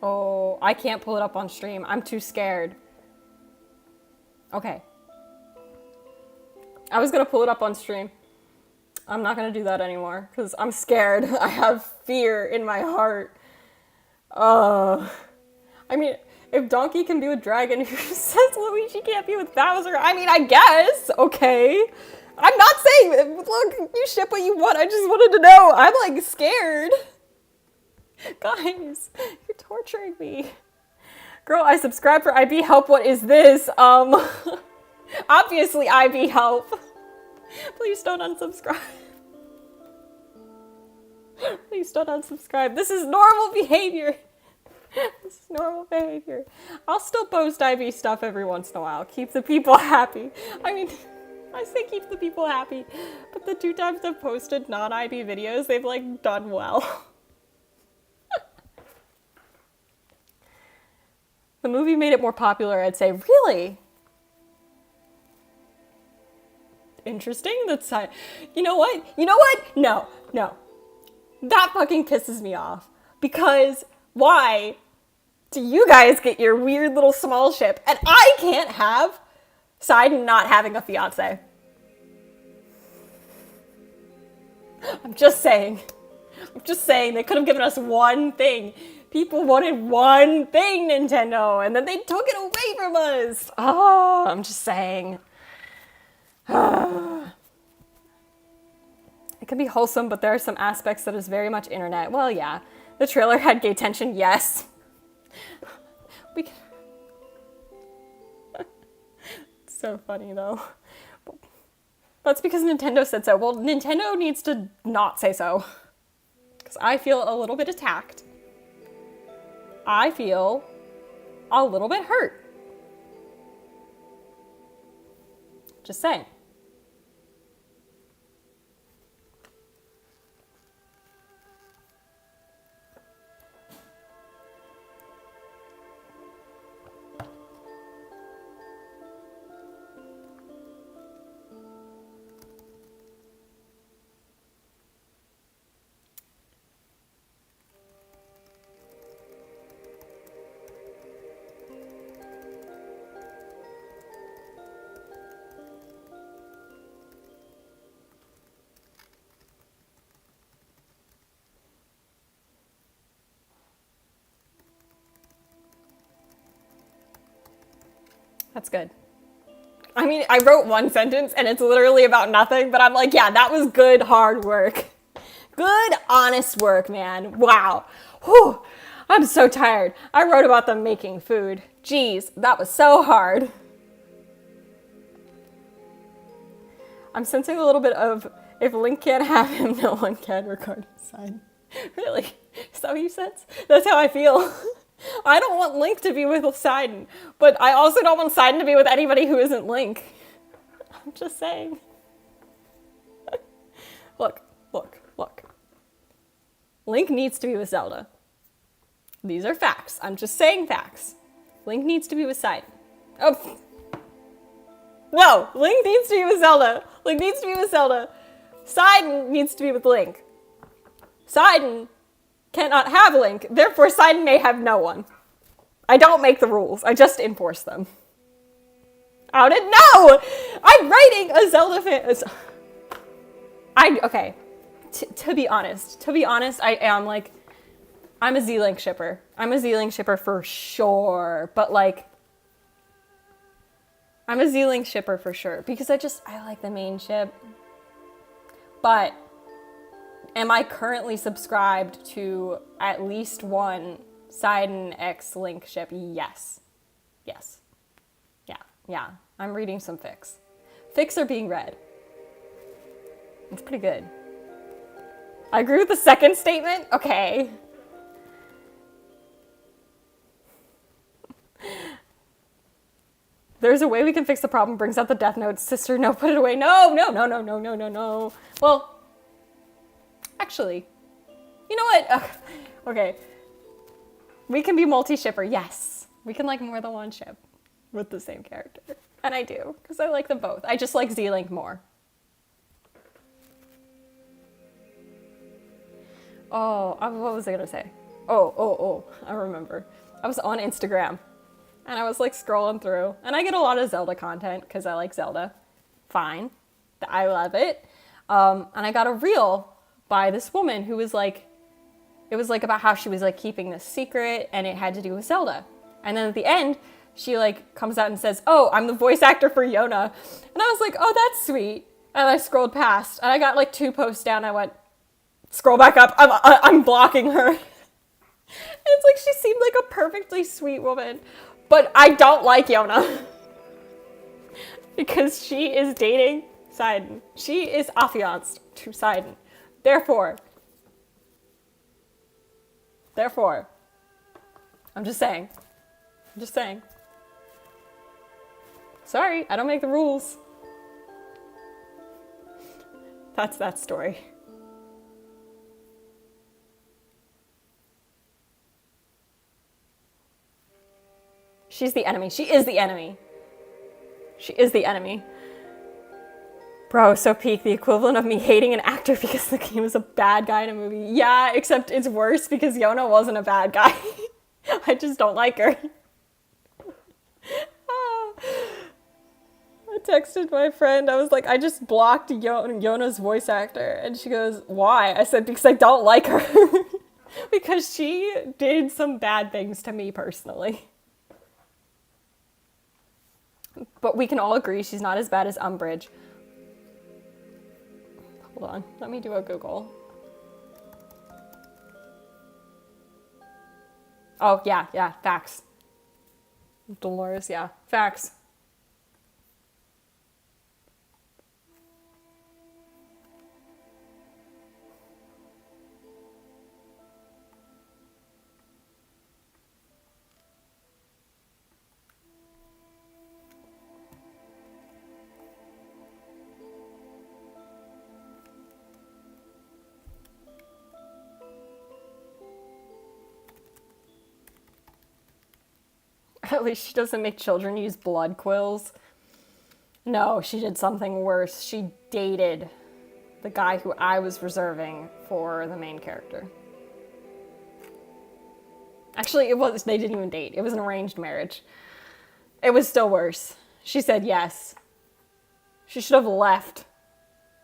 [SPEAKER 1] Oh, I can't pull it up on stream. I'm too scared. Okay. I was gonna pull it up on stream. I'm not gonna do that anymore because I'm scared. I have fear in my heart. I mean, if Donkey can be with Dragon, who says Luigi can't be with Bowser? I mean, I guess. Okay. I'm not saying, look, you ship what you want. I just wanted to know. I'm like scared. Guys, you're torturing me. Girl, I subscribed for IB Help. What is this? Obviously IB Help. Please don't unsubscribe. Please don't unsubscribe. This is normal behavior. This is normal behavior. I'll still post IB stuff every once in a while. Keep the people happy. I mean, I say keep the people happy, but the 2 times I've posted non-IB videos, they've like done well. The movie made it more popular, I'd say. Really? Interesting. That's you know what? No. That fucking pisses me off. Because why do you guys get your weird little small ship and I can't have Sidon not having a fiance? I'm just saying. They could have given us one thing. People wanted one thing, Nintendo, and then they took it away from us. Oh, I'm just saying. It can be wholesome, but there are some aspects that is very much internet. Well, yeah. The trailer had gay tension, yes. It's so funny, though. That's because Nintendo said so. Well, Nintendo needs to not say so. Because I feel a little bit attacked. I feel a little bit hurt. Just saying. That's good. I mean, I wrote one sentence and it's literally about nothing, but I'm like, yeah, that was good, hard work. Good, honest work, man. Wow. Whew. I'm so tired. I wrote about them making food. Jeez, that was so hard. I'm sensing a little bit of, if Link can't have him, no one can, regarding Sidon. Really? Is that what you sense? That's how I feel. I don't want Link to be with Sidon, but I also don't want Sidon to be with anybody who isn't Link. I'm just saying. Look. Link needs to be with Zelda. These are facts. I'm just saying facts. Link needs to be with Sidon. Oh. No, Link needs to be with Zelda. Link needs to be with Zelda. Sidon needs to be with Link. Sidon cannot have Link, therefore Sidon may have no one. I don't make the rules, I just enforce them. How did no? I'm writing a Zelda fan. Okay. To be honest, I am like, I'm a Z-Link shipper. I'm a Z-Link shipper for sure. But like, I'm a Z-Link shipper for sure because I like the main ship. But am I currently subscribed to at least one Sidon X Link ship? Yes. Yes. Yeah. I'm reading some fics. Fics are being read. It's pretty good. I agree with the second statement? Okay. There's a way we can fix the problem, brings out the death note. Sister, no, put it away. No. Well, actually, you know what? Okay. We can be multi-shipper, yes. We can like more than one ship with the same character. And I do, because I like them both. I just like Z-Link more. Oh, what was I gonna say? Oh, I remember. I was on Instagram, and I was like scrolling through, and I get a lot of Zelda content, because I like Zelda. Fine. I love it. And I got a reel by this woman who was like, it was like about how she was like keeping this secret, and it had to do with Zelda. And then at the end, she like comes out and says, "Oh, I'm the voice actor for Yona." And I was like, "Oh, that's sweet." And I scrolled past, and I got like 2 posts down. I went, scroll back up. I'm blocking her. And it's like she seemed like a perfectly sweet woman, but I don't like Yona because she is dating Sidon. She is affianced to Sidon. Therefore, I'm just saying. Sorry, I don't make the rules. That's that story. She's the enemy. She is the enemy. Bro, so peak, the equivalent of me hating an actor because the game was a bad guy in a movie. Yeah, except it's worse because Yona wasn't a bad guy. I just don't like her. I texted my friend. I was like, I just blocked Yona's voice actor. And she goes, why? I said, because I don't like her. Because she did some bad things to me personally. But we can all agree she's not as bad as Umbridge. Hold on, let me do a Google. Oh, yeah, facts. Dolores, yeah, facts. At least she doesn't make children use blood quills. No, she did something worse. She dated the guy who I was reserving for the main character. Actually, they didn't even date. It was an arranged marriage. It was still worse. She said yes. She should have left.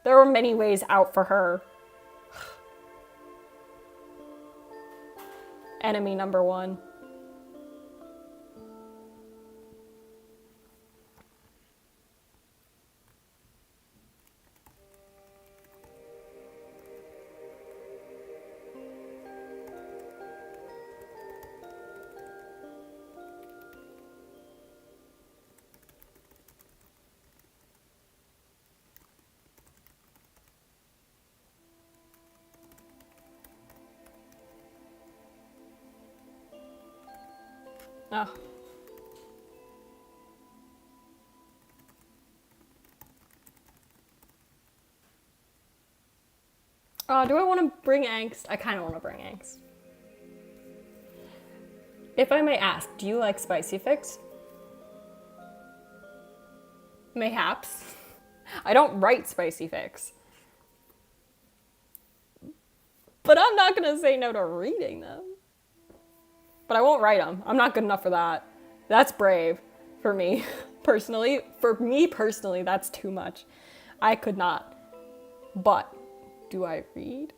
[SPEAKER 1] There were many ways out for her. Enemy number 1. Oh. Do I want to bring angst? I kind of want to bring angst. If I may ask, do you like spicy fics? Mayhaps. I don't write spicy fics. But I'm not going to say no to reading them. But I won't write them. I'm not good enough for that. That's brave for me, personally. For me personally, that's too much. I could not. But do I read?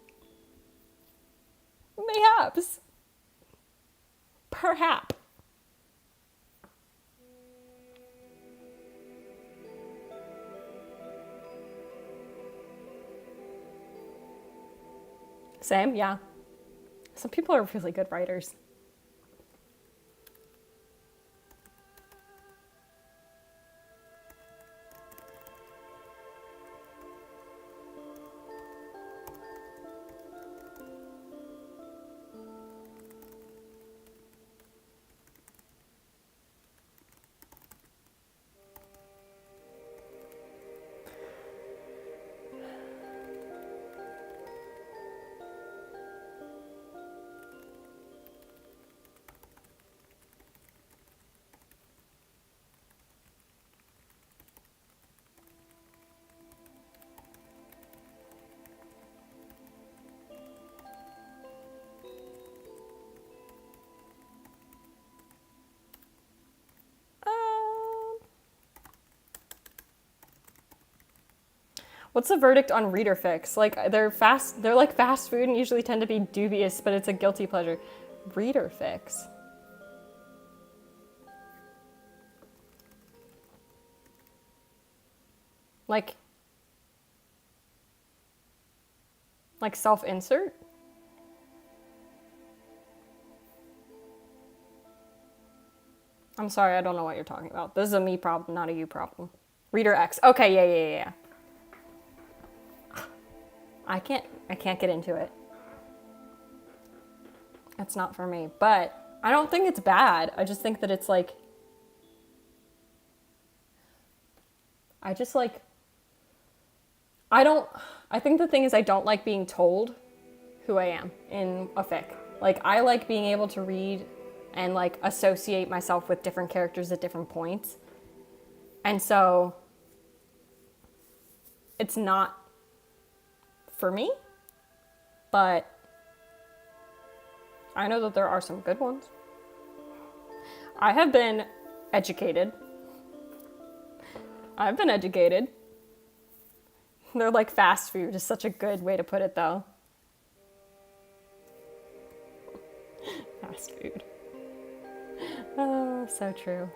[SPEAKER 1] Mayhaps. Perhaps. Same, yeah. Some people are really good writers. What's the verdict on reader fics? Like they're like fast food and usually tend to be dubious, but it's a guilty pleasure. Reader fics. Like self-insert? I'm sorry, I don't know what you're talking about. This is a me problem, not a you problem. Reader X. Okay, yeah. I can't get into it. It's not for me. But I don't think it's bad. I just think that it's like, I think the thing is I don't like being told who I am in a fic. Like, I like being able to read and like associate myself with different characters at different points. And so it's not for me, but I know that there are some good ones. I have been educated. They're like fast food is such a good way to put it, though. Fast food. Oh, so true.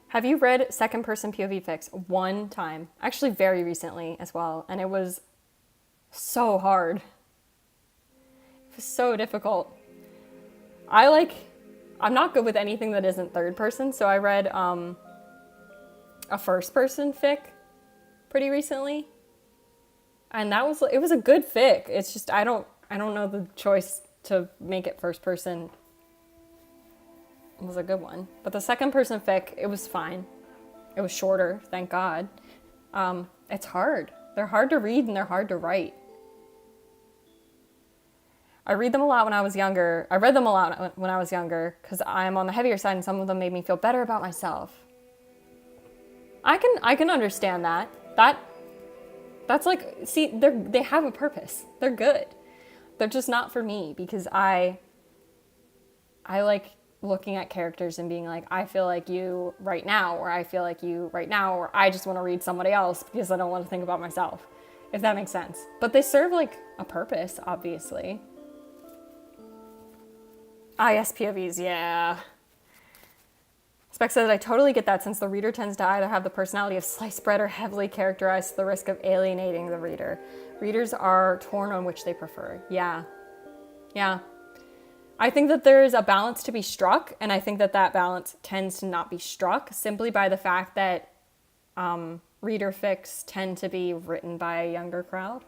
[SPEAKER 1] Have you read second person POV fics? One time. Actually, very recently as well. And it was so hard. It was so difficult. I'm not good with anything that isn't third person. So I read a first person fic pretty recently. And it was a good fic. It's just, I don't know the choice to make it first person. It was a good one. But the second person fic, it was fine. It was shorter, thank God. It's hard. They're hard to read and they're hard to write. I read them a lot when I was younger. I read them a lot when I was younger because I'm on the heavier side and some of them made me feel better about myself. I can understand that. That's like, see, they have a purpose. They're good. They're just not for me because I like looking at characters and being like, I feel like you right now, or I feel like you right now, or I just want to read somebody else because I don't want to think about myself, if that makes sense. But they serve like a purpose, obviously. Yes, POVs, yeah. Spec says that I totally get that since the reader tends to either have the personality of sliced bread or heavily characterized to the risk of alienating the reader. Readers are torn on which they prefer. Yeah. I think that there is a balance to be struck, and I think that balance tends to not be struck simply by the fact that reader fics tend to be written by a younger crowd.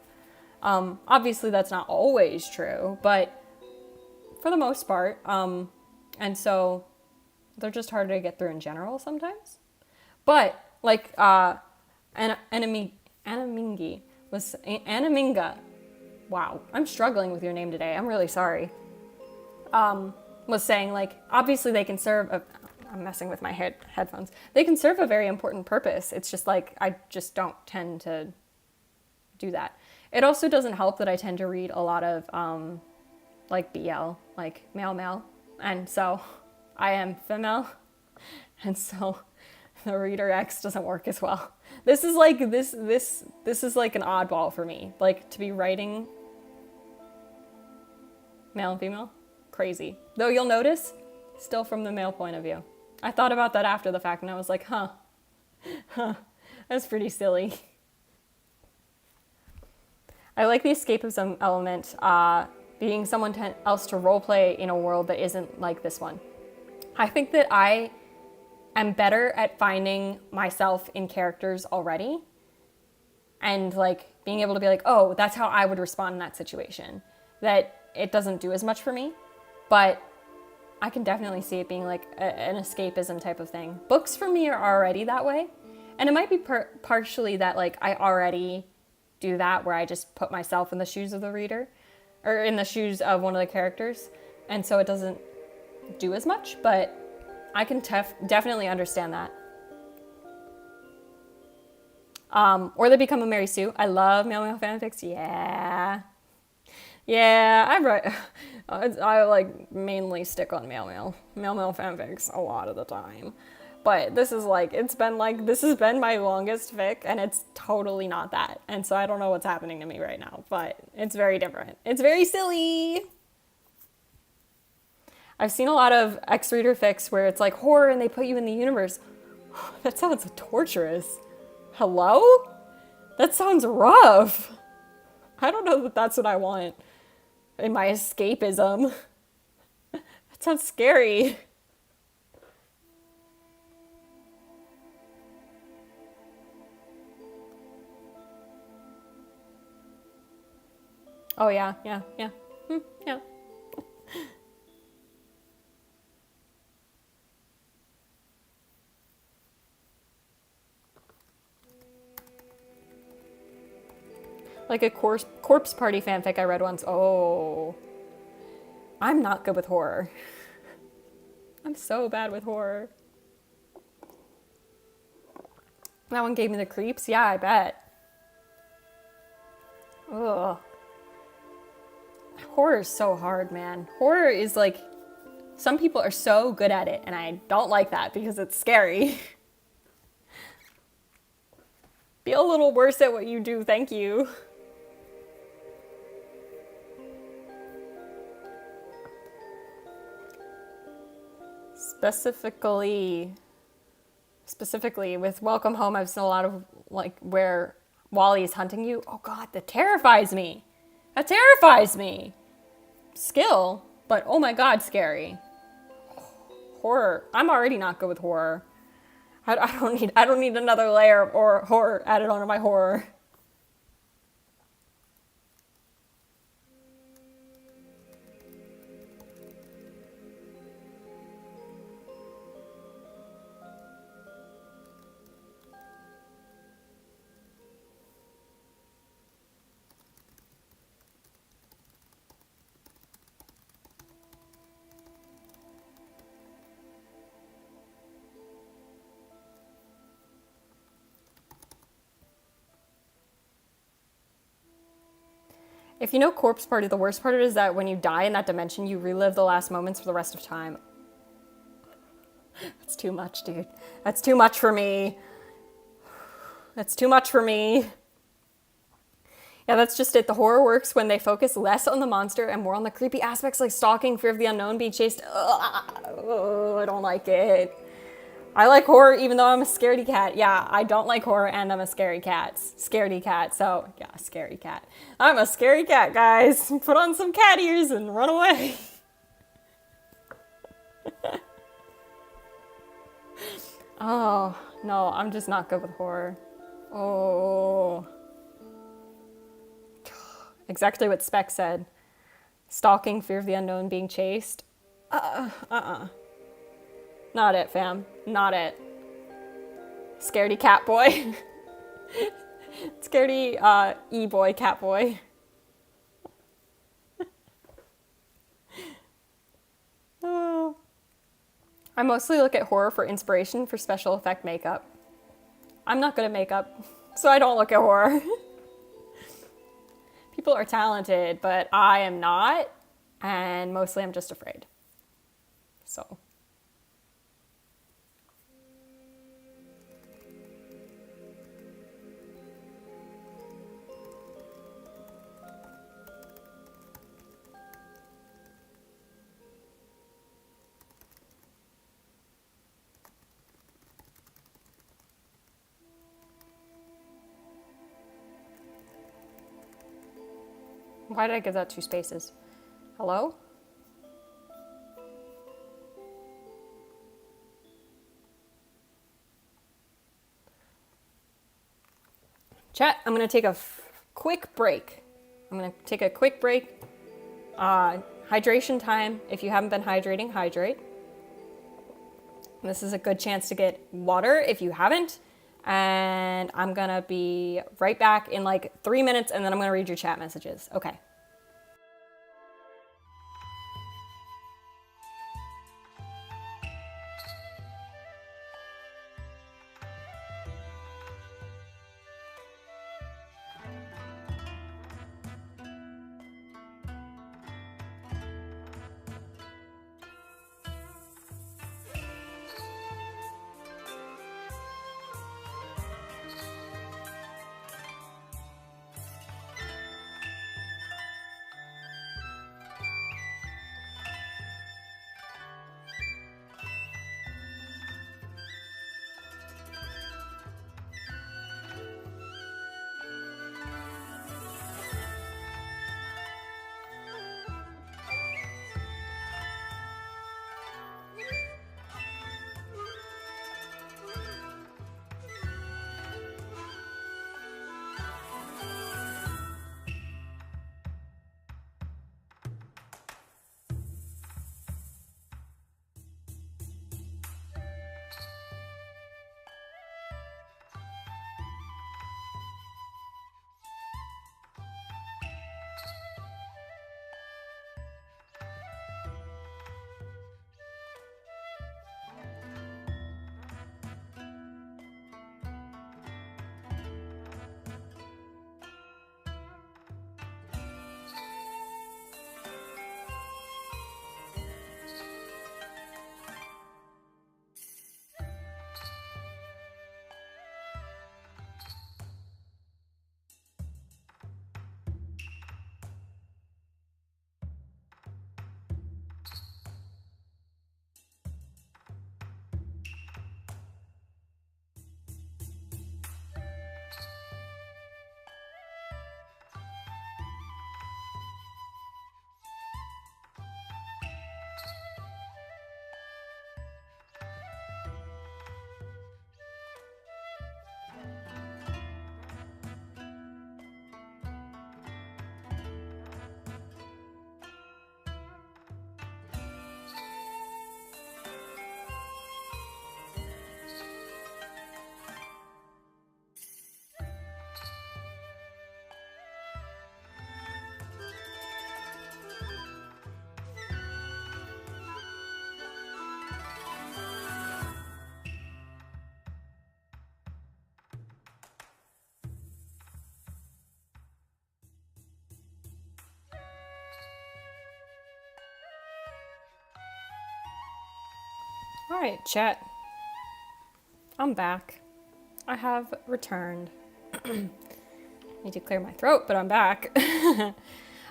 [SPEAKER 1] Obviously that's not always true, but for the most part. And so they're just harder to get through in general sometimes. But like Anamingi was Anaminga. Wow, I'm struggling with your name today. I'm really sorry. Was saying like obviously they can serve a, I'm messing with my headphones. They can serve a very important purpose. It's just like I just don't tend to do that. It also doesn't help that I tend to read a lot of like BL, like male, and so I am female, and so the reader X doesn't work as well. This is like this is like an oddball for me, like to be writing male and female. Crazy. Though you'll notice, still from the male point of view. I thought about that after the fact and I was like, huh, that's pretty silly. I like the escapism element, being someone else to roleplay in a world that isn't like this one. I think that I am better at finding myself in characters already and like being able to be like, oh, that's how I would respond in that situation. That it doesn't do as much for me. But I can definitely see it being like an escapism type of thing. Books for me are already that way. And it might be partially that like I already do that where I just put myself in the shoes of the reader or in the shoes of one of the characters. And so it doesn't do as much, but I can definitely understand that. Or they become a Mary Sue. I love male fanfics. Yeah, I like mainly stick on male fanfics a lot of the time. But this is like, this has been my longest fic and it's totally not that. And so I don't know what's happening to me right now, but it's very different. It's very silly. I've seen a lot of X-Reader fics where it's like horror and they put you in the universe. That sounds torturous. Hello? That sounds rough. I don't know that that's what I want in my escapism. That sounds scary. Oh yeah. Yeah. Like a corpse party fanfic I read once. Oh, I'm not good with horror. I'm so bad with horror. That one gave me the creeps. Yeah, I bet. Ugh. Horror is so hard, man. Horror is like, some people are so good at it, and I don't like that because it's scary. Be a little worse at what you do, thank you. Specifically with Welcome Home, I've seen a lot of like where Wally is hunting you. Oh God, that terrifies me. That terrifies me. Skill, but oh my God, scary. Horror. I'm already not good with horror. I don't need another layer of horror added onto my horror. If you know Corpse Party, the worst part is that when you die in that dimension, you relive the last moments for the rest of time. That's too much, dude. That's too much for me. That's too much for me. Yeah, that's just it. The horror works when they focus less on the monster and more on the creepy aspects like stalking, fear of the unknown, being chased. Ugh, I don't like it. I like horror even though I'm a scaredy cat. Yeah, I don't like horror and I'm a scaredy cat. So, yeah, scary cat. I'm a scary cat, guys. Put on some cat ears and run away. Oh, no, I'm just not good with horror. Oh. Exactly what Spec said. Stalking, fear of the unknown, being chased. Not it, fam. Not it. Scaredy cat boy. Scaredy e-boy cat boy. Oh. I mostly look at horror for inspiration for special effect makeup. I'm not good at makeup, so I don't look at horror. People are talented, but I am not, and mostly I'm just afraid. So. Why did I give that 2 spaces? Hello? Chat, I'm going to take a quick break. Hydration time. If you haven't been hydrating, hydrate. This is a good chance to get water if you haven't. And I'm going to be right back in like 3 minutes, and then I'm going to read your chat messages. Okay. All right, chat. I'm back. I have returned. Need to clear my throat, but I'm back.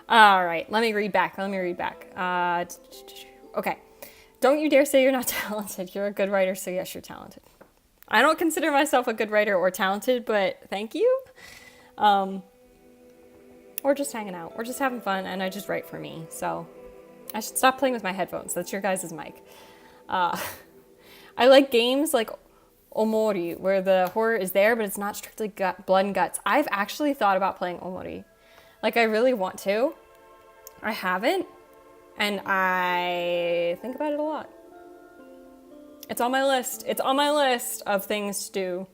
[SPEAKER 1] All right, let me read back. Okay. Don't you dare say you're not talented. You're a good writer, so yes, you're talented. I don't consider myself a good writer or talented, but thank you. Or just hanging out. Or just having fun, and I just write for me. So I should stop playing with my headphones. That's your guys' mic. I like games like Omori, where the horror is there, but it's not strictly blood and guts. I've actually thought about playing Omori. Like, I really want to. I haven't, and I think about it a lot. It's on my list. It's on my list of things to do,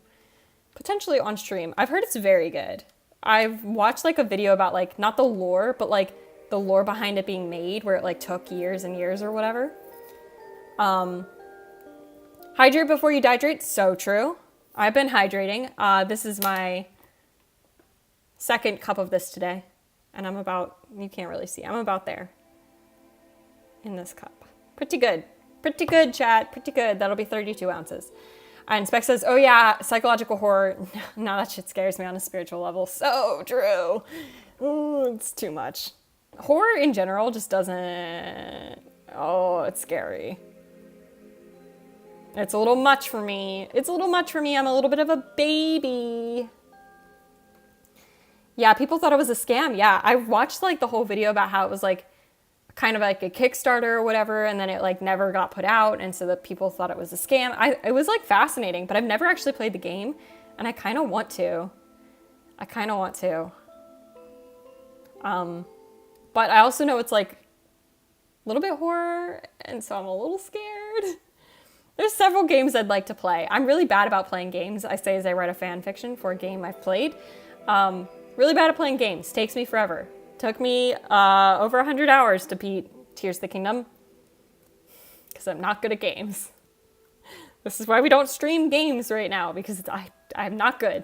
[SPEAKER 1] potentially on stream. I've heard it's very good. I've watched like a video about like, not the lore, but like the lore behind it being made, where it like took years and years or whatever. Hydrate before you dihydrate, so true. I've been hydrating. This is my second cup of this today. And I'm about, you can't really see, I'm about there in this cup. Pretty good. Pretty good, chat. Pretty good. That'll be 32 ounces. And Spec says, oh yeah, psychological horror. No, that shit scares me on a spiritual level. So true. Ooh, it's too much. Horror in general just doesn't, oh, it's scary. It's a little much for me. It's a little much for me. I'm a little bit of a baby. Yeah, people thought it was a scam. Yeah, I watched like the whole video about how it was like kind of like a Kickstarter or whatever, and then it like never got put out, and so the people thought it was a scam. It was like fascinating, but I've never actually played the game, and I kind of want to. But I also know it's like a little bit horror, and so I'm a little scared. There's several games I'd like to play. I'm really bad about playing games. I say as I write a fan fiction for a game I've played. Really bad at playing games. Takes me forever. Took me over 100 hours to beat Tears of the Kingdom. Because I'm not good at games. This is why we don't stream games right now. Because I'm not good.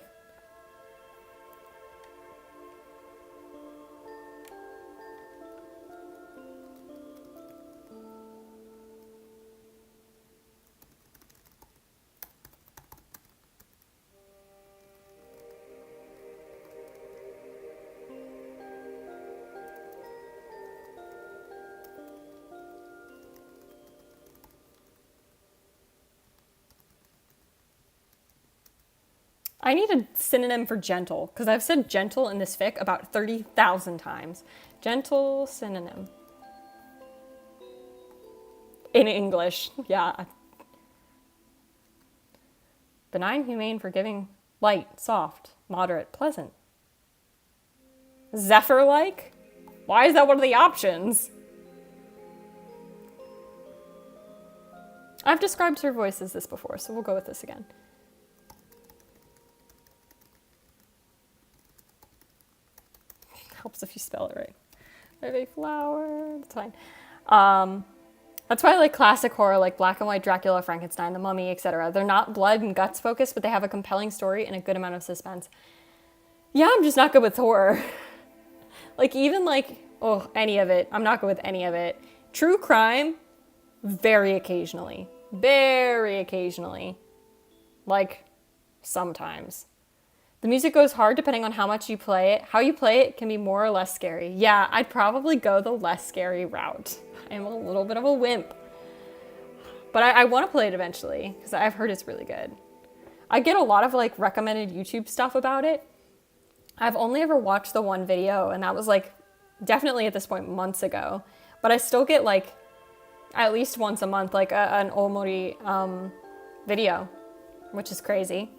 [SPEAKER 1] I need a synonym for gentle, because I've said gentle in this fic about 30,000 times. Gentle synonym. In English, yeah. Benign, humane, forgiving, light, soft, moderate, pleasant. Zephyr-like? Why is that one of the options? I've described her voice as this before, so we'll go with this again. Helps if you spell it right. Maybe flower, that's fine. That's why I like classic horror, like black and white Dracula, Frankenstein, The Mummy, etc. They're not blood and guts focused, but they have a compelling story and a good amount of suspense. Yeah, I'm just not good with horror. Like even like, oh, any of it. I'm not good with any of it. True crime, very occasionally. Very occasionally. Like, sometimes. The music goes hard depending on how much you play it. How you play it can be more or less scary. Yeah, I'd probably go the less scary route. I am a little bit of a wimp. But I want to play it eventually, because I've heard it's really good. I get a lot of like recommended YouTube stuff about it. I've only ever watched the one video, and that was like definitely at this point months ago. But I still get like at least once a month like an Omori video, which is crazy.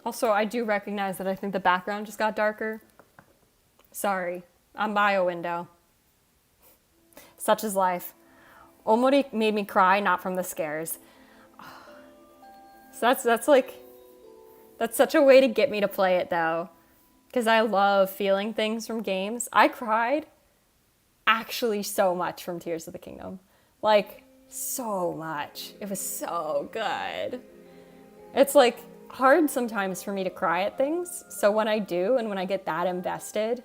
[SPEAKER 1] Also, I do recognize that I think the background just got darker. Sorry, I'm by a window. Such is life. Omori made me cry, not from the scares. So that's such a way to get me to play it though. Because I love feeling things from games. I cried actually so much from Tears of the Kingdom. Like, so much. It was so good. It's like hard sometimes for me to cry at things. So when I do, and when I get that invested,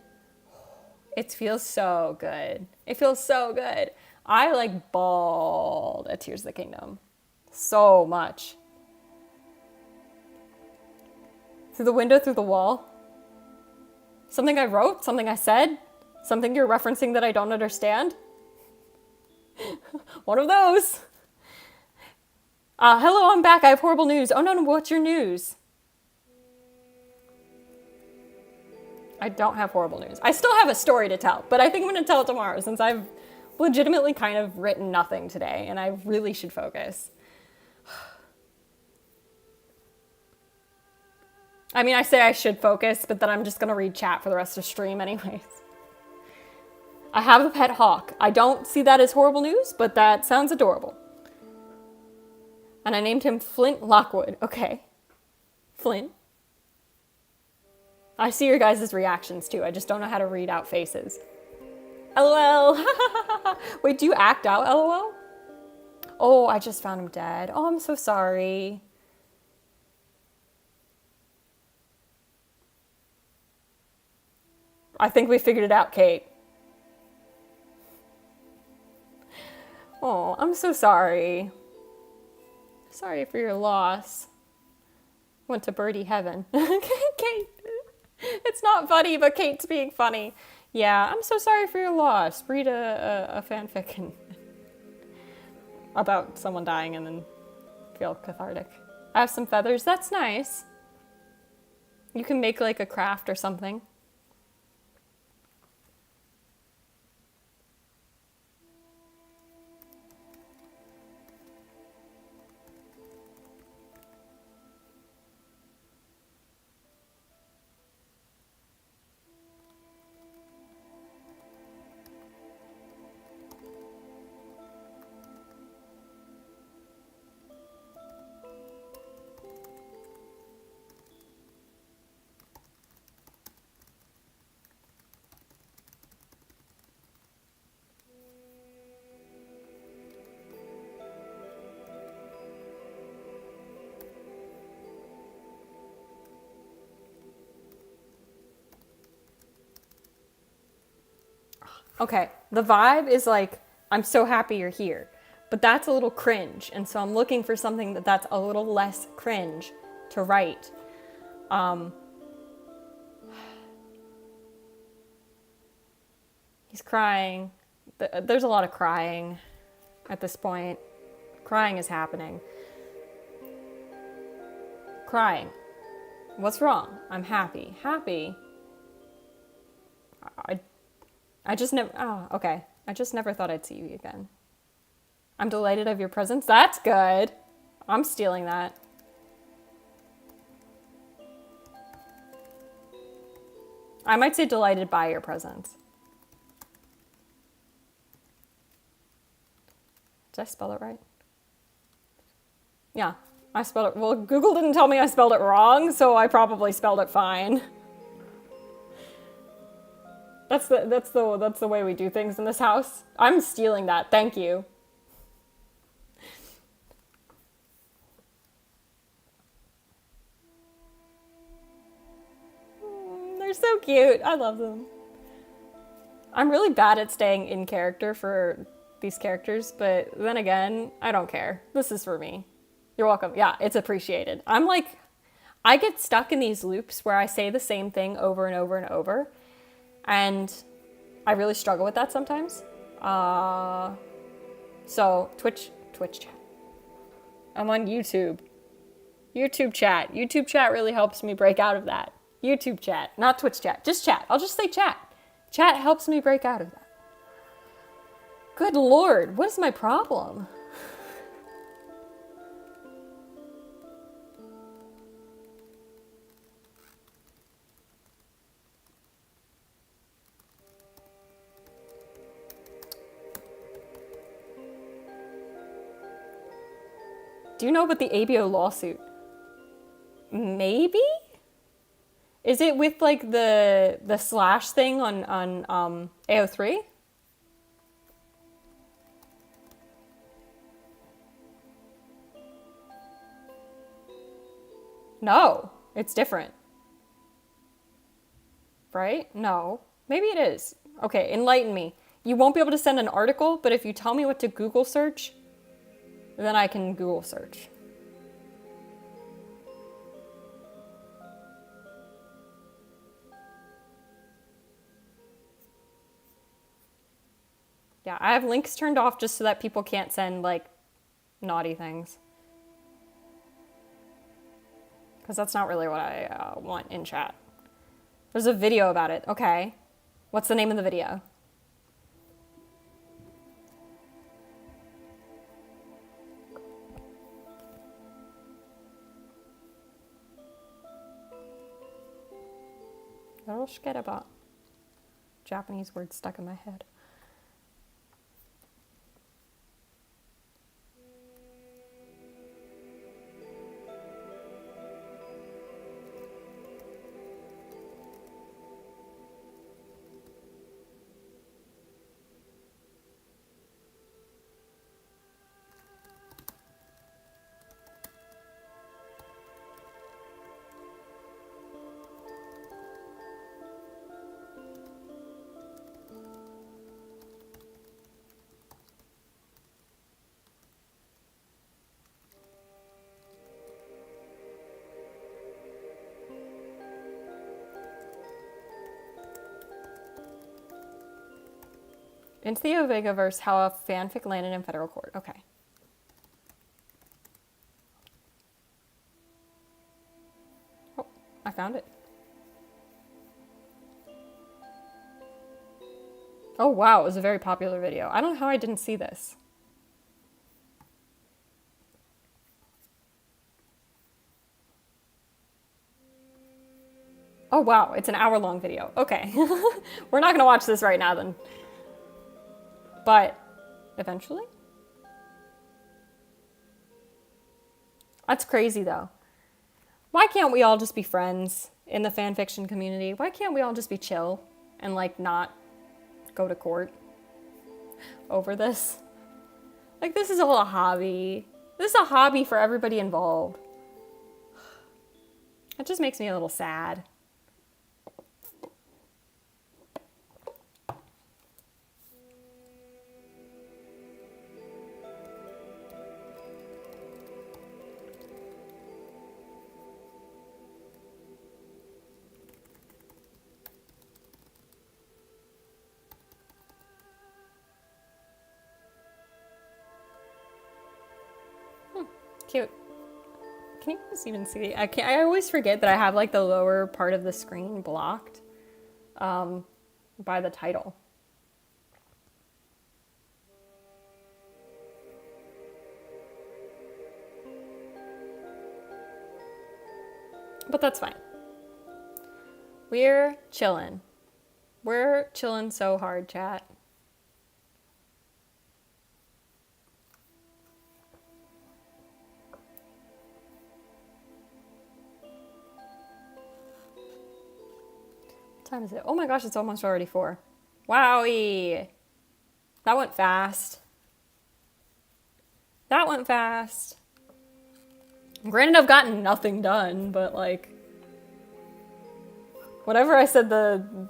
[SPEAKER 1] it feels so good. It feels so good. I like bawled at Tears of the Kingdom. So much. Through the window, through the wall. Something I wrote, something I said, something you're referencing that I don't understand. One of those. Hello, I'm back. I have horrible news. Oh, no, what's your news? I don't have horrible news. I still have a story to tell, but I think I'm going to tell it tomorrow since I've legitimately kind of written nothing today and I really should focus. I mean, I say I should focus, but then I'm just going to read chat for the rest of the stream anyways. I have a pet hawk. I don't see that as horrible news, but that sounds adorable. And I named him Flint Lockwood. Okay. Flint. I see your guys' reactions too. I just don't know how to read out faces. LOL. Wait, do you act out LOL? Oh, I just found him dead. Oh, I'm so sorry. I think we figured it out, Kate. Oh, I'm so sorry. Sorry for your loss. Went to birdie heaven. Kate. It's not funny, but Kate's being funny. Yeah, I'm so sorry for your loss. Read a fanfic about someone dying and then feel cathartic. I have some feathers. That's nice. You can make like a craft or something. Okay, the vibe is like, I'm so happy you're here, but that's a little cringe, and so I'm looking for something that's a little less cringe to write. He's crying. There's a lot of crying at this point. Crying is happening. Crying. What's wrong? I'm happy. Happy. I just never, oh, okay. I just never thought I'd see you again. I'm delighted of your presence. That's good. I'm stealing that. I might say delighted by your presence. Did I spell it right? Yeah, I spelled it. Well, Google didn't tell me I spelled it wrong, so I probably spelled it fine. That's the way we do things in this house. I'm stealing that. Thank you. They're so cute. I love them. I'm really bad at staying in character for these characters, but then again, I don't care. This is for me. You're welcome. Yeah, it's appreciated. I'm like, I get stuck in these loops where I say the same thing over and over and over. And I really struggle with that sometimes. So Twitch chat. I'm on YouTube. YouTube chat. YouTube chat really helps me break out of that. YouTube chat, not Twitch chat, just chat. I'll just say chat. Chat helps me break out of that. Good Lord, what is my problem? Do you know about the ABO lawsuit? Maybe? Is it with like the slash thing on AO3? No, it's different. Right? No. Maybe it is. Okay, enlighten me. You won't be able to send an article, but if you tell me what to Google search, then I can Google search. Yeah, I have links turned off just so that people can't send, like, naughty things. Because that's not really what I want in chat. There's a video about it. Okay. What's the name of the video? Yoroshikereba. Japanese word stuck in my head. Into the Omegaverse, how a fanfic landed in federal court. Okay. Oh, I found it. Oh wow, it was a very popular video. I don't know how I didn't see this. Oh wow, it's an hour-long video. Okay. We're not gonna watch this right now then. But eventually? That's crazy though. Why can't we all just be friends in the fanfiction community? Why can't we all just be chill and like not go to court over this? Like this is all a hobby. This is a hobby for everybody involved. It just makes me a little sad. Cute. Can you guys even see? I always forget that I have like the lower part of the screen blocked by the title. But that's fine. We're chillin'. We're chillin' so hard, chat. What time is it? Oh my gosh, it's almost already 4. Wowie! That went fast. That went fast. Granted, I've gotten nothing done, but like, whatever I said the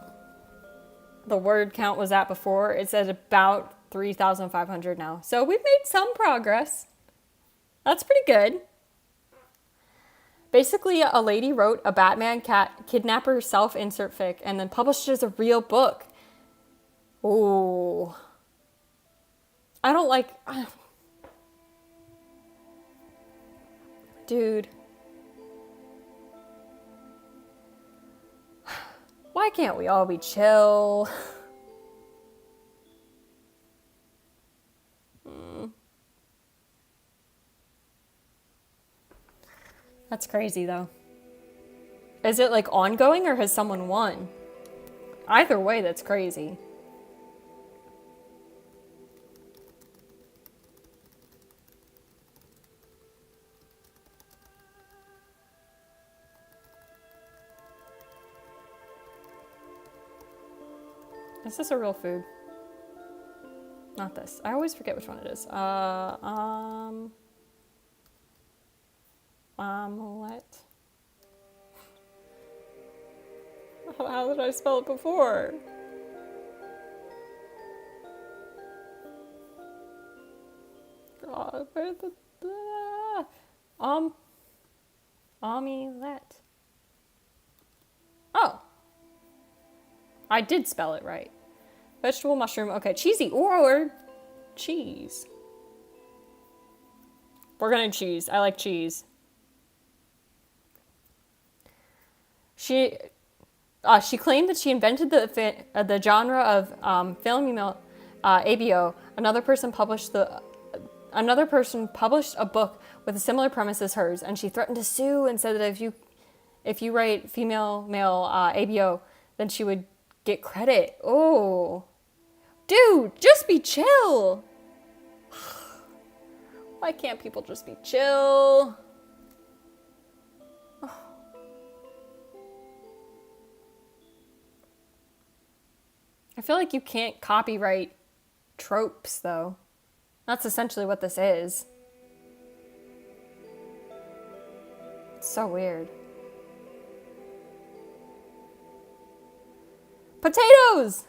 [SPEAKER 1] word count was at before, it's at about 3,500 now. So we've made some progress. That's pretty good. Basically, a lady wrote a Batman cat kidnapper self-insert fic and then published it as a real book. Ooh. I don't like... Dude. Why can't we all be chill? That's crazy, though. Is it, like, ongoing, or has someone won? Either way, that's crazy. Is this a real food? Not this. I always forget which one it is. Omelette. How did I spell it before? God, where the omelette. Oh, I did spell it right. Vegetable, mushroom. Okay, cheesy or cheese. We're gonna cheese. I like cheese. She claimed that she invented the genre of female ABO. Another person published a book with a similar premise as hers, and she threatened to sue and said that if you write female male ABO, then she would get credit. Oh, dude, just be chill. Why can't people just be chill? I feel like you can't copyright tropes, though. That's essentially what this is. It's so weird. Potatoes!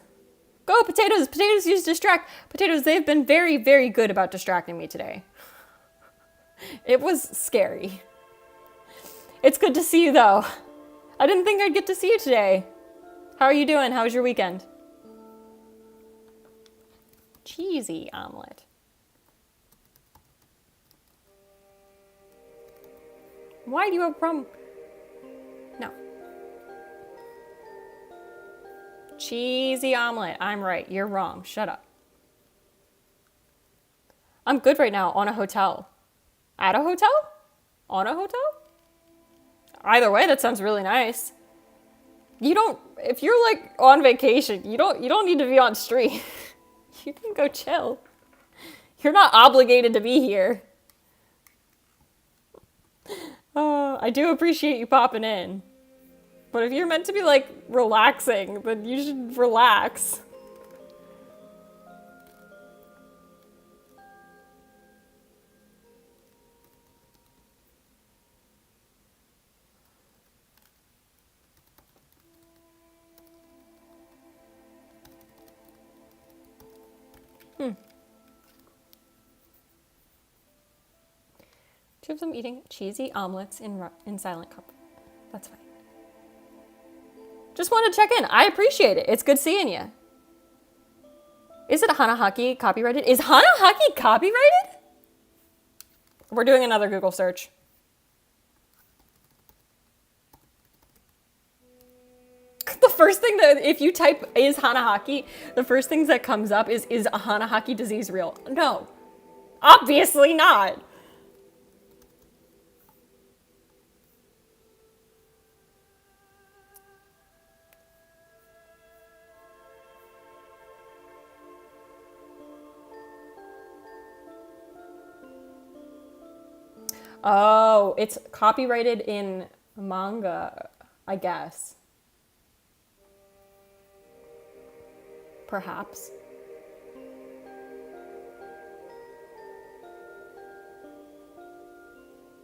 [SPEAKER 1] Go, potatoes! Potatoes use distract. Potatoes, they've been very, very good about distracting me today. It was scary. It's good to see you, though. I didn't think I'd get to see you today. How are you doing? How was your weekend? Cheesy omelet. Why do you have a problem? No. Cheesy omelet. I'm right. You're wrong. Shut up. I'm good right now on a hotel. At a hotel? On a hotel? Either way, that sounds really nice. If you're like on vacation, you don't need to be on stream. You can go chill. You're not obligated to be here. I do appreciate you popping in. But if you're meant to be like relaxing, then you should relax. Two of them eating cheesy omelets in silent cup. That's fine. Just wanted to check in. I appreciate it. It's good seeing you. Is it Hanahaki copyrighted? Is Hanahaki copyrighted? We're doing another Google search. The first thing that, if you type is Hanahaki, the first things that comes up is a Hanahaki disease real? No. Obviously not. Oh, it's copyrighted in manga, I guess. Perhaps.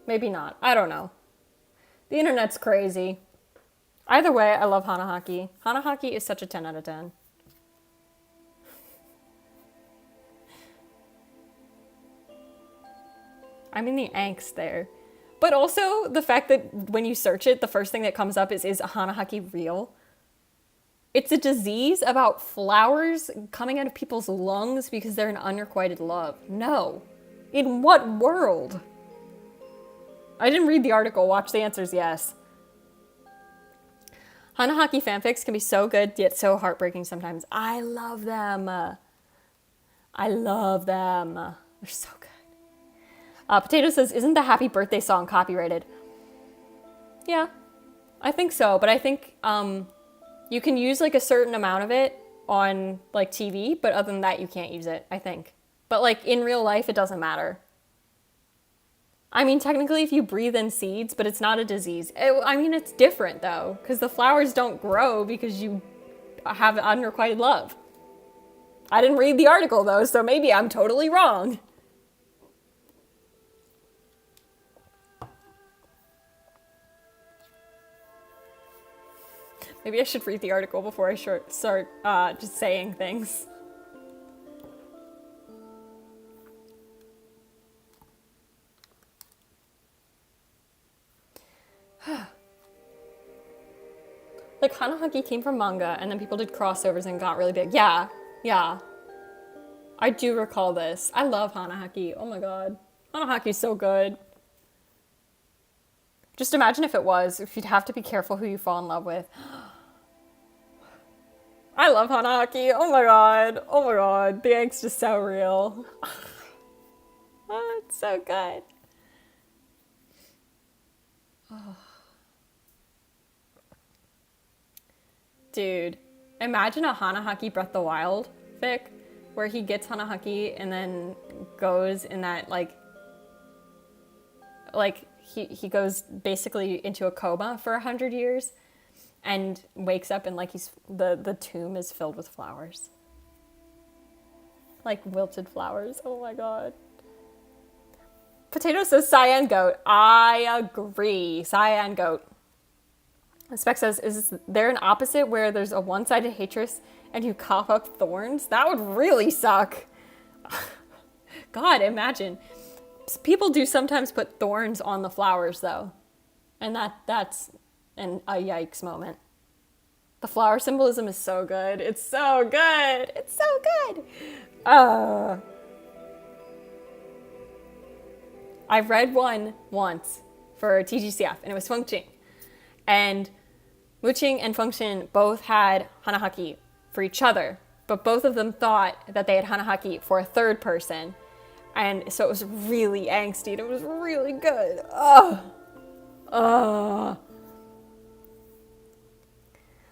[SPEAKER 1] Maybe not. I don't know. The internet's crazy. Either way, I love Hanahaki. Hanahaki is such a 10 out of 10. I mean the angst there. But also the fact that when you search it, the first thing that comes up is Hanahaki real? It's a disease about flowers coming out of people's lungs because they're in unrequited love. No. In what world? I didn't read the article. Watch the answers, yes. Hanahaki fanfics can be so good, yet so heartbreaking sometimes. I love them. I love them. They're so good. Potato says, isn't the happy birthday song copyrighted? Yeah, I think so. But I think you can use like a certain amount of it on like TV, but other than that, you can't use it, I think. But like in real life, it doesn't matter. I mean, technically if you breathe in seeds, but it's not a disease. I mean, it's different though, because the flowers don't grow because you have unrequited love. I didn't read the article though, so maybe I'm totally wrong. Maybe I should read the article before I start just saying things. Like, Hanahaki came from manga, and then people did crossovers and got really big. Yeah, yeah. I do recall this. I love Hanahaki. Oh my god. Hanahaki's so good. Just imagine if it was. If you'd have to be careful who you fall in love with. I love Hanahaki. Oh my god. Oh my god. The angst is so real. Oh, it's so good. Oh. Dude, imagine a Hanahaki Breath of the Wild fic where he gets Hanahaki and then goes in that he goes basically into a coma for 100 years and wakes up and like the tomb is filled with flowers. Like wilted flowers. Oh my god. Potato says cyan goat. I agree. Cyan goat. Spec says, is there an opposite where there's a one-sided hatred and you cough up thorns? That would really suck. God, imagine. People do sometimes put thorns on the flowers though. And that's a yikes moment. The flower symbolism is so good. It's so good. It's so good. I've read one once for TGCF and it was Fengqing. And Wuqing and Fengqin both had Hanahaki for each other, but both of them thought that they had Hanahaki for a third person. And so it was really angsty and it was really good.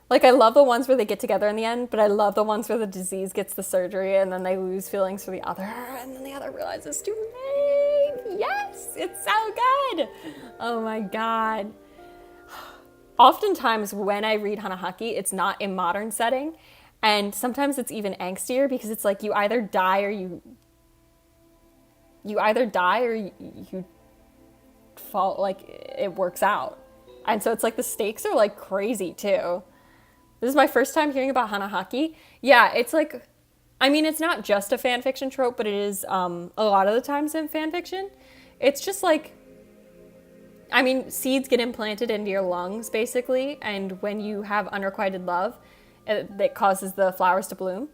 [SPEAKER 1] Like, I love the ones where they get together in the end, but I love the ones where the disease gets the surgery and then they lose feelings for the other and then the other realizes it's too late. Yes, it's so good. Oh my god. Oftentimes when I read Hanahaki, it's not in modern setting, and sometimes it's even angstier because it's like you either die or you fall, like it works out. And so it's like the stakes are like crazy too. This is my first time hearing about Hanahaki. Yeah, it's like, I mean, it's not just a fan fiction trope, but it is a lot of the times in fan fiction. It's just like, I mean, seeds get implanted into your lungs, basically, and when you have unrequited love, that causes the flowers to bloom,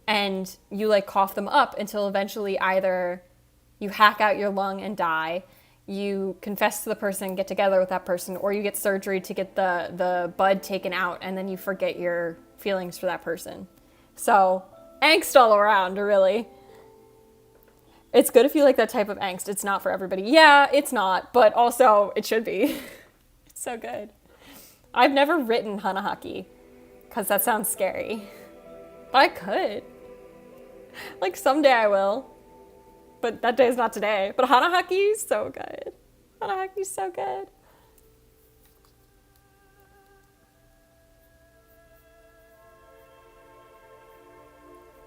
[SPEAKER 1] and you, like, cough them up until eventually either you hack out your lung and die, you confess to the person, get together with that person, or you get surgery to get the bud taken out, and then you forget your feelings for that person. So, angst all around, really. It's good if you like that type of angst. It's not for everybody. Yeah, it's not, but also it should be. It's so good. I've never written Hanahaki because that sounds scary, but I could. Like someday I will, but that day is not today. But Hanahaki is so good. Hanahaki is so good.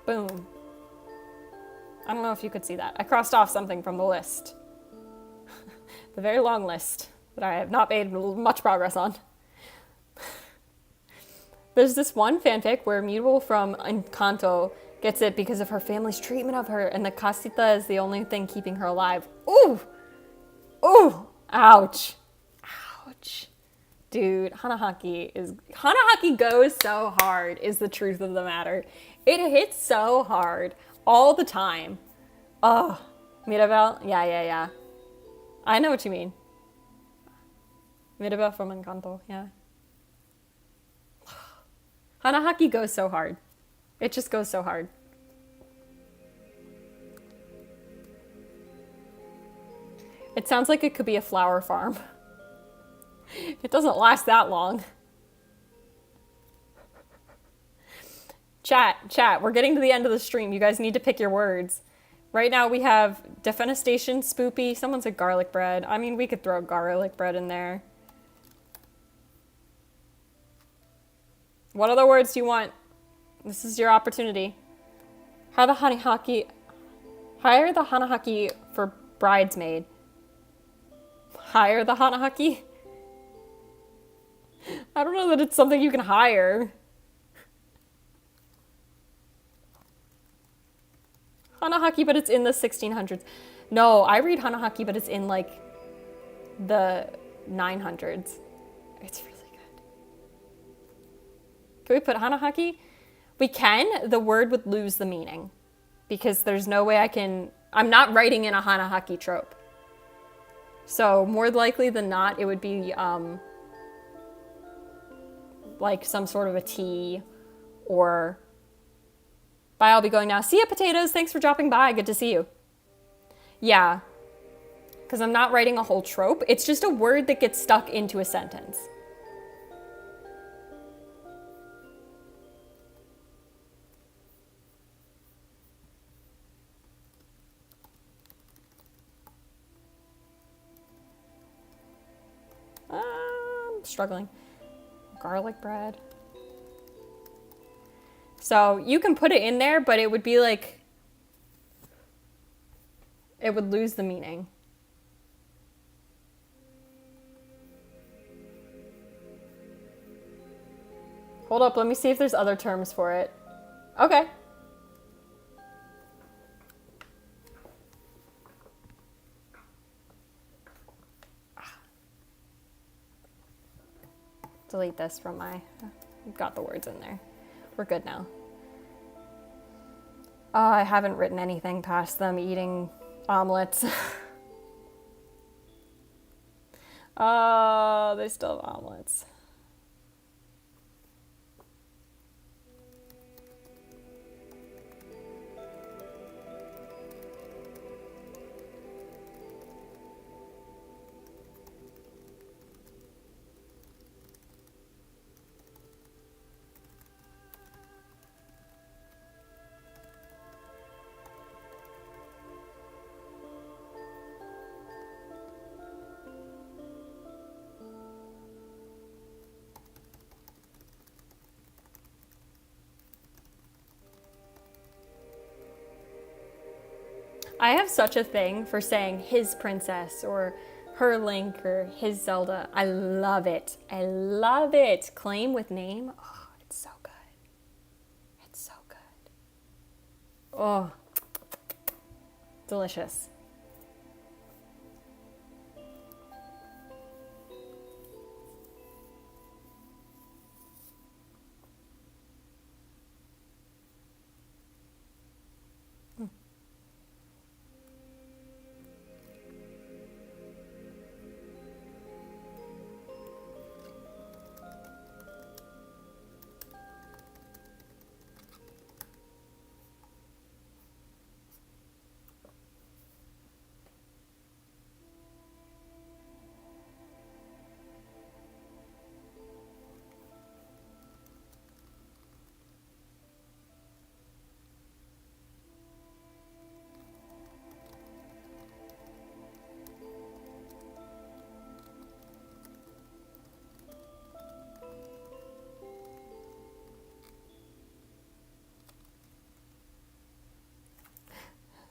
[SPEAKER 1] Boom. I don't know if you could see that. I crossed off something from the list. The very long list that I have not made much progress on. There's this one fanfic where Mutable from Encanto gets it because of her family's treatment of her, and the casita is the only thing keeping her alive. Ooh! Ooh! Ouch. Ouch. Dude, Hanahaki goes so hard is the truth of the matter. It hits so hard. All the time. Oh, Mirabel? Yeah. I know what you mean. Mirabel from Encanto, yeah. Hanahaki goes so hard. It just goes so hard. It sounds like it could be a flower farm. It doesn't last that long. Chat, we're getting to the end of the stream. You guys need to pick your words. Right now we have defenestation, spoopy. Someone said garlic bread. I mean, we could throw garlic bread in there. What other words do you want? This is your opportunity. Hire the Hanahaki for bridesmaid. Hire the Hanahaki? I don't know that it's something you can hire. Hanahaki, but it's in the 1600s. No, I read Hanahaki, but it's in like the 900s. It's really good. Can we put Hanahaki? We can. The word would lose the meaning because there's no way I'm not writing in a Hanahaki trope. So more likely than not, it would be like some sort of a tea Or, bye, I'll be going now. See ya, potatoes. Thanks for dropping by. Good to see you. Yeah, because I'm not writing a whole trope. It's just a word that gets stuck into a sentence. I'm struggling. Garlic bread. So you can put it in there, but it would be like, it would lose the meaning. Hold up, let me see if there's other terms for it. Okay. Delete this from my, I've got the words in there. We're good now. I haven't written anything past them eating omelets. Oh, they still have omelets. I have such a thing for saying his princess or her Link or his Zelda. I love it. I love it. Claim with name. Oh, it's so good. It's so good. Oh, delicious.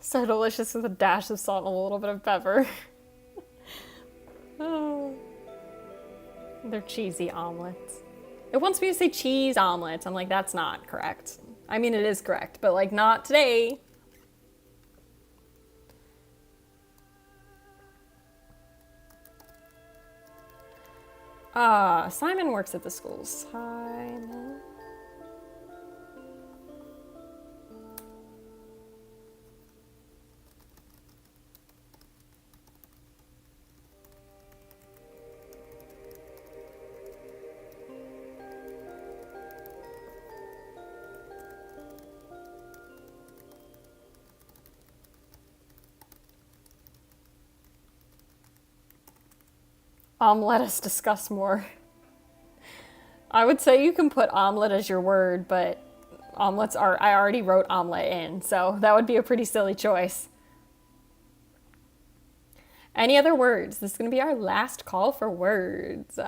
[SPEAKER 1] So delicious with a dash of salt and a little bit of pepper. Oh. They're cheesy omelets. It wants me to say cheese omelets. I'm like, that's not correct. I mean, it is correct, but like not today. Simon works at the school. Simon. Let us discuss more. I would say you can put omelet as your word, but omelets are, I already wrote omelet in, so that would be a pretty silly choice. Any other words? This is going to be our last call for words.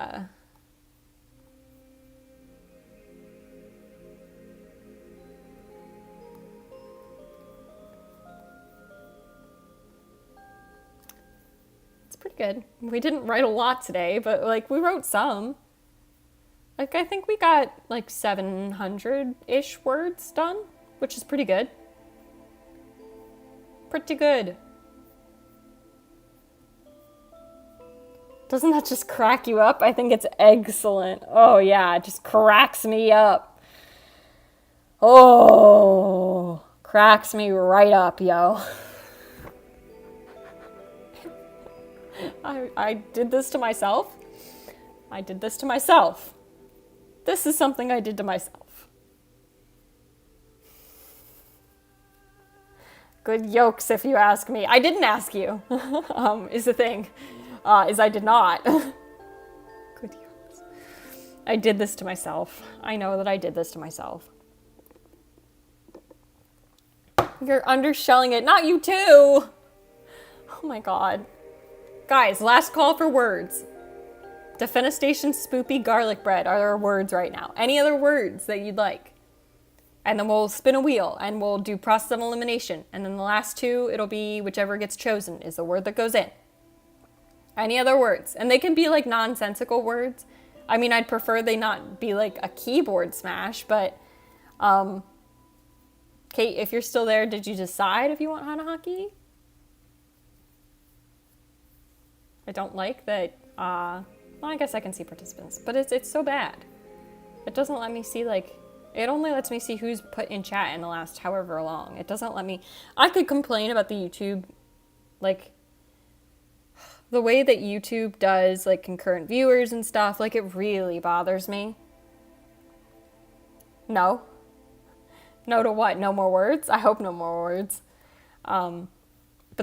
[SPEAKER 1] Pretty good. We didn't write a lot today, but like we wrote some. Like I think we got like 700-ish words done, which is pretty good. Pretty good. Doesn't that just crack you up? I think it's excellent. Oh yeah, it just cracks me up. Oh, cracks me right up, yo. I did this to myself. I did this to myself. This is something I did to myself. Good yolks, if you ask me. I didn't ask you, is the thing. Is I did not. Good yolks. I did this to myself. I know that I did this to myself. You're undershelling it. Not you too. Oh my god. Guys, last call for words. Defenestration, spoopy, garlic bread are our words right now. Any other words that you'd like? And then we'll spin a wheel and we'll do process of elimination. And then the last two, it'll be whichever gets chosen is the word that goes in. Any other words? And they can be like nonsensical words. I mean, I'd prefer they not be like a keyboard smash, but Kate, if you're still there, did you decide if you want Hanahaki? I don't like that, well, I guess I can see participants, but it's so bad. It doesn't let me see, like, it only lets me see who's put in chat in the last however long. It doesn't let me, I could complain about the YouTube, like, the way that YouTube does, like, concurrent viewers and stuff, like, it really bothers me. No. No to what? No more words? I hope no more words. But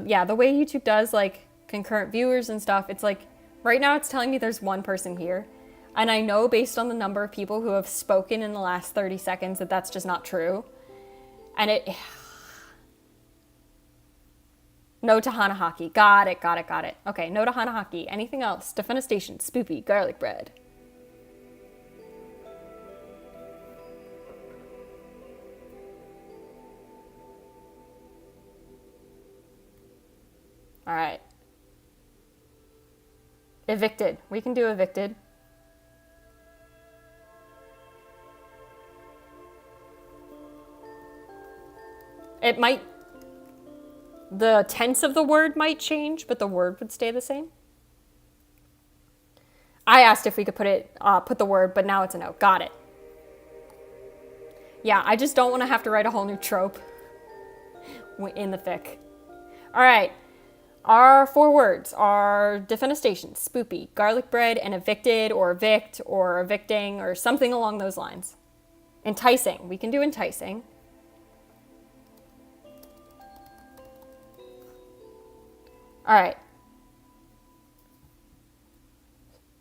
[SPEAKER 1] yeah, the way YouTube does, like, concurrent viewers and stuff, it's like, right now it's telling me there's one person here. And I know based on the number of people who have spoken in the last 30 seconds that that's just not true. And it... No to Hanahaki. Got it. Okay, no to Hanahaki. Anything else? Defenestration, spoopy, garlic bread. All right. Evicted. We can do evicted. It might... The tense of the word might change, but the word would stay the same. I asked if we could put the word, but now it's a no. Got it. Yeah, I just don't want to have to write a whole new trope in the fic. All right. Our 4 words are defenestration, spoopy, garlic bread, and evicted, or evict, or evicting, or something along those lines. Enticing. We can do enticing. All right.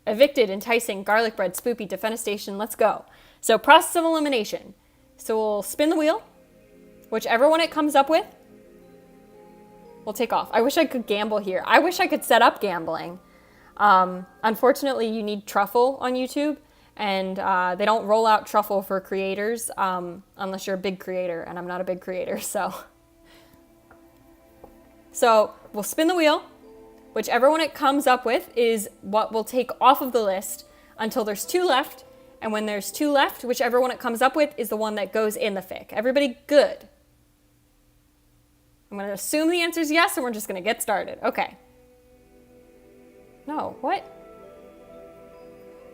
[SPEAKER 1] Evicted, enticing, garlic bread, spoopy, defenestration. Let's go. So process of elimination. So we'll spin the wheel. Whichever one it comes up with, we'll take off. I wish I could gamble here. I wish I could set up gambling. Unfortunately, you need truffle on YouTube, and they don't roll out truffle for creators unless you're a big creator, and I'm not a big creator, so. So we'll spin the wheel. Whichever one it comes up with is what we'll take off of the list until there's 2 left, and when there's 2 left, whichever one it comes up with is the one that goes in the fic. Everybody good? I'm going to assume the answer is yes, and we're just going to get started. Okay. No, what?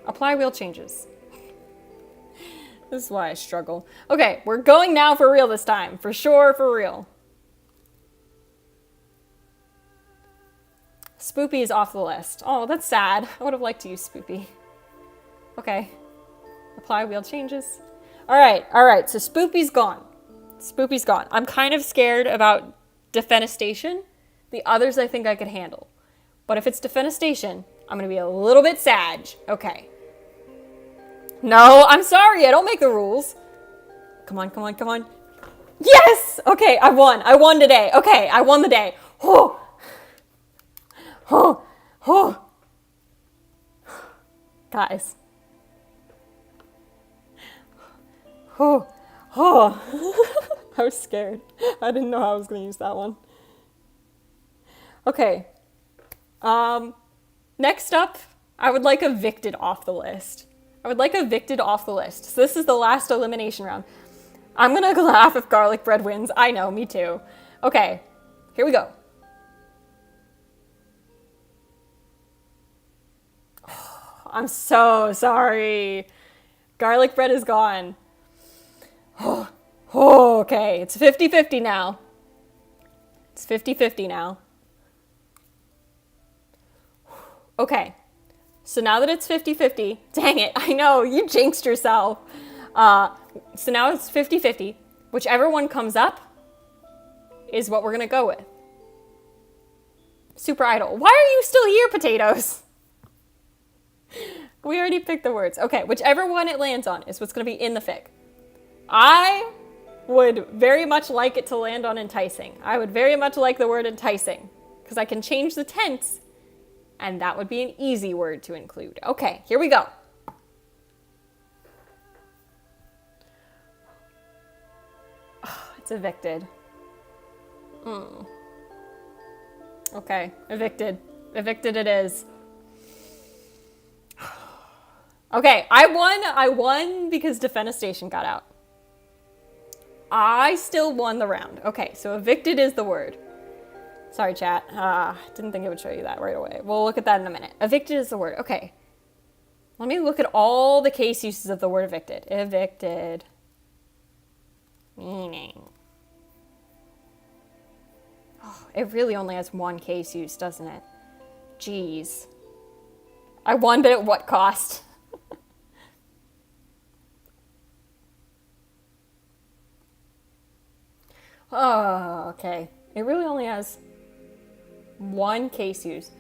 [SPEAKER 1] Apply wheel changes. This is why I struggle. Okay, we're going now for real this time. For sure, for real. Spoopy is off the list. Oh, that's sad. I would have liked to use Spoopy. Okay. Apply wheel changes. All right. So Spoopy's gone. Spoopy's gone. I'm kind of scared about defenestration. The others I think I could handle. But if it's defenestration, I'm going to be a little bit sad. Okay. No, I'm sorry. I don't make the rules. Come on. Yes! Okay, I won. I won today. Okay, I won the day. Oh. Guys. I was scared. I didn't know how I was going to use that one. Okay. Next up, I would like evicted off the list. So this is the last elimination round. I'm going to laugh if garlic bread wins. I know, me too. Okay, here we go. I'm so sorry. Garlic bread is gone. Okay, it's 50-50 now. Okay, so now that it's 50-50, dang it, I know, you jinxed yourself. So now it's 50-50. Whichever one comes up is what we're gonna go with. Super idle. Why are you still here, potatoes? We already picked the words. Okay, whichever one it lands on is what's gonna be in the fic. I would very much like it to land on enticing. I would very much like the word enticing because I can change the tense and that would be an easy word to include. Okay, here we go. Oh, it's evicted. Okay, evicted. Evicted it is. Okay, I won because Defenestation got out. I still won the round. Okay, so evicted is the word. Sorry, chat. Didn't think it would show you that right away. We'll look at that in a minute. Evicted is the word. Okay. Let me look at all the case uses of the word evicted. Evicted. Meaning. Oh, it really only has one case use, doesn't it? Jeez. I won, but at what cost? Oh, okay. It really only has one case use.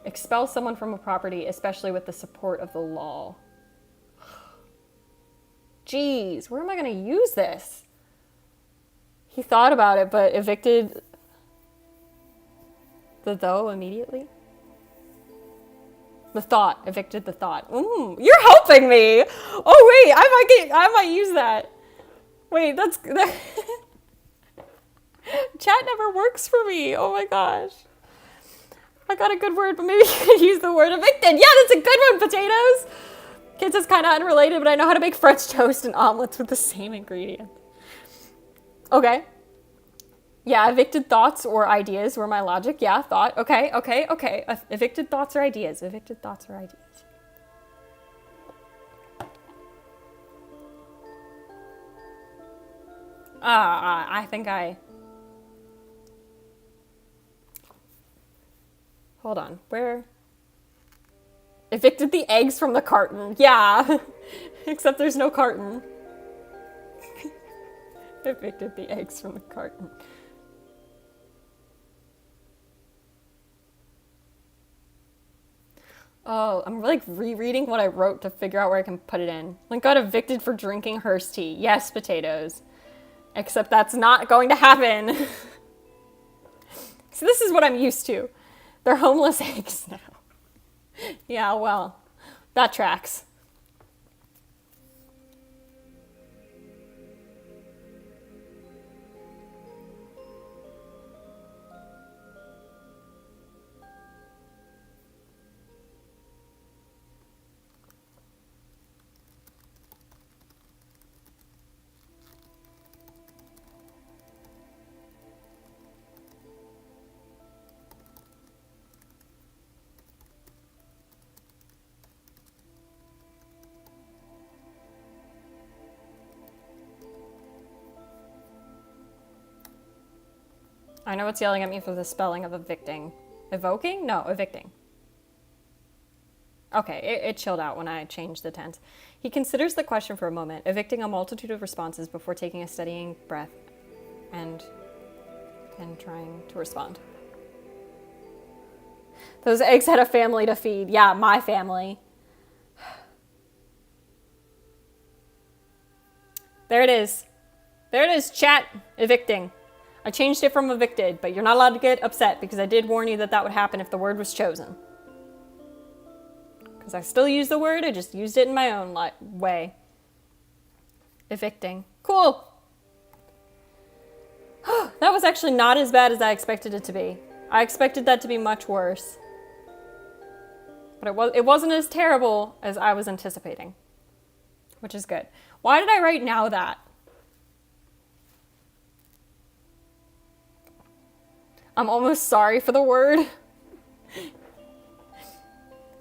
[SPEAKER 1] Expel someone from a property, especially with the support of the law. Jeez, where am I going to use this? He thought about it, but evicted the though immediately. The thought. Evicted the thought. You're helping me! Oh, wait, I might use that. Wait, that chat never works for me. Oh my gosh. I got a good word, but maybe you could use the word evicted. Yeah, that's a good one, potatoes. Kids is kind of unrelated, but I know how to make French toast and omelets with the same ingredients. Okay. Yeah, evicted thoughts or ideas were my logic. Yeah, thought. Okay. Evicted thoughts or ideas. Evicted thoughts or ideas. I think hold on, where? Evicted the eggs from the carton. Yeah, except there's no carton. Evicted the eggs from the carton. Oh, I'm like rereading what I wrote to figure out where I can put it in. Link got evicted for drinking Hearst tea. Yes, potatoes. Except that's not going to happen. So this is what I'm used to. They're homeless eggs now. Yeah, well, that tracks. I know it's yelling at me for the spelling of evicting. Evoking? No, evicting. Okay, it chilled out when I changed the tense. He considers the question for a moment, evicting a multitude of responses before taking a steadying breath and trying to respond. Those eggs had a family to feed. Yeah, my family. There it is. There it is, chat. Evicting. I changed it from evicted, but you're not allowed to get upset because I did warn you that that would happen if the word was chosen. Because I still use the word, I just used it in my own way. Evicting. Cool. That was actually not as bad as I expected it to be. I expected that to be much worse. But it wasn't as terrible as I was anticipating. Which is good. Why did I write now that? I'm almost sorry for the word.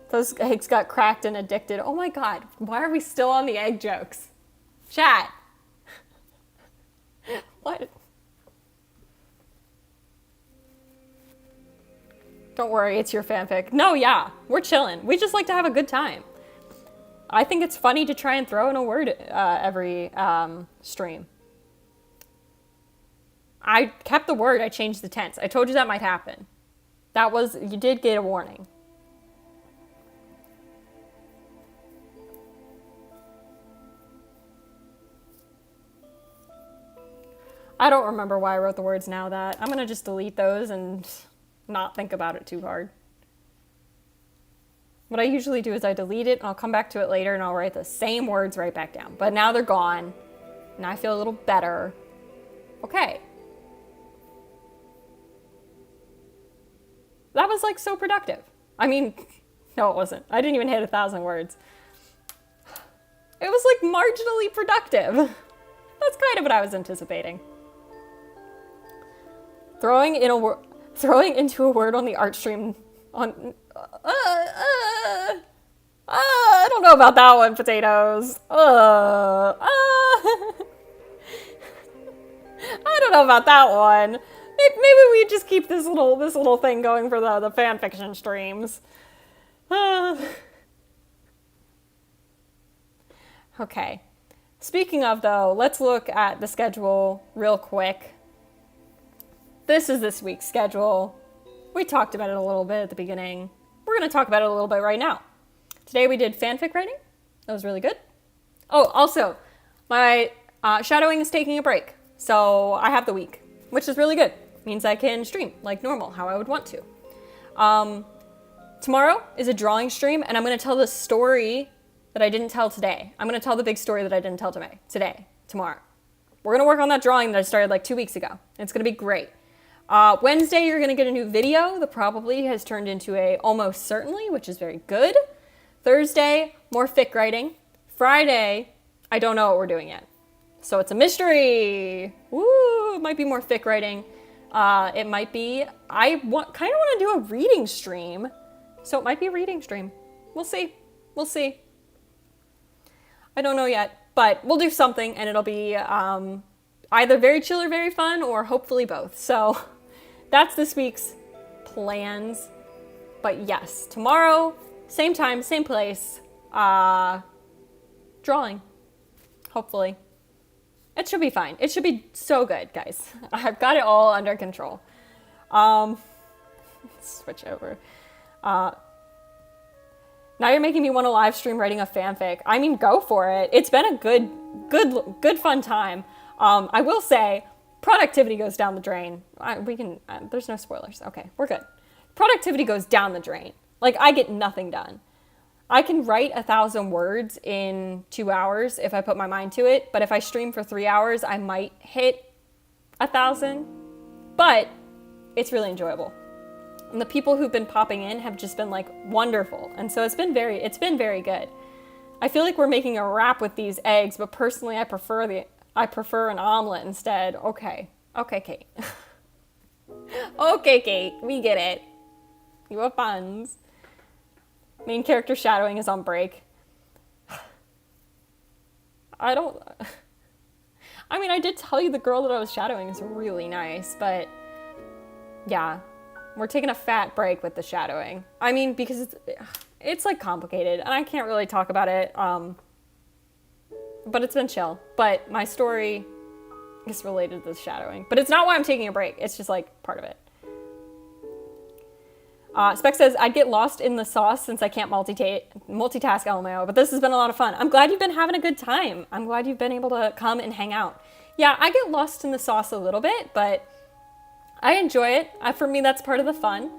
[SPEAKER 1] Those eggs got cracked and addicted. Oh my god, why are we still on the egg jokes? Chat. What? Don't worry, it's your fanfic. No, yeah, we're chilling. We just like to have a good time. I think it's funny to try and throw in a word every stream. I kept the word, I changed the tense. I told you that might happen. You did get a warning. I don't remember why I wrote the words now that. I'm going to just delete those and not think about it too hard. What I usually do is I delete it and I'll come back to it later and I'll write the same words right back down. But now they're gone. Now I feel a little better. Okay. That was like so productive. I mean, no, it wasn't. I didn't even hit 1,000 words. It was like marginally productive. That's kind of what I was anticipating. Throwing into a word on the art stream on... I don't know about that one, potatoes. I don't know about that one. Maybe we just keep this little thing going for the fanfiction streams. Okay. Speaking of, though, let's look at the schedule real quick. This is this week's schedule. We talked about it a little bit at the beginning. We're going to talk about it a little bit right now. Today we did fanfic writing. That was really good. Oh, also, my shadowing is taking a break. So I have the week, which is really good. Means I can stream like normal, how I would want to. Tomorrow is a drawing stream, and I'm going to tell the story that I didn't tell today. I'm going to tell the big story that I didn't tell tomorrow. We're going to work on that drawing that I started like 2 weeks ago. It's going to be great. Wednesday, you're going to get a new video that probably has turned into a almost certainly, which is very good. Thursday, more fic writing. Friday, I don't know what we're doing yet. So it's a mystery. Woo, it might be more fic writing. It might be, kind of want to do a reading stream. So it might be a reading stream. We'll see. I don't know yet, but we'll do something and it'll be either very chill or very fun or hopefully both. So that's this week's plans. But yes, tomorrow, same time, same place, drawing, hopefully. It should be fine. It should be so good, guys. I've got it all under control. Switch over. Now you're making me want to live stream writing a fanfic. I mean, go for it. It's been a good fun time. I will say, productivity goes down the drain. There's no spoilers. Okay, we're good. Productivity goes down the drain. Like, I get nothing done. I can write 1,000 words in 2 hours if I put my mind to it, but if I stream for 3 hours, I might hit 1,000, but it's really enjoyable. And the people who've been popping in have just been like wonderful. And so it's been very good. I feel like we're making a wrap with these eggs, but personally I prefer an omelet instead. Okay, Kate. Okay, Kate, we get it. You have puns. Main character shadowing is on break. I did tell you the girl that I was shadowing is really nice, but yeah, we're taking a fat break with the shadowing. I mean, because it's like complicated and I can't really talk about it. But it's been chill. But my story is related to the shadowing, but it's not why I'm taking a break. It's just like part of it. Spec says, I'd get lost in the sauce since I can't multitask LMAO, but this has been a lot of fun. I'm glad you've been having a good time. I'm glad you've been able to come and hang out. Yeah, I get lost in the sauce a little bit, but I enjoy it. For me, that's part of the fun.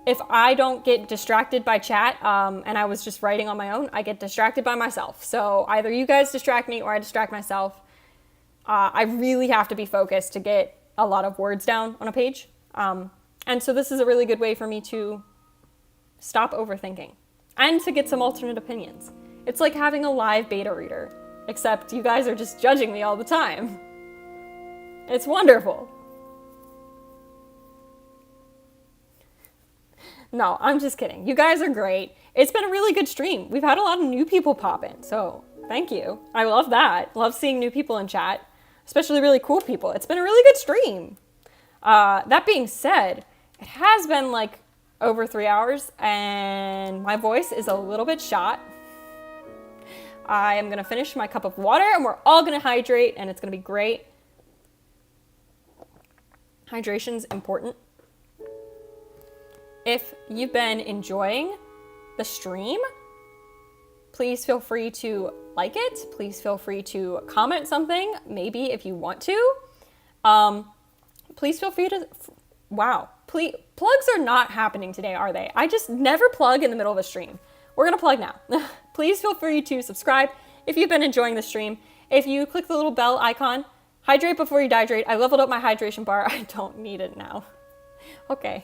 [SPEAKER 1] If I don't get distracted by chat, and I was just writing on my own, I get distracted by myself. So either you guys distract me or I distract myself. I really have to be focused to get a lot of words down on a page. And so this is a really good way for me to stop overthinking and to get some alternate opinions. It's like having a live beta reader, except you guys are just judging me all the time. It's wonderful. No, I'm just kidding. You guys are great. It's been a really good stream. We've had a lot of new people pop in, so thank you. I love that. Love seeing new people in chat, especially really cool people. It's been a really good stream. That being said, it has been like over 3 hours and my voice is a little bit shot. I am going to finish my cup of water and we're all going to hydrate and it's going to be great. Hydration's important. If you've been enjoying the stream, please feel free to like it. Please feel free to comment something, maybe if you want to. Please feel free to, wow. Please, plugs are not happening today, are they? I just never plug in the middle of a stream. We're gonna plug now. Please feel free to subscribe if you've been enjoying the stream. If you click the little bell icon, hydrate before you dehydrate. I leveled up my hydration bar. I don't need it now. Okay.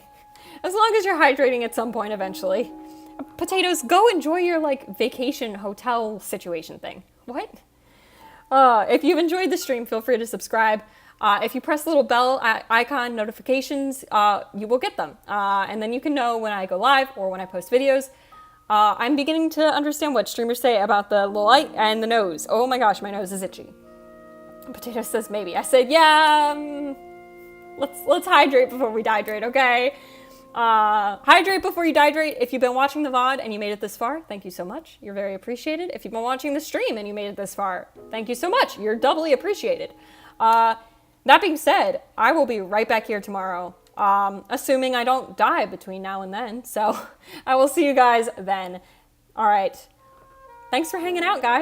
[SPEAKER 1] As long as you're hydrating at some point eventually. Potatoes, go enjoy your like vacation hotel situation thing. What? If you've enjoyed the stream, feel free to subscribe. If you press the little bell icon notifications, you will get them. And then you can know when I go live or when I post videos. I'm beginning to understand what streamers say about the light and the nose. Oh my gosh, my nose is itchy. Potato says maybe. I said, yeah, let's hydrate before we dehydrate, okay? Hydrate before you dehydrate. If you've been watching the VOD and you made it this far, thank you so much. You're very appreciated. If you've been watching the stream and you made it this far, thank you so much. You're doubly appreciated. That being said, I will be right back here tomorrow. Assuming I don't die between now and then. So I will see you guys then. All right. Thanks for hanging out, guys.